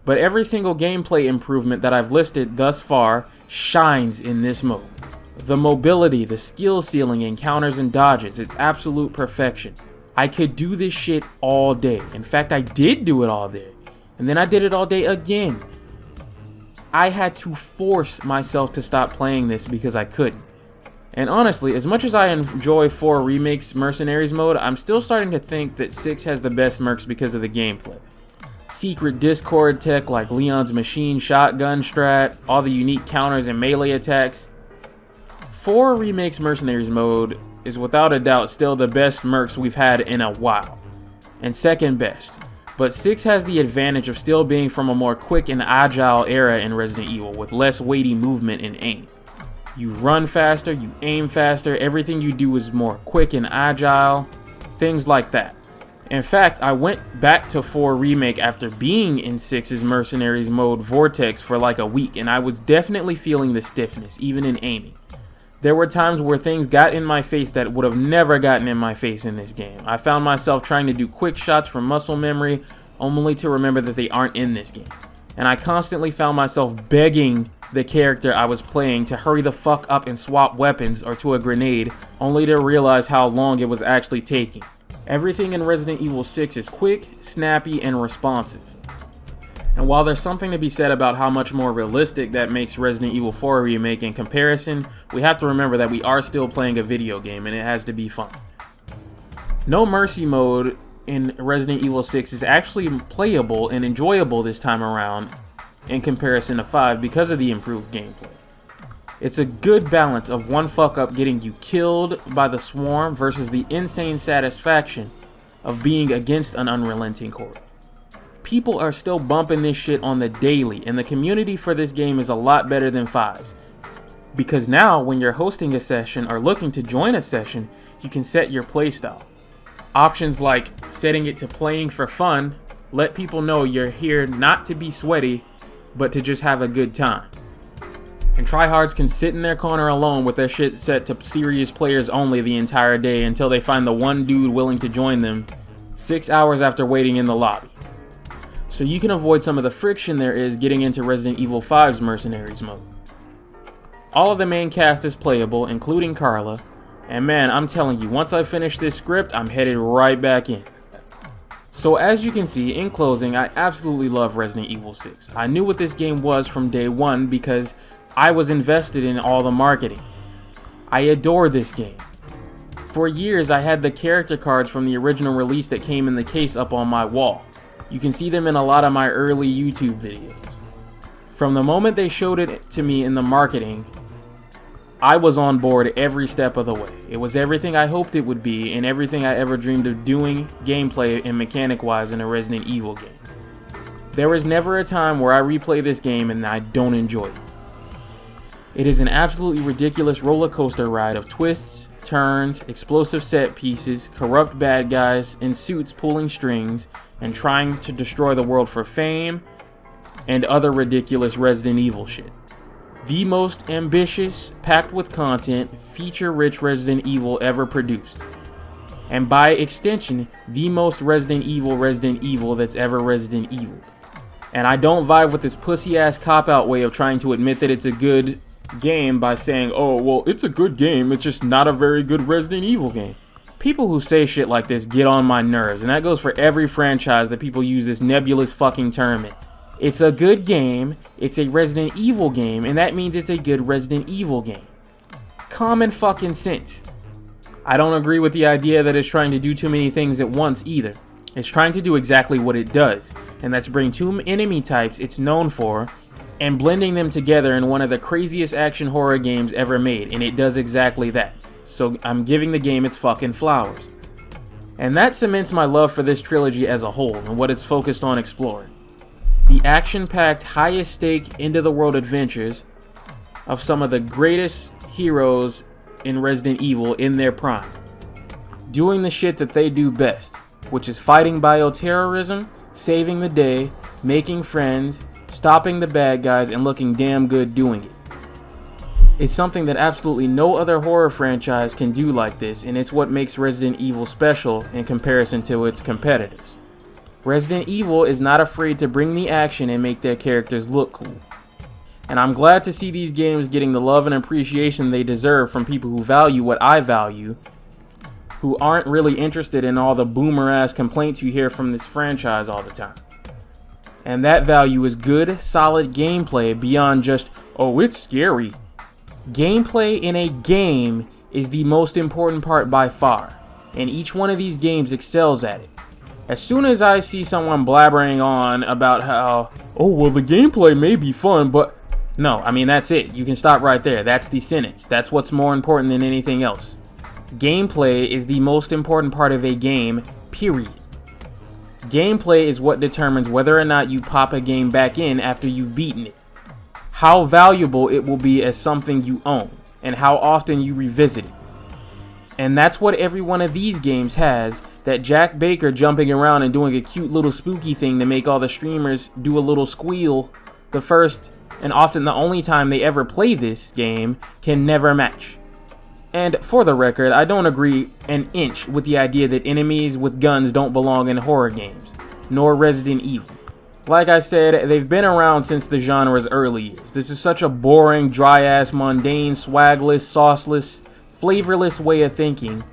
But every single gameplay improvement that I've listed thus far shines in this mode. The mobility, the skill ceiling, encounters and dodges, it's absolute perfection. I could do this shit all day. In fact, I did do it all day. And then I did it all day again. I had to force myself to stop playing this because I couldn't. And honestly, as much as I enjoy 4 Remakes Mercenaries mode, I'm still starting to think that 6 has the best mercs because of the gameplay. Secret Discord tech like Leon's machine shotgun strat, all the unique counters and melee attacks. 4 Remakes Mercenaries mode is without a doubt still the best mercs we've had in a while, and second best. But 6 has the advantage of still being from a more quick and agile era in Resident Evil with less weighty movement and aim. You run faster, you aim faster, everything you do is more quick and agile, things like that. In fact, I went back to 4 Remake after being in 6's Mercenaries mode Vortex for like a week, and I was definitely feeling the stiffness, even in aiming. There were times where things got in my face that would have never gotten in my face in this game. I found myself trying to do quick shots from muscle memory, only to remember that they aren't in this game. And I constantly found myself begging the character I was playing to hurry the fuck up and swap weapons or to a grenade, only to realize how long it was actually taking. Everything in Resident Evil 6 is quick, snappy, and responsive. And while there's something to be said about how much more realistic that makes Resident Evil 4 Remake in comparison, we have to remember that we are still playing a video game and it has to be fun. No Mercy mode in Resident Evil 6 is actually playable and enjoyable this time around in comparison to 5 because of the improved gameplay. It's a good balance of one fuck up getting you killed by the swarm versus the insane satisfaction of being against an unrelenting horde. People are still bumping this shit on the daily, and the community for this game is a lot better than 5's. Because now, when you're hosting a session or looking to join a session, you can set your playstyle. Options like setting it to playing for fun let people know you're here not to be sweaty, but to just have a good time. And tryhards can sit in their corner alone with their shit set to serious players only the entire day until they find the one dude willing to join them 6 hours after waiting in the lobby. So you can avoid some of the friction there is getting into Resident Evil 5's Mercenaries mode. All of the main cast is playable, including Carla, and man, I'm telling you, once I finish this script, I'm headed right back in. So as you can see, in closing, I absolutely love Resident Evil 6. I knew what this game was from day one because I was invested in all the marketing. I adore this game. For years, I had the character cards from the original release that came in the case up on my wall. You can see them in a lot of my early YouTube videos. From the moment they showed it to me in the marketing, I was on board every step of the way. It was everything I hoped it would be and everything I ever dreamed of doing gameplay and mechanic wise in a Resident Evil game. There is never a time where I replay this game and I don't enjoy it. It is an absolutely ridiculous roller coaster ride of twists, turns, explosive set pieces, corrupt bad guys in suits pulling strings, and trying to destroy the world for fame, and other ridiculous Resident Evil shit. The most ambitious, packed with content, feature-rich Resident Evil ever produced. And by extension, the most Resident Evil that's ever Resident Evil. And I don't vibe with this pussy-ass cop-out way of trying to admit that it's a good game by saying, oh, well, it's a good game, it's just not a very good Resident Evil game. People who say shit like this get on my nerves, and that goes for every franchise that people use this nebulous fucking term in. It's a good game, it's a Resident Evil game, and that means it's a good Resident Evil game. Common fucking sense. I don't agree with the idea that it's trying to do too many things at once either. It's trying to do exactly what it does, and that's bring two enemy types it's known for and blending them together in one of the craziest action horror games ever made, and it does exactly that. So I'm giving the game its fucking flowers. And that cements my love for this trilogy as a whole and what it's focused on exploring. The action-packed, highest stake, into-the-world adventures of some of the greatest heroes in Resident Evil in their prime. Doing the shit that they do best, which is fighting bioterrorism, saving the day, making friends, stopping the bad guys, and looking damn good doing it. It's something that absolutely no other horror franchise can do like this, and it's what makes Resident Evil special in comparison to its competitors. Resident Evil is not afraid to bring the action and make their characters look cool. And I'm glad to see these games getting the love and appreciation they deserve from people who value what I value, who aren't really interested in all the boomer-ass complaints you hear from this franchise all the time. And that value is good, solid gameplay beyond just, oh, it's scary. Gameplay in a game is the most important part by far, and each one of these games excels at it. As soon as I see someone blabbering on about how, oh, well, the gameplay may be fun, but no, I mean, that's it. You can stop right there. That's the sentence. That's what's more important than anything else. Gameplay is the most important part of a game, period. Gameplay is what determines whether or not you pop a game back in after you've beaten it, how valuable it will be as something you own, and how often you revisit it. And that's what every one of these games has, that Jack Baker jumping around and doing a cute little spooky thing to make all the streamers do a little squeal the first and often the only time they ever play this game can never match. And for the record, I don't agree an inch with the idea that enemies with guns don't belong in horror games, nor Resident Evil. Like I said, they've been around since the genre's early years. This is such a boring, dry-ass, mundane, swagless, sauceless, flavorless way of thinking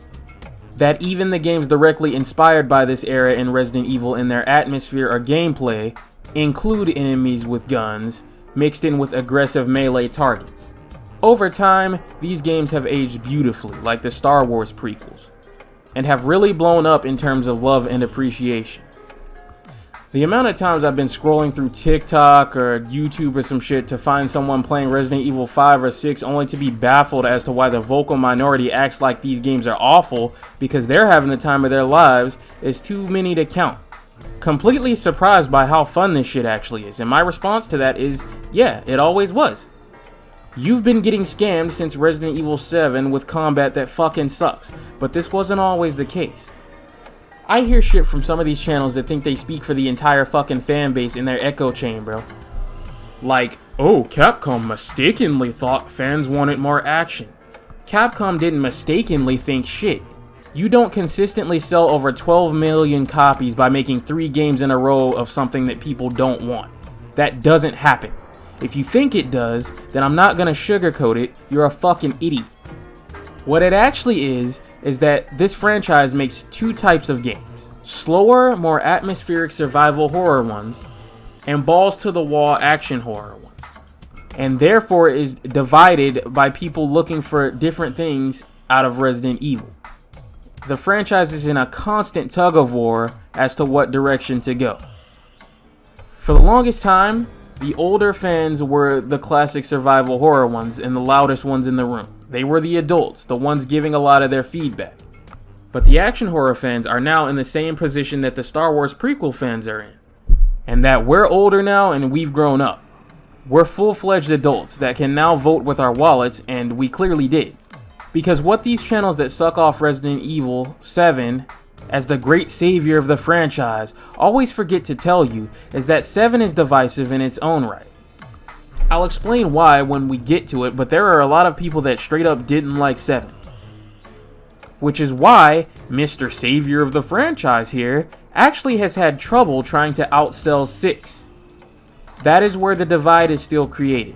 that even the games directly inspired by this era in Resident Evil in their atmosphere or gameplay include enemies with guns mixed in with aggressive melee targets. Over time, these games have aged beautifully, like the Star Wars prequels, and have really blown up in terms of love and appreciation. The amount of times I've been scrolling through TikTok or YouTube or some shit to find someone playing Resident Evil 5 or 6 only to be baffled as to why the vocal minority acts like these games are awful because they're having the time of their lives is too many to count. Completely surprised by how fun this shit actually is, and my response to that is, yeah, it always was. You've been getting scammed since Resident Evil 7 with combat that fucking sucks, but this wasn't always the case. I hear shit from some of these channels that think they speak for the entire fucking fan base in their echo chamber. Like, oh, Capcom mistakenly thought fans wanted more action. Capcom didn't mistakenly think shit. You don't consistently sell over 12 million copies by making 3 games in a row of something that people don't want. That doesn't happen. If you think it does, then I'm not gonna sugarcoat it, you're a fucking idiot. What it actually is that this franchise makes 2 types of games. Slower, more atmospheric survival horror ones, and balls to the wall action horror ones. And therefore is divided by people looking for different things out of Resident Evil. The franchise is in a constant tug of war as to what direction to go. For the longest time, the older fans were the classic survival horror ones and the loudest ones in the room. They were the adults, the ones giving a lot of their feedback. But the action horror fans are now in the same position that the Star Wars prequel fans are in. And that we're older now and we've grown up. We're full-fledged adults that can now vote with our wallets, and we clearly did. Because what these channels that suck off Resident Evil 7 as the great savior of the franchise always forget to tell you is that 7 is divisive in its own right. I'll explain why when we get to it, but there are a lot of people that straight up didn't like 7. Which is why Mr. Savior of the franchise here actually has had trouble trying to outsell 6. That is where the divide is still created.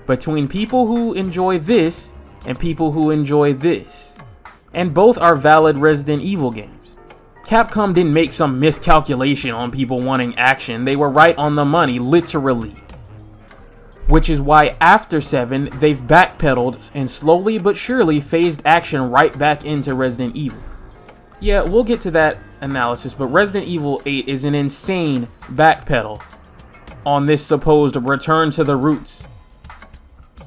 Between people who enjoy this and people who enjoy this. And both are valid Resident Evil games. Capcom didn't make some miscalculation on people wanting action. They were right on the money, literally. Which is why after 7, they've backpedaled and slowly but surely phased action right back into Resident Evil. Yeah, we'll get to that analysis, but Resident Evil 8 is an insane backpedal on this supposed return to the roots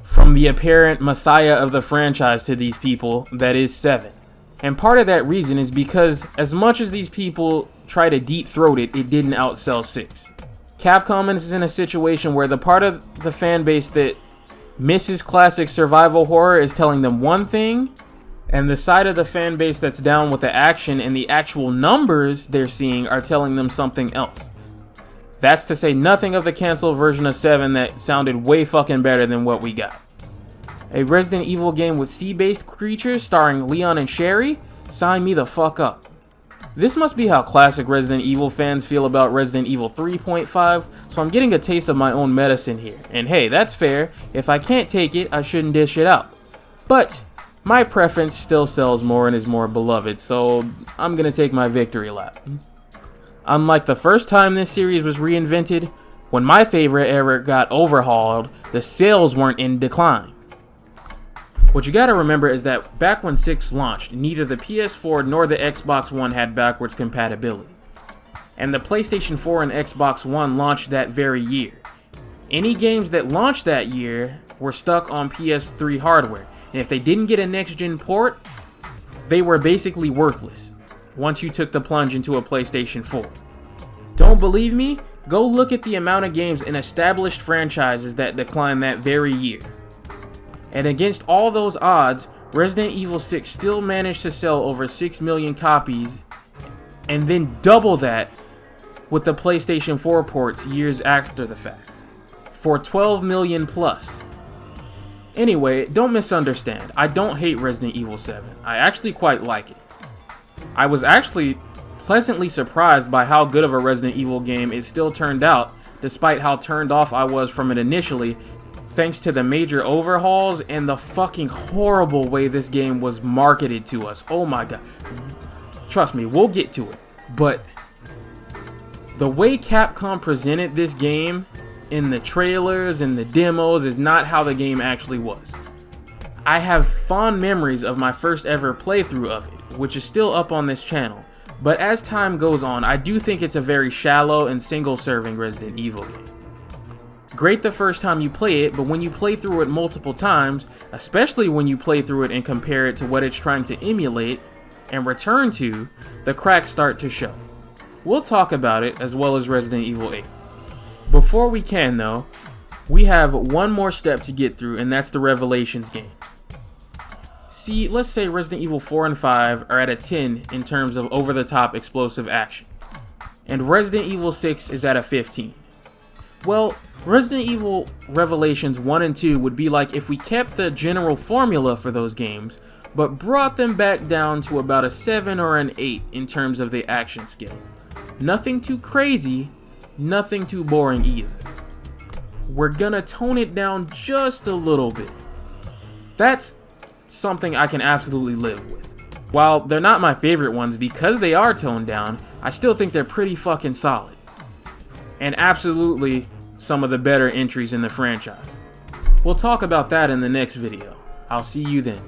from the apparent messiah of the franchise to these people, that is 7. And part of that reason is because as much as these people try to deep throat it, it didn't outsell 6. Capcom is in a situation where the part of the fan base that misses classic survival horror is telling them one thing, and the side of the fan base that's down with the action and the actual numbers they're seeing are telling them something else. That's to say nothing of the canceled version of 7 that sounded way fucking better than what we got. A Resident Evil game with sea-based creatures starring Leon and Sherry? Sign me the fuck up. This must be how classic Resident Evil fans feel about Resident Evil 3.5, so I'm getting a taste of my own medicine here. And hey, that's fair. If I can't take it, I shouldn't dish it out. But my preference still sells more and is more beloved, so I'm gonna take my victory lap. Unlike the first time this series was reinvented, when my favorite ever got overhauled, the sales weren't in decline. What you gotta remember is that back when 6 launched, neither the PS4 nor the Xbox One had backwards compatibility. And the PlayStation 4 and Xbox One launched that very year. Any games that launched that year were stuck on PS3 hardware, and if they didn't get a next-gen port, they were basically worthless once you took the plunge into a PlayStation 4. Don't believe me? Go look at the amount of games in established franchises that declined that very year. And against all those odds, Resident Evil 6 still managed to sell over 6 million copies, and then double that with the PlayStation 4 ports years after the fact, for 12 million plus. Anyway, don't misunderstand, I don't hate Resident Evil 7, I actually quite like it. I was actually pleasantly surprised by how good of a Resident Evil game it still turned out, despite how turned off I was from it initially, thanks to the major overhauls and the fucking horrible way this game was marketed to us. Oh my god. Trust me, we'll get to it. But the way Capcom presented this game in the trailers and the demos is not how the game actually was. I have fond memories of my first ever playthrough of it, which is still up on this channel. But as time goes on, I do think it's a very shallow and single-serving Resident Evil game. Great the first time you play it, but when you play through it multiple times, especially when you play through it and compare it to what it's trying to emulate and return to, the cracks start to show. We'll talk about it as well as Resident Evil 8. Before we can though, we have one more step to get through, and that's the Revelations games. See, let's say Resident Evil 4 and 5 are at a 10 in terms of over-the-top explosive action, and Resident Evil 6 is at a 15. Well, Resident Evil Revelations 1 and 2 would be like if we kept the general formula for those games, but brought them back down to about a 7 or an 8 in terms of the action skill. Nothing too crazy, nothing too boring either. We're gonna tone it down just a little bit. That's something I can absolutely live with. While they're not my favorite ones because they are toned down, I still think they're pretty fucking solid. And absolutely some of the better entries in the franchise. We'll talk about that in the next video. I'll see you then.